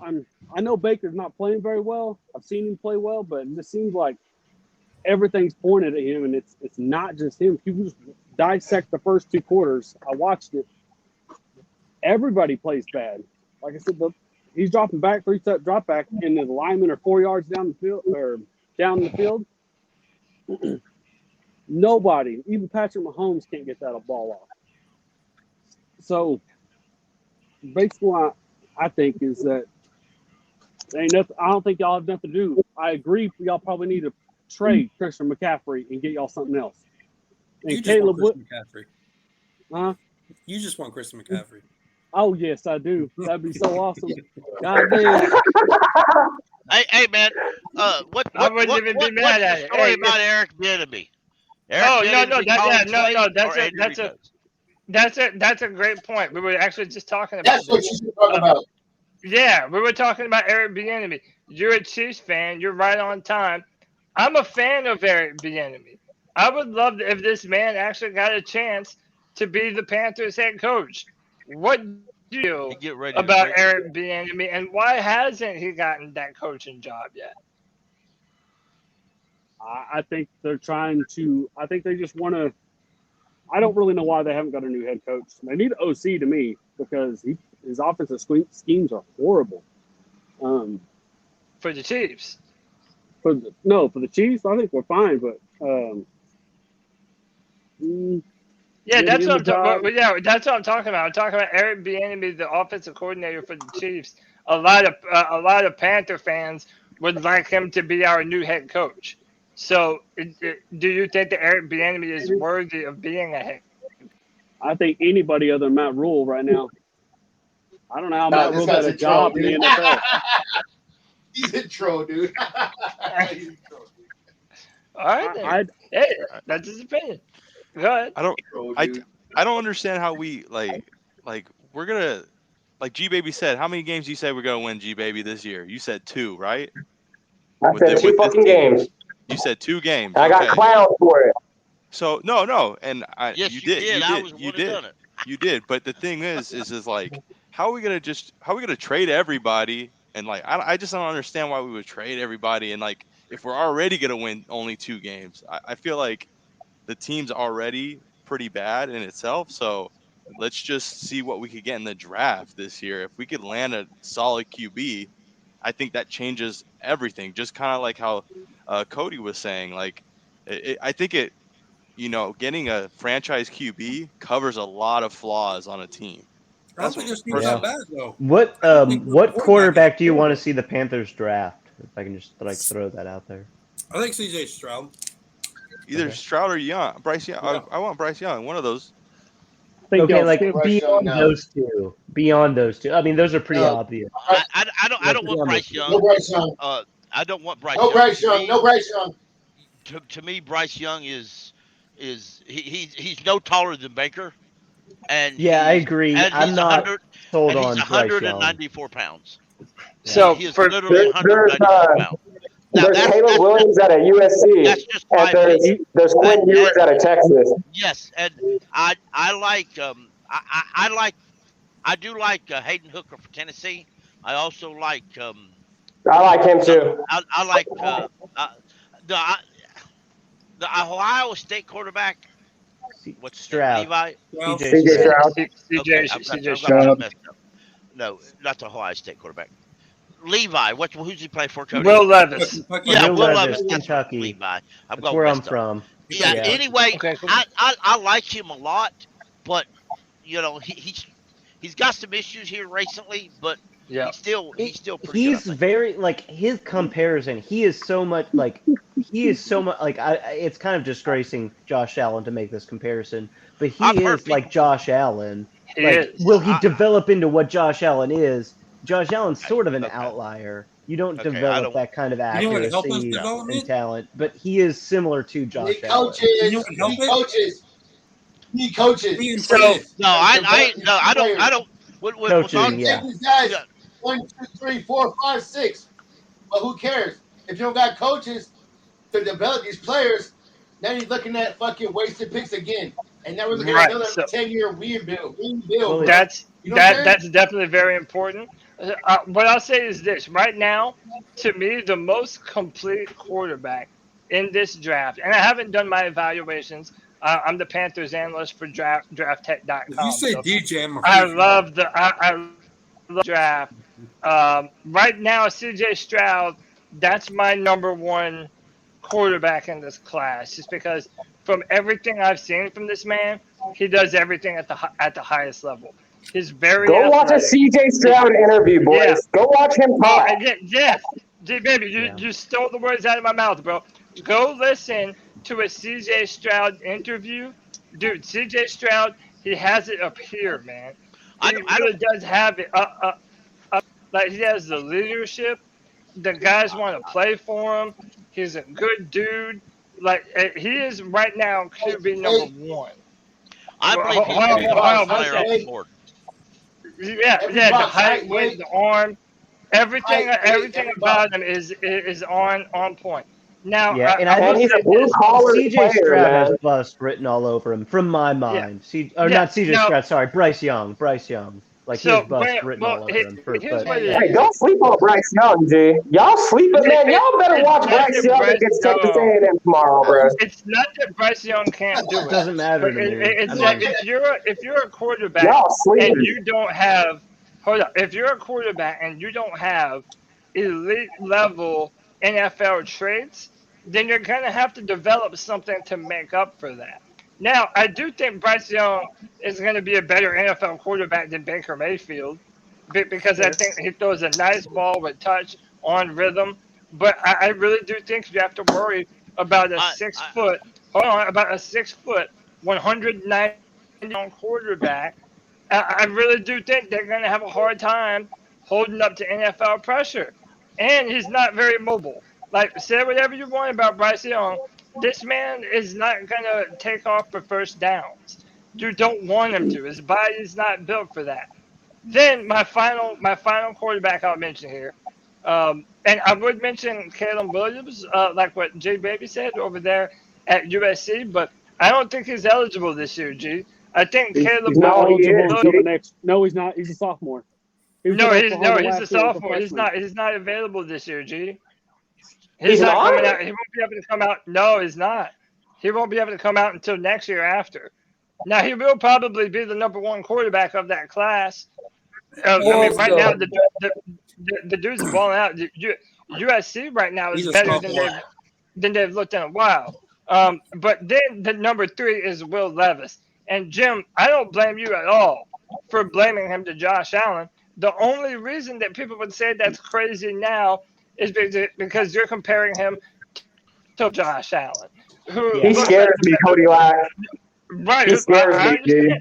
I know Baker's not playing very well. I've seen him play well, but it just seems like everything's pointed at him, and it's not just him. If you just dissect the first 2 quarters, I watched it. Everybody plays bad. Like I said, he's dropping back 3-step drop back, and the linemen are 4 yards down the field or down the field. Nobody, even Patrick Mahomes, can't get that ball off. So basically, I think is that ain't nothing. I don't think y'all have nothing to do. I agree. Y'all probably need to trade Christian McCaffrey and get y'all something else. And you Caleb just want Christian McCaffrey. Huh? You just want Christian McCaffrey. Oh yes, I do. That'd be so awesome. God damn. Hey man, what wouldn't even be mad at it. Story about Eric Bieniemy. That's a great point. We were actually just talking about That's what you should talk about. Yeah, we were talking about Eric Bieniemy. You're a Chiefs fan. You're right on time. I'm a fan of Eric Bieniemy. I would love if this man actually got a chance to be the Panthers head coach. What do you about Eric Bieniemy, and why hasn't he gotten that coaching job yet? I think they're trying to. I think they just want to. I don't really know why they haven't got a new head coach. They need an OC to me because his offensive schemes are horrible. For the Chiefs. For the Chiefs, I think we're fine, but yeah, that's what I'm talking. Yeah, that's what I'm talking about. I'm talking about Eric Bieniemy, the offensive coordinator for the Chiefs. A lot of Panther fans would like him to be our new head coach. So, do you think that Eric Bieniemy is worthy of being a head coach? I think anybody other than Matt Rule right now. I don't know how Matt Rule got a job in the NFL. He's a troll, dude. He's a troll, dude. All right, hey, that's his opinion. Go ahead. I don't understand how we we're gonna G Baby said. How many games you said we're gonna win, G Baby, this year? You said 2, right? I said 2 fucking games. You said 2 games. I got clowned for it. So no, and yes, you did. You did. But the thing is how are we gonna trade everybody? And I just don't understand why we would trade everybody. And if we're already gonna win only 2 games, I feel like the team's already pretty bad in itself. So let's just see what we could get in the draft this year. If we could land a solid QB, I think that changes everything. Just kind of like how Cody was saying. I think getting a franchise QB covers a lot of flaws on a team. I don't think this team's that bad though. What quarterback do you want to see the Panthers draft? If I can just throw that out there. I think CJ Stroud. Either Stroud or Young. Bryce Young. Yeah. I want Bryce Young. One of those. Okay, beyond those two. I mean, those are pretty obvious. I don't want Bryce Young. No Bryce Young. I don't want Bryce Young. No Bryce Young. To me, Bryce Young is he's no taller than Baker. And yeah, I agree. I'm not sold on He's 194 pounds. So he is literally 194 pounds. There's Caleb Williams out of USC, and there's Quinn Ewers out of Texas. Yes, and I do like Hayden Hooker for Tennessee. I also like. I like him too. I like the Ohio State quarterback. What's Stroud? Levi? CJ Stroud. CJ Stroud. No, not the Ohio State quarterback. Levi. Who's he play for, Cody? Will Levis. Yeah, Will Levis. Kentucky. Levi. That's where I'm from. Yeah. Anyway, okay, cool. I like him a lot, but he's got some issues here recently, but yeah, he's still pretty he's good, very his comparison. He is so much it's kind of disgracing Josh Allen to make this comparison, but he is like Josh Allen. Will he develop into what Josh Allen is? Josh Allen's sort of an outlier. You don't develop that kind of accuracy and talent, but he is similar to Josh Allen. He coaches. So I don't. Coaching, yeah. Guys, 1, 2, 3, 4, 5, 6. But who cares if you don't got coaches to develop these players? Now you're looking at fucking wasted picks again. And that was another 10-year rebuild. Well, that's definitely very important. What I'll say is this: right now, to me, the most complete quarterback in this draft, and I haven't done my evaluations. I'm the Panthers analyst for DraftTech.com. If you say DJ, I love the draft. Right now, C.J. Stroud, that's my number one quarterback in this class, just because from everything I've seen from this man, he does everything at the highest level. He's very Go watch a C.J. Stroud interview, boys. Yeah. Go watch him talk. Yes, baby, you stole the words out of my mouth, bro. Go listen to a C.J. Stroud interview, dude. C.J. Stroud, he has it up here, man. He really does have it. Like he has the leadership. The guys want to play for him. He's a good dude. Like he is right now QB number one. I believe he's going to be the best player off the board. Yeah, the height, weight, the arm, everything about him is on point. Now, he's a blue collar CJ Stroud has bust written all over him, from my mind. Not CJ Stroud, sorry, Bryce Young. Like his bust written all over him. Hey, don't sleep on Bryce Young, G. Y'all sleeping, man. Y'all better watch Bryce Young against Texas A&M tomorrow, bro. It's not that Bryce Young can't do it. It doesn't matter to me. It's that if you're a quarterback and you don't have if you're a quarterback and you don't have elite level NFL traits, then you're gonna have to develop something to make up for that. Now, I do think Bryce Young is going to be a better NFL quarterback than Baker Mayfield because I think he throws a nice ball with touch on rhythm. But I really do think you have to worry about a 6 foot, 190-pound quarterback. I really do think they're going to have a hard time holding up to NFL pressure. And he's not very mobile. Like, say whatever you want about Bryce Young. This man is not going to take off for first downs. You don't want him to. His body's not built for that. Then my final quarterback I'll mention here, and I would mention Caleb Williams, like what J Baby said over there at USC, but I don't think he's eligible this year, G. I think Caleb Williams. No, he's not. He's a sophomore. He's a sophomore. He's not available this year, G. He's not coming out. He won't be able to come out. No, he's not. He won't be able to come out until next year after. Now, he will probably be the number one quarterback of that class. Right now, the dude's balling out. USC right now is better than they've looked in a while. But then the number 3 is Will Levis. And, Jim, I don't blame you at all for blaming him to Josh Allen. The only reason that people would say that's crazy now is because you're comparing him to Josh Allen. He scares me, Cody Lack. Right. He scares me, dude.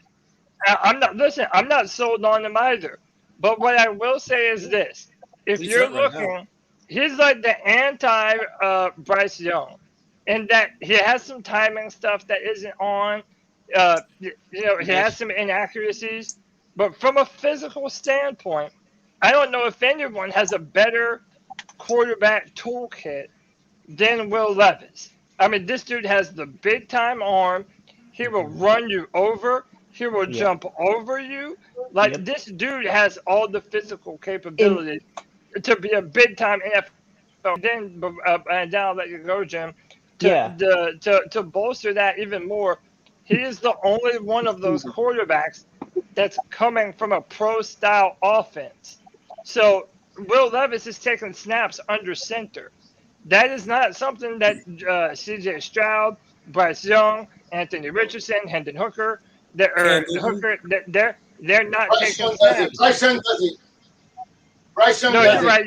I'm not sold on him either. But what I will say is this. If you're looking, he's like the anti-Bryce Young. In that he has some timing stuff that isn't on. He has some inaccuracies. But from a physical standpoint, I don't know if anyone has a better quarterback toolkit than Will Levis. I mean, this dude has the big time arm. He will run you over. He will jump over you. Like this dude has all the physical capability to be a big time NFL. Then and then I'll let you go, Jim. To bolster that even more, he is the only one of those quarterbacks that's coming from a pro style offense. So Will Levis is taking snaps under center. That is not something that C.J. Stroud, Bryce Young, Anthony Richardson, Hendon Hooker, they're not taking snaps. Bryce Young does it. Bryce Young does it. You're right.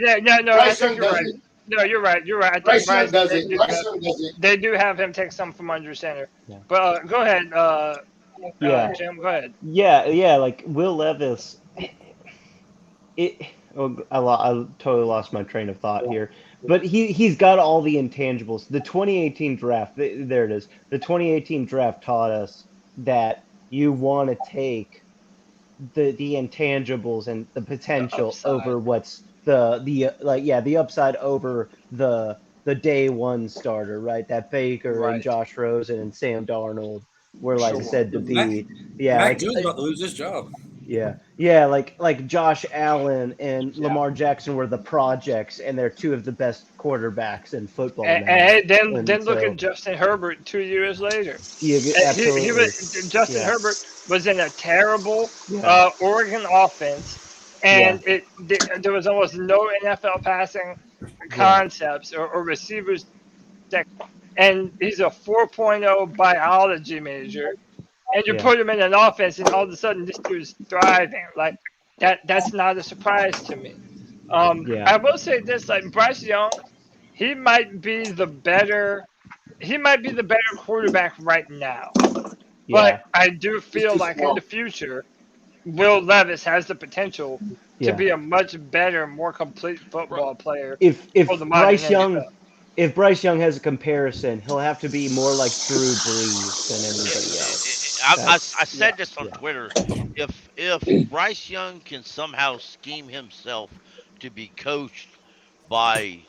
I think you're right. No, you're right. I think Bryce Young does it. They do have him take some from under center. Yeah. But go ahead, Jim. Go ahead. Yeah. Like Will Levis. I totally lost my train of thought here. But he's got all the intangibles. The 2018 draft, there it is. The 2018 draft taught us that you want to take the intangibles and the potential over what's the upside over the day one starter, right? That Baker and Josh Rosen and Sam Darnold were like said to be. Mac Jones about to lose his job. Yeah, like Josh Allen and Lamar Jackson were the projects, and they're two of the best quarterbacks in football now. And then look at Justin Herbert 2 years later. Yeah, absolutely. Justin Herbert was in a terrible Oregon offense, and there was almost no NFL passing concepts or receivers. And he's a 4.0 biology major. And you put him in an offense, and all of a sudden, this dude's thriving. Like that's not a surprise to me. I will say this: like Bryce Young, he might be the better quarterback right now. But I do feel like in the future, Will Levis has the potential to be a much better, more complete football player. If Bryce Young has a comparison, he'll have to be more like Drew Brees than anybody else. I said this on Twitter. If Bryce Young can somehow scheme himself to be coached by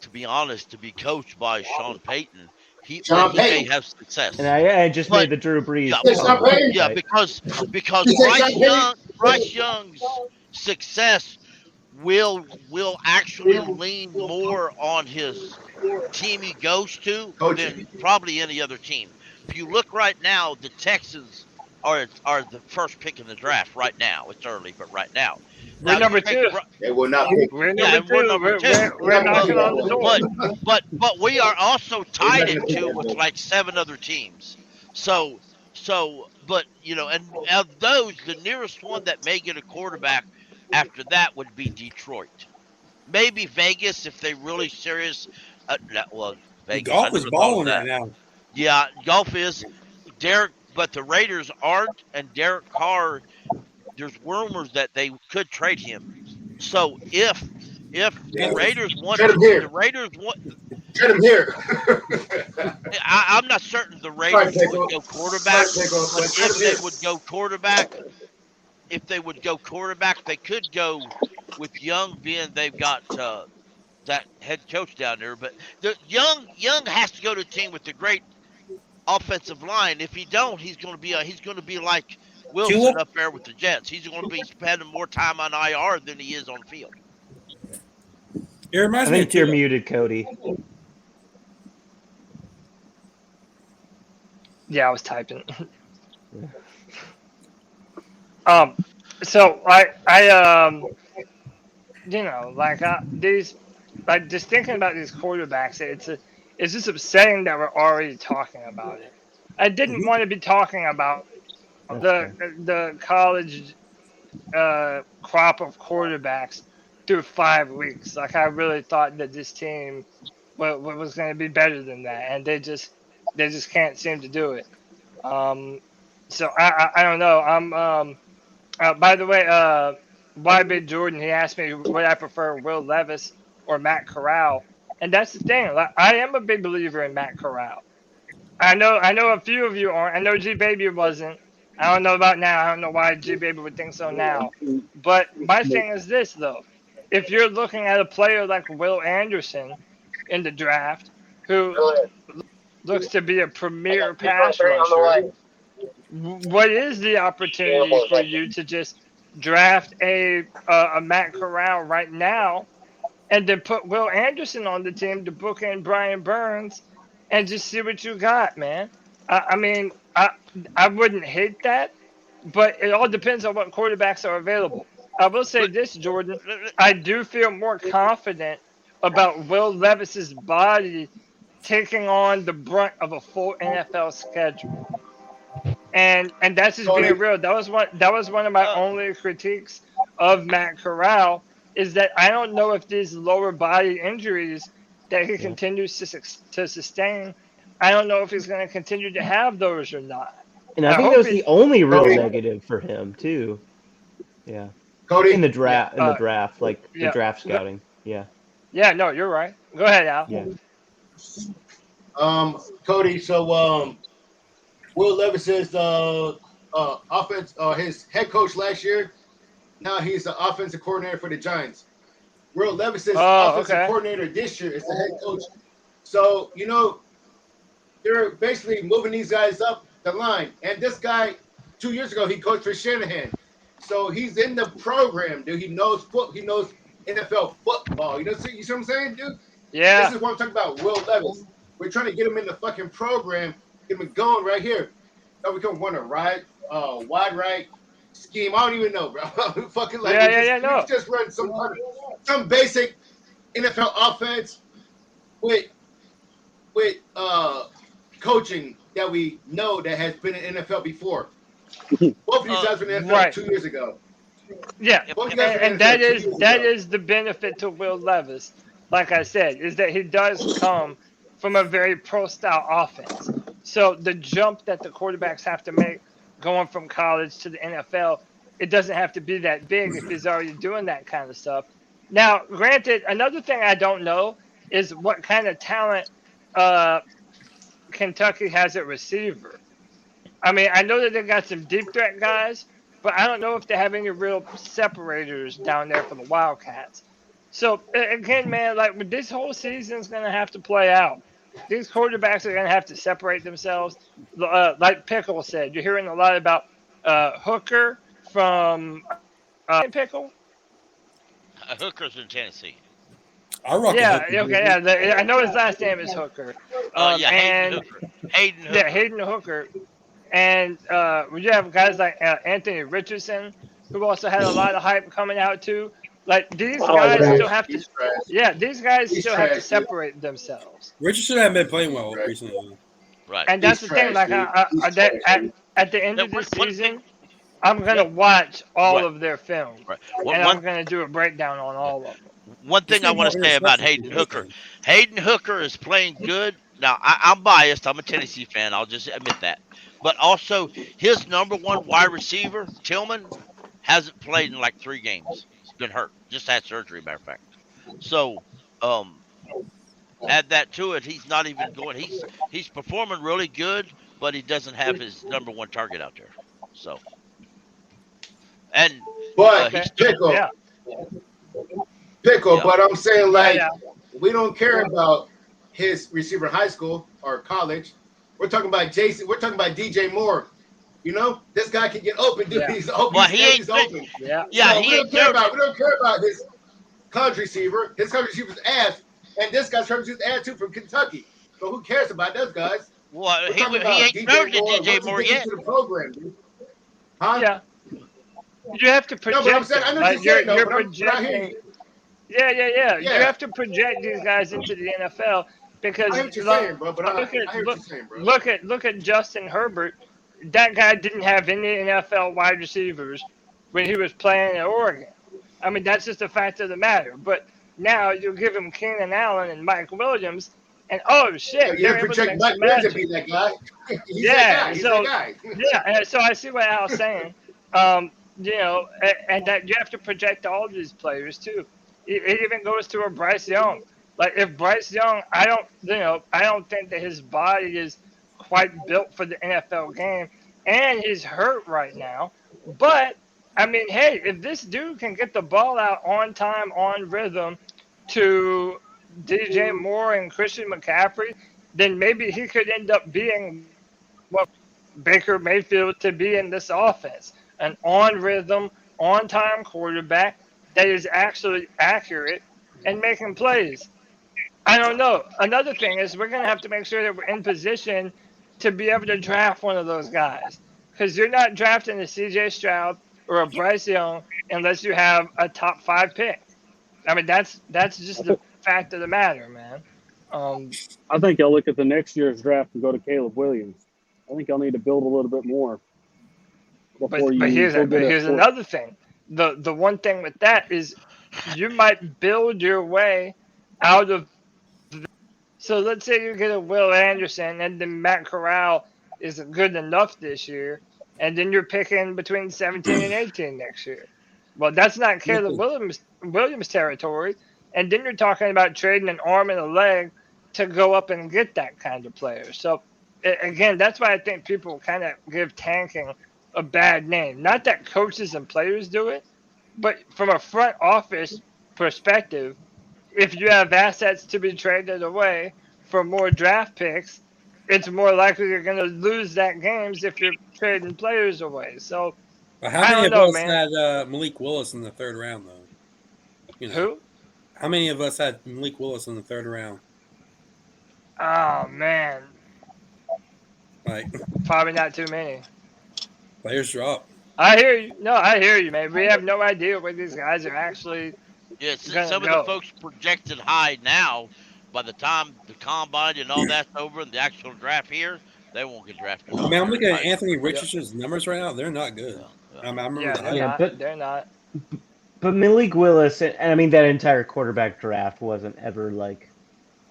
Sean Payton, he may have success. And I just made the Drew Brees. Because Bryce Young's success will actually lean more on his team he goes to than probably any other team. If you look right now, the Texans are the first pick in the draft right now. It's early, but right now. We're number 2. They will not. We're number 2. We're knocking on the door. But we are also tied in 2 with like 7 other teams. So, but and of those, the nearest one that may get a quarterback after that would be Detroit. Maybe Vegas if they really serious. Vegas. Golf is balling right now. Yeah, golf is. But the Raiders aren't, and Derek Carr, there's rumors that they could trade him. So if the Raiders want trade him here. I'm not certain the Raiders would go quarterback. But if they would go quarterback, they could go with Young, being they've got that head coach down there. But the Young has to go to a team with a great offensive line. If he don't, he's going to be like Wilson up there with the Jets. He's going to be spending more time on IR than he is on the field. I think you're muted, Cody. Yeah, I was typing. So I just thinking about these quarterbacks, it's just upsetting that we're already talking about it. I didn't want to be talking about the college crop of quarterbacks through 5 weeks. Like I really thought that this team was going to be better than that, and they just can't seem to do it. So I don't know. By the way, YB Jordan, he asked me would I prefer Will Levis or Matt Corral, and that's the thing. Like, I am a big believer in Matt Corral. I know a few of you aren't. I know G Baby wasn't. I don't know about now. I don't know why G Baby would think so now. But my thing is this though: if you're looking at a player like Will Anderson in the draft, who looks to be a premier pass rusher, what is the opportunity for you to just draft a Matt Corral right now, and then put Will Anderson on the team to bookend Brian Burns, and just see what you got, man? I mean, I wouldn't hate that, but it all depends on what quarterbacks are available. I will say this, Jordan. I do feel more confident about Will Levis's body taking on the brunt of a full NFL schedule. And that's just being real. That was one of my only critiques of Matt Corral, is that I don't know if these lower body injuries that he continues to sustain, I don't know if he's going to continue to have those or not. And I think that was the only real negative for him too. Yeah. Cody? In the draft, like the draft scouting. Yeah. Yeah, no, you're right. Go ahead, Al. Yeah. Cody, so Will Levis is offense, his head coach last year. Now he's the offensive coordinator for the Giants. Will Levis is offensive coordinator this year is the head coach. So, they're basically moving these guys up the line. And this guy, 2 years ago, he coached for Shanahan. So he's in the program, dude. He knows NFL football. You see what I'm saying, dude? Yeah. This is what I'm talking about, Will Levis. We're trying to get him in the fucking program, get him going right here. Now we can run a wide right scheme. I don't even know, bro. Fucking like we just run some basic NFL offense with coaching that we know that has been in NFL before. Both of these guys were in the NFL 2 years ago. Yeah, and that is the benefit to Will Levis. Like I said, is that he does come from a very pro-style offense. So the jump that the quarterbacks have to make going from college to the NFL, it doesn't have to be that big if he's already doing that kind of stuff. Now, granted, another thing I don't know is what kind of talent Kentucky has at receiver. I mean, I know that they got some deep threat guys, but I don't know if they have any real separators down there for the Wildcats. So, again, man, like this whole season's going to have to play out. These quarterbacks are going to have to separate themselves. Like Pickle said, you're hearing a lot about Hooker from Pickle. Hooker's in Tennessee. I rock I know his last name is Hooker. Hayden Hooker. Yeah, Hayden Hooker. And we have guys like Anthony Richardson, who also had a lot of hype coming out too. Like these guys still have to. Yeah, these guys still have to separate themselves. Richardson hasn't been playing well recently. Right. And that's the thing. Like at the end of this season, I'm gonna watch all of their film, and I'm gonna do a breakdown on all of them. One thing I want to say about Hayden Hooker. Hayden Hooker is playing good. Now, I'm biased. I'm a Tennessee fan. I'll just admit that. But also, his number one wide receiver, Tillman, hasn't played in like 3 games. He's been hurt. Just had surgery, matter of fact. So, add that to it. He's not even going. He's performing really good, but he doesn't have his number one target out there. So, but Pickle. But I'm saying we don't care about his receiver in high school or college. We're talking about Jaycee. We're talking about DJ Moore. You know, this guy can get open, dude. He's open. Well, he's open. Yeah. Yeah. We don't care about his college receiver. His college receiver's ass, and this guy's trying to use ass too from Kentucky. So who cares about those guys? Well, he ain't turned to DJ Moore yet. To the program, dude. Huh? Yeah. You have to project. No, but I'm saying, I know what you're saying, you're but projecting. Yeah. You have to project these guys into the NFL because I hear what you're saying, bro. But look at Justin Herbert. That guy didn't have any NFL wide receivers when he was playing at Oregon. I mean, that's just a fact of the matter. But now you give him Keenan Allen and Mike Williams, and oh shit, you project Mike Williams to be that guy. He's that guy. And so I see what Al's saying. You know, and that you have to project all of these players too. It even goes to a Bryce Young. Like if Bryce Young, I don't think that his body is quite built for the NFL game, and he's hurt right now. But I mean, hey, if this dude can get the ball out on time, on rhythm to DJ Moore and Christian McCaffrey, then maybe he could end up being what Baker Mayfield to be in this offense. An on rhythm, on time quarterback that is actually accurate and making plays. I don't know. Another thing is we're going to have to make sure that we're in position to be able to draft one of those guys. Because you're not drafting a CJ Stroud or a Bryce Young unless you have a top 5 pick. I mean, that's just the fact of the matter, man. I think y'all look at the next year's draft and go to Caleb Williams. I think y'all need to build a little bit more. But here's another thing. The one thing with that is you might build your way out of. So let's say you get a Will Anderson and then Matt Corral is good enough this year, and then you're picking between 17 and 18 next year. Well, that's not Caleb Williams territory, and then you're talking about trading an arm and a leg to go up and get that kind of player. So again, that's why I think people kind of give tanking a bad name. Not that coaches and players do it, but from a front office perspective, if you have assets to be traded away for more draft picks, it's more likely you're going to lose that games if you're trading players away. So, how many of us had Malik Willis in the third round, though? Who? How many of us had Malik Willis in the third round? Oh, man. Probably not too many. Players drop. I hear you. No, I hear you, man. We have no idea where these guys are actually. Yeah, some of the folks projected high now. By the time the combine and all that's over and the actual draft here, they won't get drafted. I mean, I'm looking at Anthony Richardson's numbers right now. They're not good. I remember that. They're not. But Malik Willis, and I mean that entire quarterback draft wasn't ever like,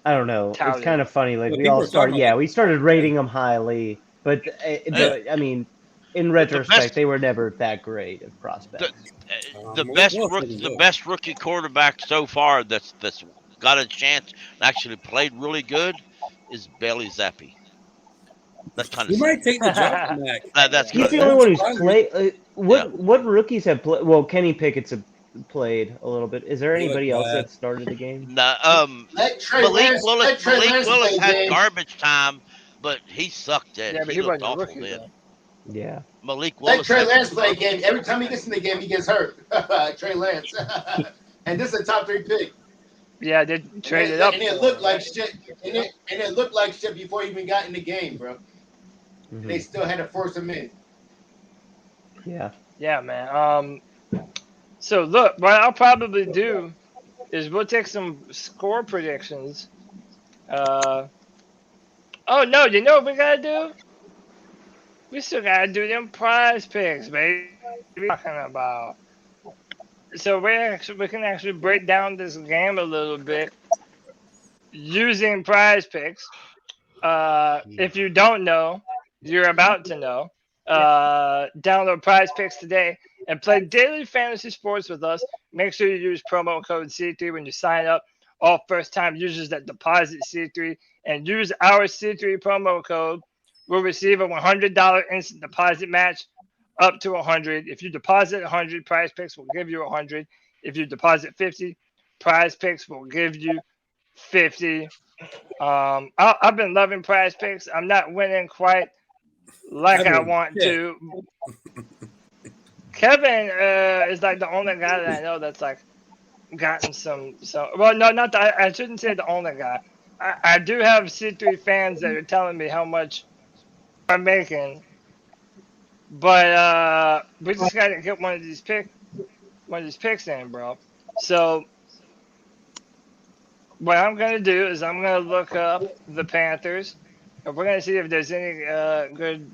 I don't know. Touted. It's kind of funny. Like we all started, we started rating them highly, but I mean, in retrospect, they were never that great of prospects. The best rookie quarterback so far that's got a chance and actually played really good is Bailey Zappi. That's kind of. You might take the job from that. He's the only one who's played. What rookies have played? Well, Kenny Pickett's played a little bit. Is there anybody else that started the game? No. Malik Willis had garbage time, but he sucked at it. Yeah, but he looked awful then. Yeah. Malik Willis. Let Trey Lance play a game. Every time he gets in the game, he gets hurt. Trey Lance. And this is a top 3 pick. Yeah, they traded up. And it looked like shit. And it looked like shit before he even got in the game, bro. Mm-hmm. They still had to force him in. Yeah. Yeah, man. So look, what I'll probably do is we'll take some score predictions. Oh no, you know what we gotta do? We still gotta do them prize picks, baby. What are you talking about? So we can actually break down this game a little bit using prize picks. If you don't know, you're about to know. Download prize picks today and play daily fantasy sports with us. Make sure you use promo code C3 when you sign up. All first-time users that deposit C3 and use our C3 promo code will receive a $100 instant deposit match up to 100. If you deposit 100, prize picks will give you 100. If you deposit 50, prize picks will give you 50. I've been loving prize picks. I'm not winning quite like I want to. Kevin is like the only guy that I know that's like gotten some. Well, no, not that. I shouldn't say the only guy. I do have C3 fans that are telling me how much I'm making, but we just gotta get one of these picks in, bro. So what I'm gonna do is I'm gonna look up the Panthers, and we're gonna see if there's any good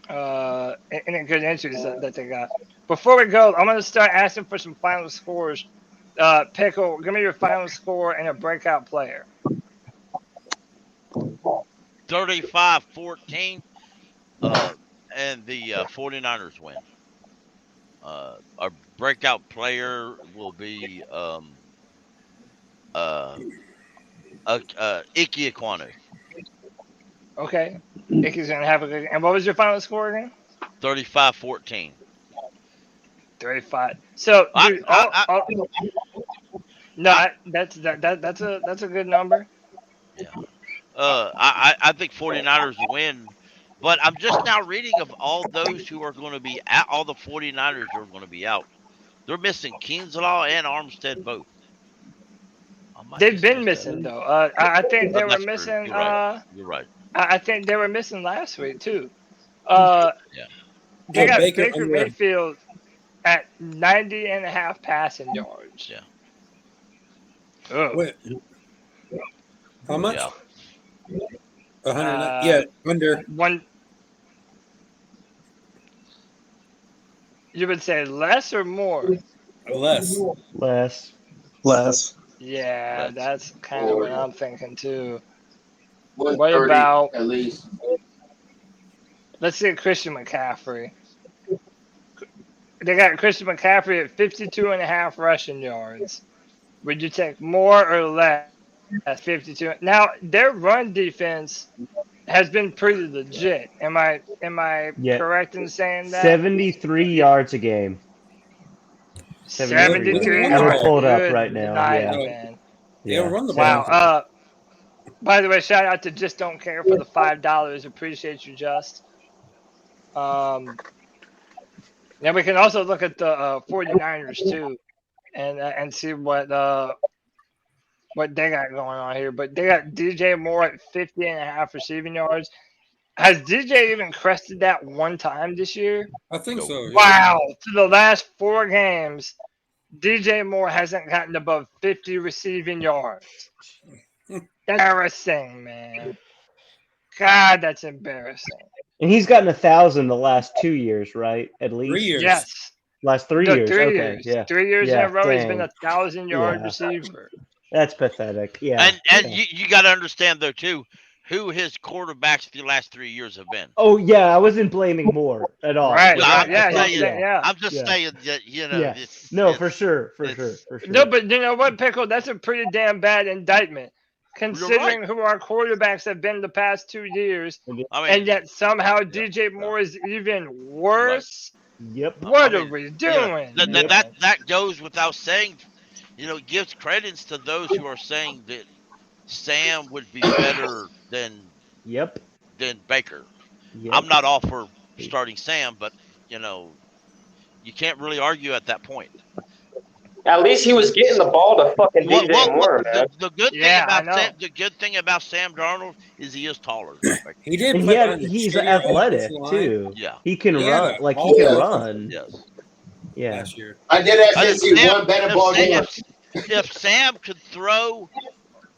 entries that they got. Before we go, I'm gonna start asking for some final scores. Pickle, give me your final score and a breakout player. 35-14, and the 49ers win. Our breakout player will be Ike Ekwonu. Okay. Ike's going to have a good game. And what was your final score again? 35-14. 35. So, dude, that's a good number. Yeah. I think 49ers win, but I'm just now reading of all those who are going to be out. All the 49ers are going to be out. They're missing Kinselaw and Armstead both. They've been missing though. I think they were missing. You're right. I think they were missing last week too. They got Baker Mayfield at 90.5 passing yards. Yeah. Oh. Wait. How much? Yeah. 100. Under one. You would say less or more? Less. Yeah, that's kind of what I'm thinking too. What about at least? Let's say Christian McCaffrey. They got Christian McCaffrey at 52.5 rushing yards. Would you take more or less at 52? Now their run defense has been pretty legit. Am I correct in saying that? 73 yards a game. 73. I will pull it up right now. Man. Yeah, run the ball. By the way, shout out to Just Don't Care for the $5. Appreciate you, Just. Now we can also look at the 49ers too, and see what they got going on here. But they got DJ Moore at 50.5 receiving yards. Has DJ even crested that one time this year? I think so. Yeah. Wow. To the last 4 games, DJ Moore hasn't gotten above 50 receiving yards. That's embarrassing, man. God, that's embarrassing. And he's gotten 1,000 the last 2 years, right? At least 3 years. Yes. Last 3 years. 3 Okay. years. Yeah. 3 years in Yeah, a row, he's been dang. 1,000-yard Yeah. receiver. That's pathetic. Yeah. And you got to understand though too, who his quarterbacks the last 3 years have been. Oh yeah, I wasn't blaming Moore at all. Right. Well, I'm Yeah. just saying, Yeah. I'm just Yeah. saying that Yeah. it's, No, it's, for sure. For sure. No, but you know what, Pickle? That's a pretty damn bad indictment, considering right. who our quarterbacks have been the past 2 years, I mean, and yet somehow DJ Moore is even worse. Yep. What are we doing? That goes without saying. It gives credence to those who are saying that Sam would be better than Baker. Yep. I'm not all for starting Sam, but you can't really argue at that point. At least he was getting the ball to fucking DJ Moore, man. The good thing about Sam Darnold is he is taller. He did. And he's athletic too. Yeah, he can run. He can run. Yes. Yeah. Last year. I did actually see one better ball game. If Sam could throw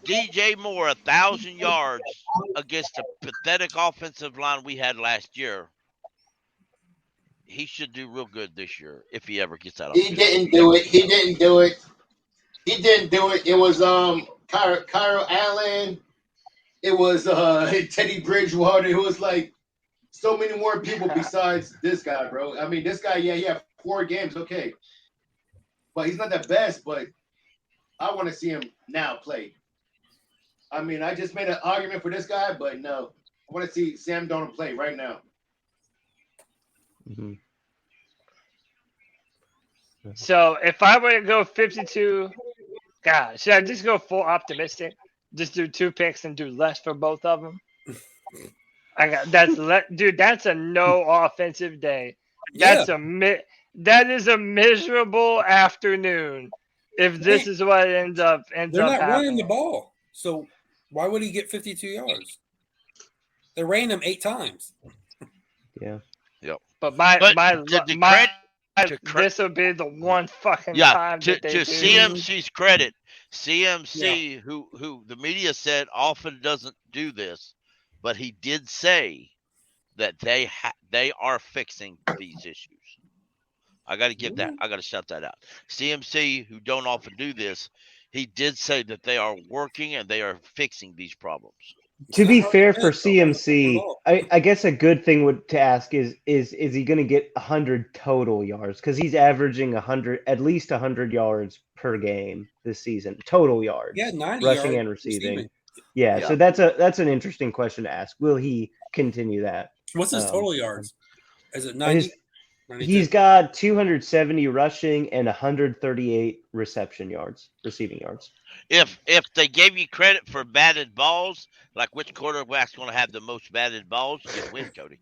DJ Moore 1,000 yards against the pathetic offensive line we had last year, he should do real good this year if he ever gets out. He didn't do it. It was Kyle Allen. It was Teddy Bridgewater. It was like so many more people besides this guy, bro. I mean, this guy, he had 4 games, okay, but he's not the best. But I want to see him now play. I mean, I just made an argument for this guy, but no, I want to see Sam Darnold play right now. Mm-hmm. So if I were to go 52, God, should I just go full optimistic? Just do 2 picks and do less for both of them? That's a no offensive day. That is a miserable afternoon. If this is what ends up They're not happening. running the ball, so why would he get 52 yards? They ran him 8 times. Yeah. Yep. But this will be the one fucking time to that they do. CMC's credit, CMC, who the media said often doesn't do this, but he did say that they are fixing these issues. I got to give that. I got to shout that out. CMC, who don't often do this, he did say that they are working and they are fixing these problems. To be fair for CMC, I guess a good thing to ask is he going to get 100 total yards? Because he's averaging at least 100 yards per game this season, total yards. Yeah, 90 rushing yards and receiving. Yeah, so that's an interesting question to ask. Will he continue that? What's his total yards? Is it 90? He's got 270 rushing and 138 receiving yards. If they gave you credit for batted balls, like which quarterback's going to have the most batted balls, you win, Cody.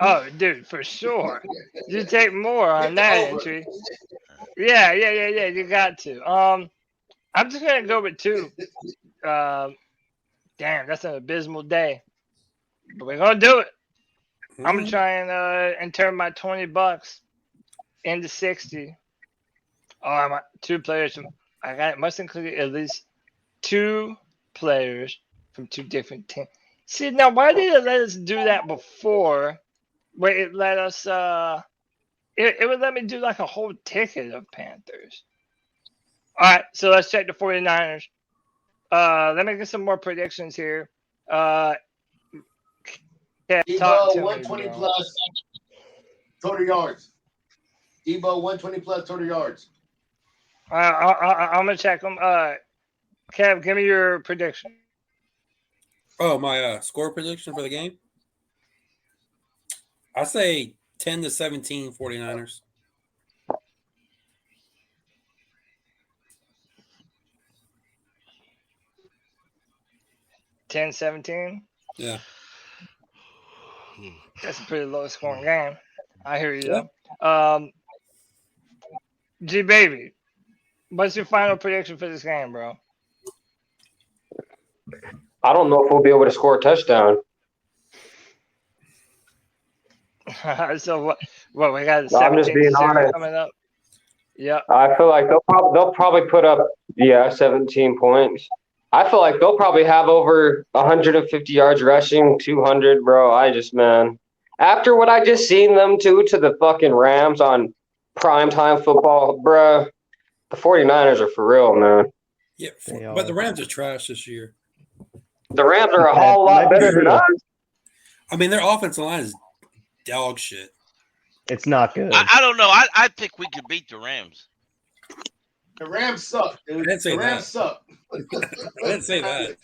Oh, dude, for sure. You take more on that entry. Yeah. You got to. I'm just gonna go with 2. Damn, that's an abysmal day, but we're gonna do it. I'm gonna try and turn my $20 into 60. Oh, my 2 players. Must include at least 2 players from 2 different teams. See, now why did it let us do that before? Where it let us, it would let me do like a whole ticket of Panthers. All right, so let's check the 49ers. Let me get some more predictions here. Debo 120 plus total yards. Debo 120 plus total yards. I'm gonna check them. Kev, give me your prediction. Oh, my score prediction for the game? I say 10-17 49ers. 10-17? Yeah. That's a pretty low scoring game. I hear you though. G Baby, what's your final prediction for this game, bro? I don't know if we'll be able to score a touchdown. So what we got? I'm just being honest. Coming up. Yeah. I feel like they'll probably put up 17 points. I feel like they'll probably have over 150 yards rushing, 200, bro. After what I just seen them do to the fucking Rams on primetime football, bro, the 49ers are for real, man. Yeah, but the Rams are trash this year. The Rams are a whole lot better than us. I mean, their offensive line is dog shit. It's not good. I don't know. I think we could beat the Rams. The Rams suck, dude. I didn't say the Rams that. suck. I didn't say that.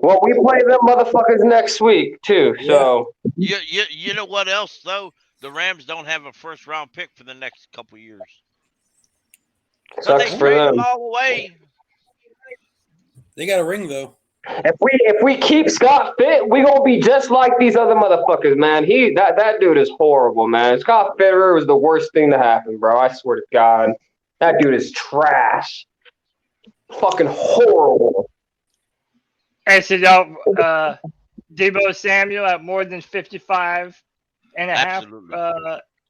Well, we play them motherfuckers next week too. So you know what else though? The Rams don't have a first round pick for the next couple years. So sucks they for trade them. them all away. They got a ring though. If we keep Scott fit, we gonna be just like these other motherfuckers, man. That dude is horrible, man. Scott Fitterer was the worst thing to happen, bro. I swear to God, that dude is trash. Fucking horrible. Hey, so y'all, Deebo Samuel at more than 55 and a half.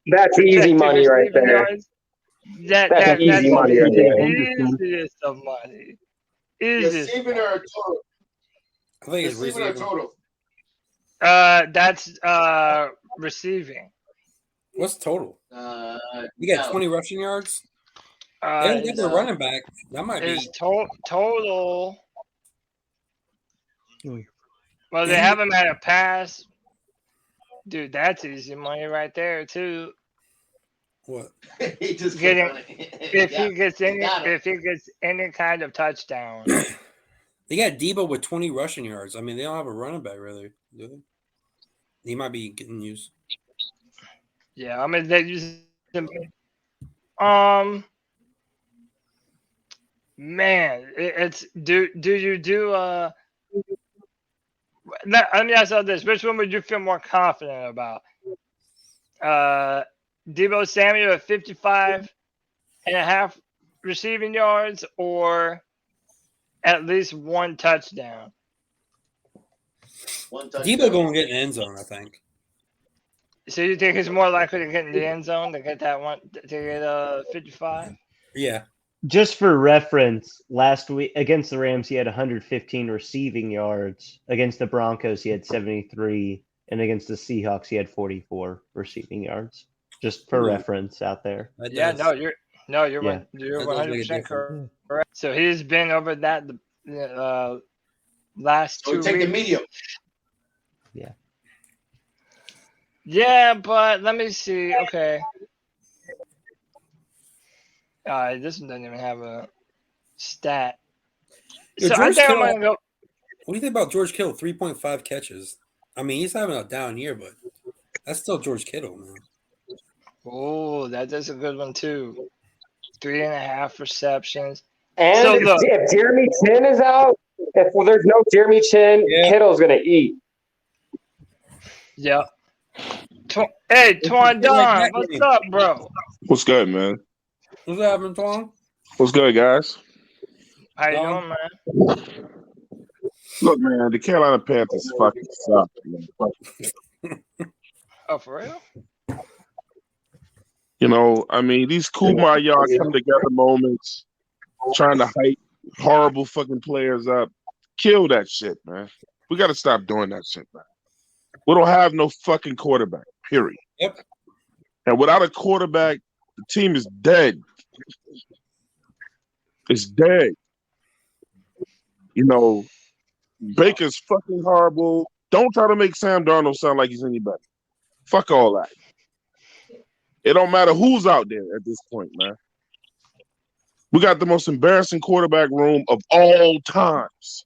That's easy money right there. That's easy money right there. Easiest of money. Easiest. Receiving or total? I think it's receiving or total. That's receiving. What's total? You got 20 rushing yards. They don't get their running back. That might be total. Well, they have him at a pass. Dude, that's easy money right there too. What? He just if he gets any kind of touchdown. They got Deebo with 20 rushing yards. I mean, they don't have a running back really, do they? He might be getting used. Yeah, I mean they use him. Man, it's do you do let me ask you this. Which one would you feel more confident about? Deebo Samuel at 55 and a half receiving yards or at least one touchdown? Deebo going to get in the end zone, I think. So you think he's more likely to get in the end zone to get that one to get 55? Yeah. Just for reference, last week against the Rams, he had 115 receiving yards. Against the Broncos, he had 73. And against the Seahawks, he had 44 receiving yards. Just for reference out there. Yeah, you're 100% correct. So he's been over that the last 2 weeks. Take the medium. Yeah. Yeah, but let me see. Okay. This one doesn't even have a stat. Yo, So I think I'm gonna go. What do you think about George Kittle? 3.5 catches. I mean, he's having a down year, but that's still George Kittle, man. Oh, that's a good one too. 3.5 receptions. And So if Jeremy Chin is out, if there's no Jeremy Chin, Kittle's gonna eat. Yeah. Hey, Twan Don, what's up, bro? What's good, man? What's happening, Twan? What's good, guys? How you doing, man? Look, man, the Carolina Panthers fucking suck, man. Oh, for real? You know, I mean, these Kumar come together moments, trying to hype horrible fucking players up. Kill that shit, man. We got to stop doing that shit, man. We don't have no fucking quarterback, period. Yep. And without a quarterback, the team is dead. It's dead. You know, Baker's fucking horrible. Don't try to make Sam Darnold sound like he's any better. Fuck all that. It don't matter who's out there at this point, man. We got the most embarrassing quarterback room of all times.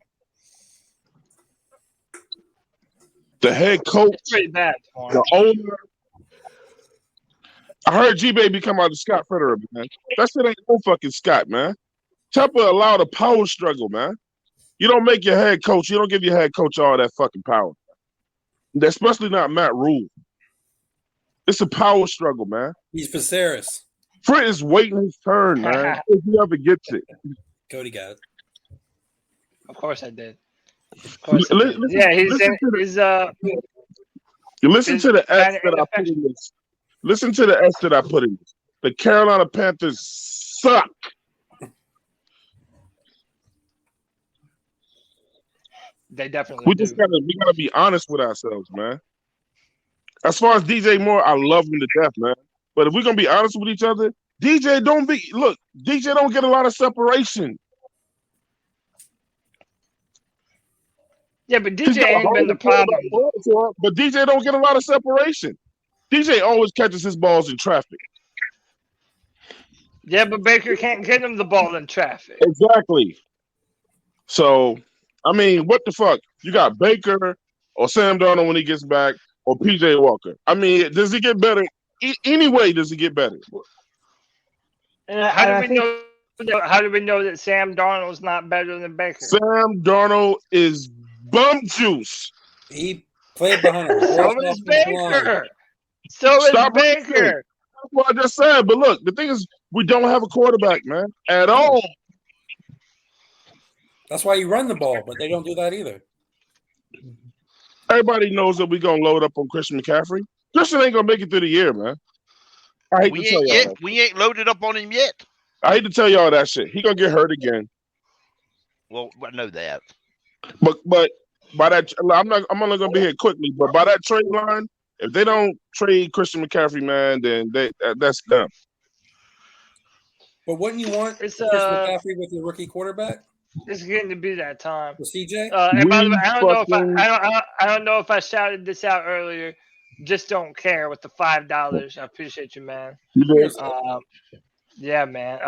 The head coach, It's pretty bad. the owner. I heard G-Baby come out of Scott Fitterer, man. That shit ain't no fucking Scott, man. Tepper allowed a power struggle, man. You don't make your head coach. You don't give your head coach all that fucking power. Especially not Matt Rule. It's a power struggle, man. He's Viserys. Frit is waiting his turn, man. If he ever gets it. Cody got it. Of course I did. Of course I did. Yeah, he's You listen to the S that I put in this. Listen to the S that I put in this. The Carolina Panthers suck. They definitely we gotta be honest with ourselves, man. As far as DJ Moore, I love him to death, man. But if we're gonna be honest with each other, DJ don't get a lot of separation. Yeah, but DJ ain't been the problem. But DJ don't get a lot of separation. DJ always catches his balls in traffic. Yeah, but Baker can't get him the ball in traffic. Exactly. So, I mean, what the fuck? You got Baker or Sam Darnold when he gets back or PJ Walker. I mean, does he get better? Anyway, does he get better? How do we know that Sam Darnold's not better than Baker? Sam Darnold is bum juice. He played behind him. So is Baker. So is Baker. That's what I just said. But look, the thing is, we don't have a quarterback, man, at all. That's why you run the ball, but they don't do that either. Everybody knows that we're going to load up on Christian McCaffrey. Christian ain't going to make it through the year, man. I hate to tell y'all that. We ain't loaded up on him yet. I hate to tell y'all that shit. He going to get hurt again. Well, I know that. But by that, I'm only going to be here quickly, but by that trade line, if they don't trade Christian McCaffrey, man, then that's them. But wouldn't you want Christian McCaffrey with your rookie quarterback? It's getting to be that time. For CJ? And by the way, I don't know if I shouted this out earlier. Just don't care with the $5. I appreciate you, man. You did. Yeah, man.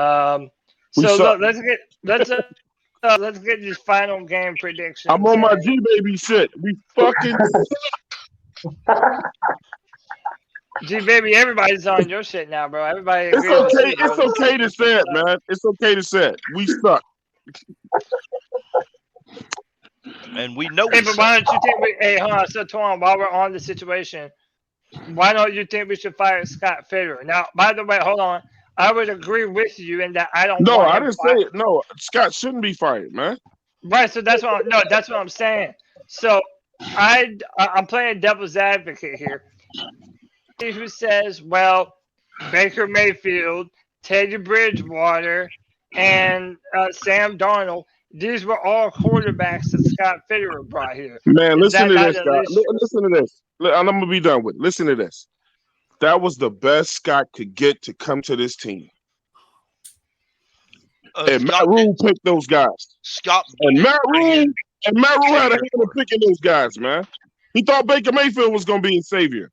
So look, let's get these final game predictions. I'm on my G baby shit. We fucking G baby, everybody's on your shit now, bro. Everybody. It's okay. It's okay to say it, man. It's okay to say it. We suck. And we know. Hey, but why don't you think hold on, so Twan, while we're on the situation, why don't you think we should fire Scott Fitterer? Now, by the way, hold on. I would agree with you in that I don't. No, I didn't say it. No, Scott shouldn't be fired, man. Right. So that's what. That's what I'm saying. So I'm playing devil's advocate here. Who says, well, Baker Mayfield, Teddy Bridgewater, and Sam Darnold, these were all quarterbacks that Scott Fitterer brought here. Man, listen to this, guy. Listen to this. I'm going to be done with it. Listen to this. That was the best Scott could get to come to this team. And Matt Rule picked those guys. Matt Rule had a hand in picking those guys, man. He thought Baker Mayfield was going to be his savior.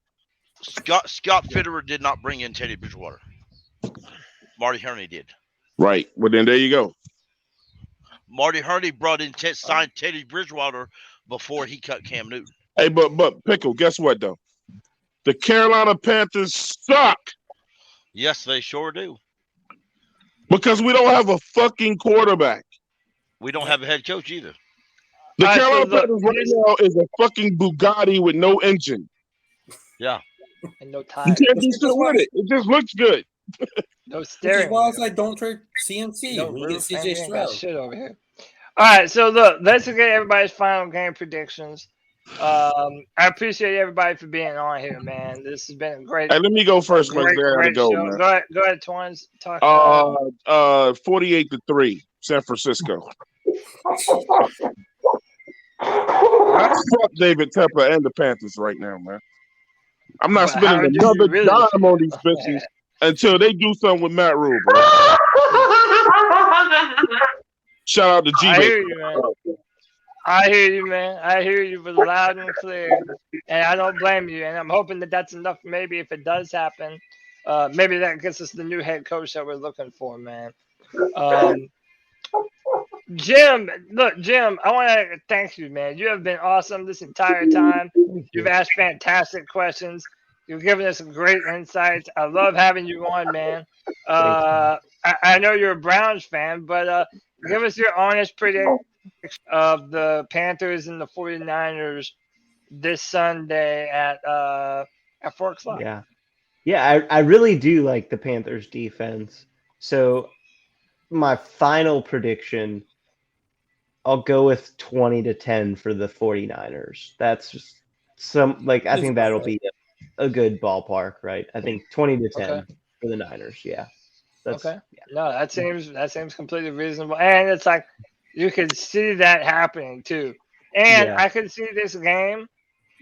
Scott Fitterer did not bring in Teddy Bridgewater. Marty Herney did. Right. Well, then there you go. Marty Herney brought in signed Teddy Bridgewater before he cut Cam Newton. Hey, but Pickle, guess what though? The Carolina Panthers suck. Yes, they sure do. Because we don't have a fucking quarterback. We don't have a head coach either. The Carolina Panthers right now is a fucking Bugatti with no engine. Yeah. And no tires. You can't do shit with it. It just looks good. No steering. Why I don't trade CMC? No we get CJ Stroud. Shit over here. All right, so look, let's get everybody's final game predictions. I appreciate everybody for being on here, man. This has been a great. Hey, let me go first, man. Great go, show. man. Go ahead, Twins. Talk. 48-3, San Francisco. Fuck David Tepper and the Panthers right now, man. I'm not spending another dime on these bitches until they do something with Matt Rule, bro. Shout out to G. I hear you, man. I hear you, man. I hear you loud and clear, and I don't blame you. And I'm hoping that that's enough. Maybe if it does happen, maybe that gets us the new head coach that we're looking for, man. Jim, I want to thank you, man. You have been awesome this entire time. You've asked fantastic questions. You've given us some great insights. I love having you on, man. I know you're a Browns fan, but give us your honest of the Panthers and the 49ers this Sunday at 4:00. Yeah, I really do like the Panthers defense. So my final prediction, I'll go with 20-10 for the 49ers. That's just I think that'll be a good ballpark, right? I think 20-10 for the Niners. Yeah. Okay. Yeah. No, that seems completely reasonable. And it's like you could see that happening too. And I could see this game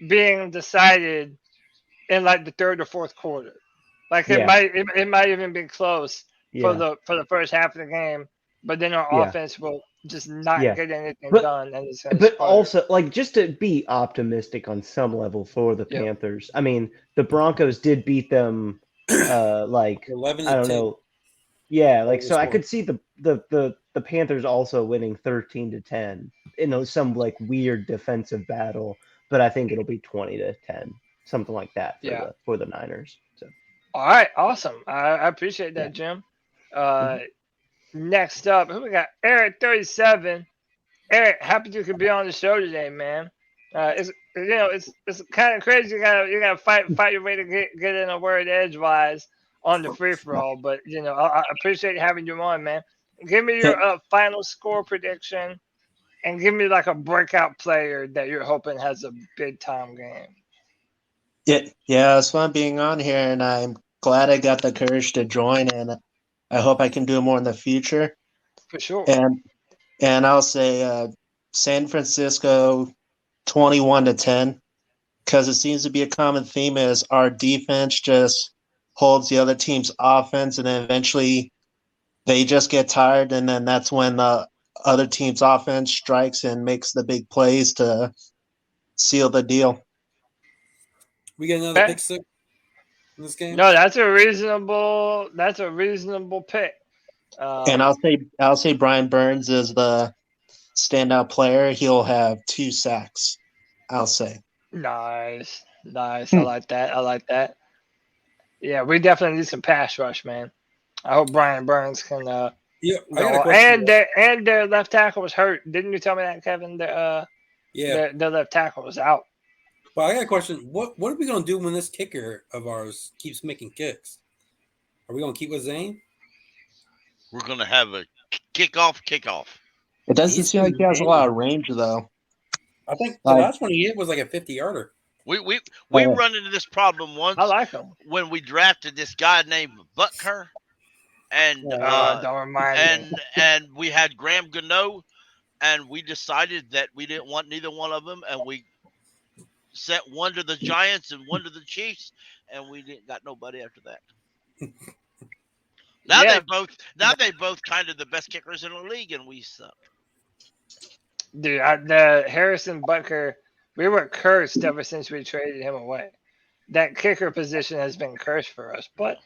being decided in like the third or fourth quarter. Like it might even be close for the first half of the game, but then our offense will just not get anything done. And but also, like, just to be optimistic on some level for the Panthers. I mean, the Broncos did beat them, 11-10. I don't know. Yeah, like so I could see the Panthers also winning 13-10 in some like weird defensive battle, but I think it'll be 20-10, something like that for the Niners. So. All right, awesome. I appreciate that, Jim. Next up, who we got? Eric 37. Eric, happy you could be on the show today, man. It's kind of crazy. You gotta fight your way to get in a word edgewise on the free for all, but I appreciate having you on, man. Give me your final score prediction, and give me like a breakout player that you're hoping has a big time game. Yeah, it's fun being on here, and I'm glad I got the courage to join, and I hope I can do more in the future. For sure. And I'll say San Francisco 21-10, because it seems to be a common theme is our defense just holds the other team's offense, and then eventually they just get tired, and then that's when the other team's offense strikes and makes the big plays to seal the deal. We get another pick six in this game. No, that's a reasonable pick. And I'll say Brian Burns is the standout player. He'll have 2 sacks. I'll say. Nice. I like that. Yeah, we definitely need some pass rush, man. I hope Brian Burns can. And their left tackle was hurt. Didn't you tell me that, Kevin? Their left tackle was out. Well, I got a question. What are we going to do when this kicker of ours keeps making kicks? Are we going to keep with Zane? We're going to have a kickoff. It doesn't seem like he has a lot of range, though. I think the last one he hit was like a 50-yarder. We run into this problem once. I like him. When we drafted this guy named Butker, and don't remind me. And we had Graham Gano, and we decided that we didn't want neither one of them, and we sent one to the Giants and one to the Chiefs, and we didn't got nobody after that. Now they both kind of the best kickers in the league, and we suck. Dude, the Harrison Butker, we were cursed ever since we traded him away. That kicker position has been cursed for us, but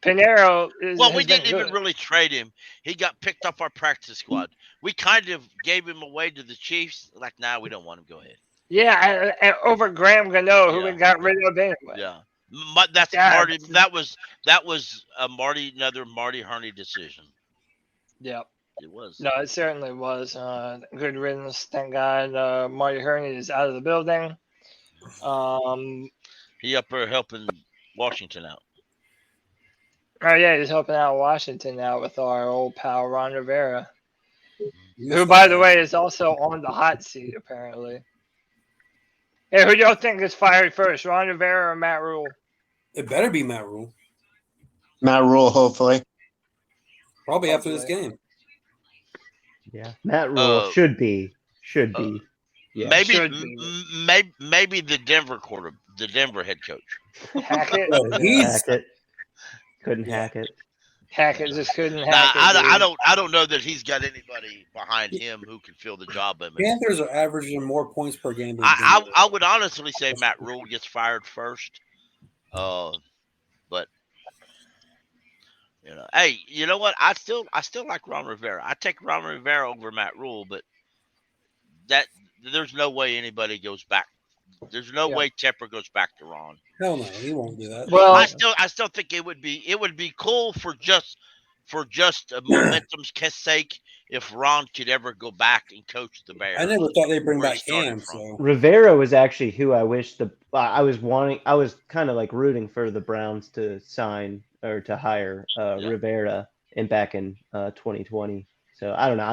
Pinheiro is. Well, we didn't even really trade him. He got picked up our practice squad. We kind of gave him away to the Chiefs. Like, nah, we don't want him. Go ahead. Yeah, and over Graham Gano, who we got rid of anyway. Yeah, Marty. That was another Marty Herney decision. Yep. It was. No, it certainly was. Good riddance. Thank God Marty Herney is out of the building. He up there helping Washington out. Oh, yeah, he's helping out Washington now with our old pal Ron Rivera, who, by the way, is also on the hot seat, apparently. Hey, who do y'all think is fired first, Ron Rivera or Matt Rule? It better be Matt Rule. Matt Rule, hopefully. Probably after this game. Yeah, Matt Rule should be. Yeah. Maybe the Denver head coach. Hackett. Hackett. Couldn't hack it. Hackett just couldn't hack it. I don't know that he's got anybody behind him who can fill the job. Panthers are averaging more points per game. Than I would honestly say Matt Rule gets fired first. But hey, you know what? I still like Ron Rivera. I take Ron Rivera over Matt Rule, but that there's no way anybody goes back. There's no way Tepper goes back to Ron. Hell no, he won't do that. Well, I still think it would be cool for just a momentum's sake if Ron could ever go back and coach the Bears. I never thought they'd bring where he back started Cam. from. So Rivera was actually who I wish I was kind of like rooting for the Browns to sign or to hire Rivera back in 2020. So I don't know.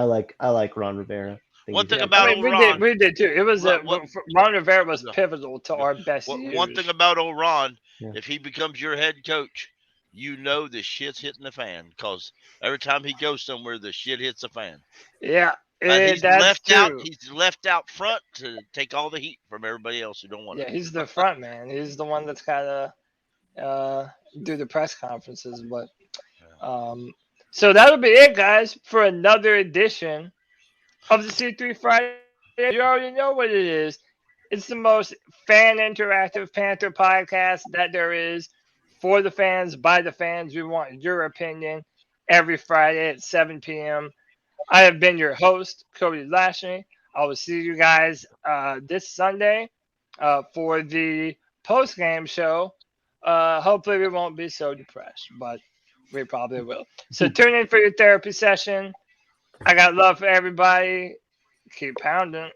I like Ron Rivera. One thing about old Ron, we did too. It was Ron Rivera was pivotal to our best years. One thing about old Ron, if he becomes your head coach, you know the shit's hitting the fan because every time he goes somewhere, the shit hits the fan. Yeah, he's that's true. He's left out front to take all the heat from everybody else who don't want it. Yeah, he's the front man. He's the one that's gotta do the press conferences. But so that'll be it, guys, for another edition of the C3 Friday. You already know what it is. It's the most fan interactive Panther podcast that there is, for the fans, by the fans. We want your opinion every Friday at 7 p.m. I have been your host, Cody Lashley. I will see you guys this Sunday for the post-game show. Hopefully we won't be so depressed, but we probably will. So tune in for your therapy session. I got love for everybody. Keep pounding.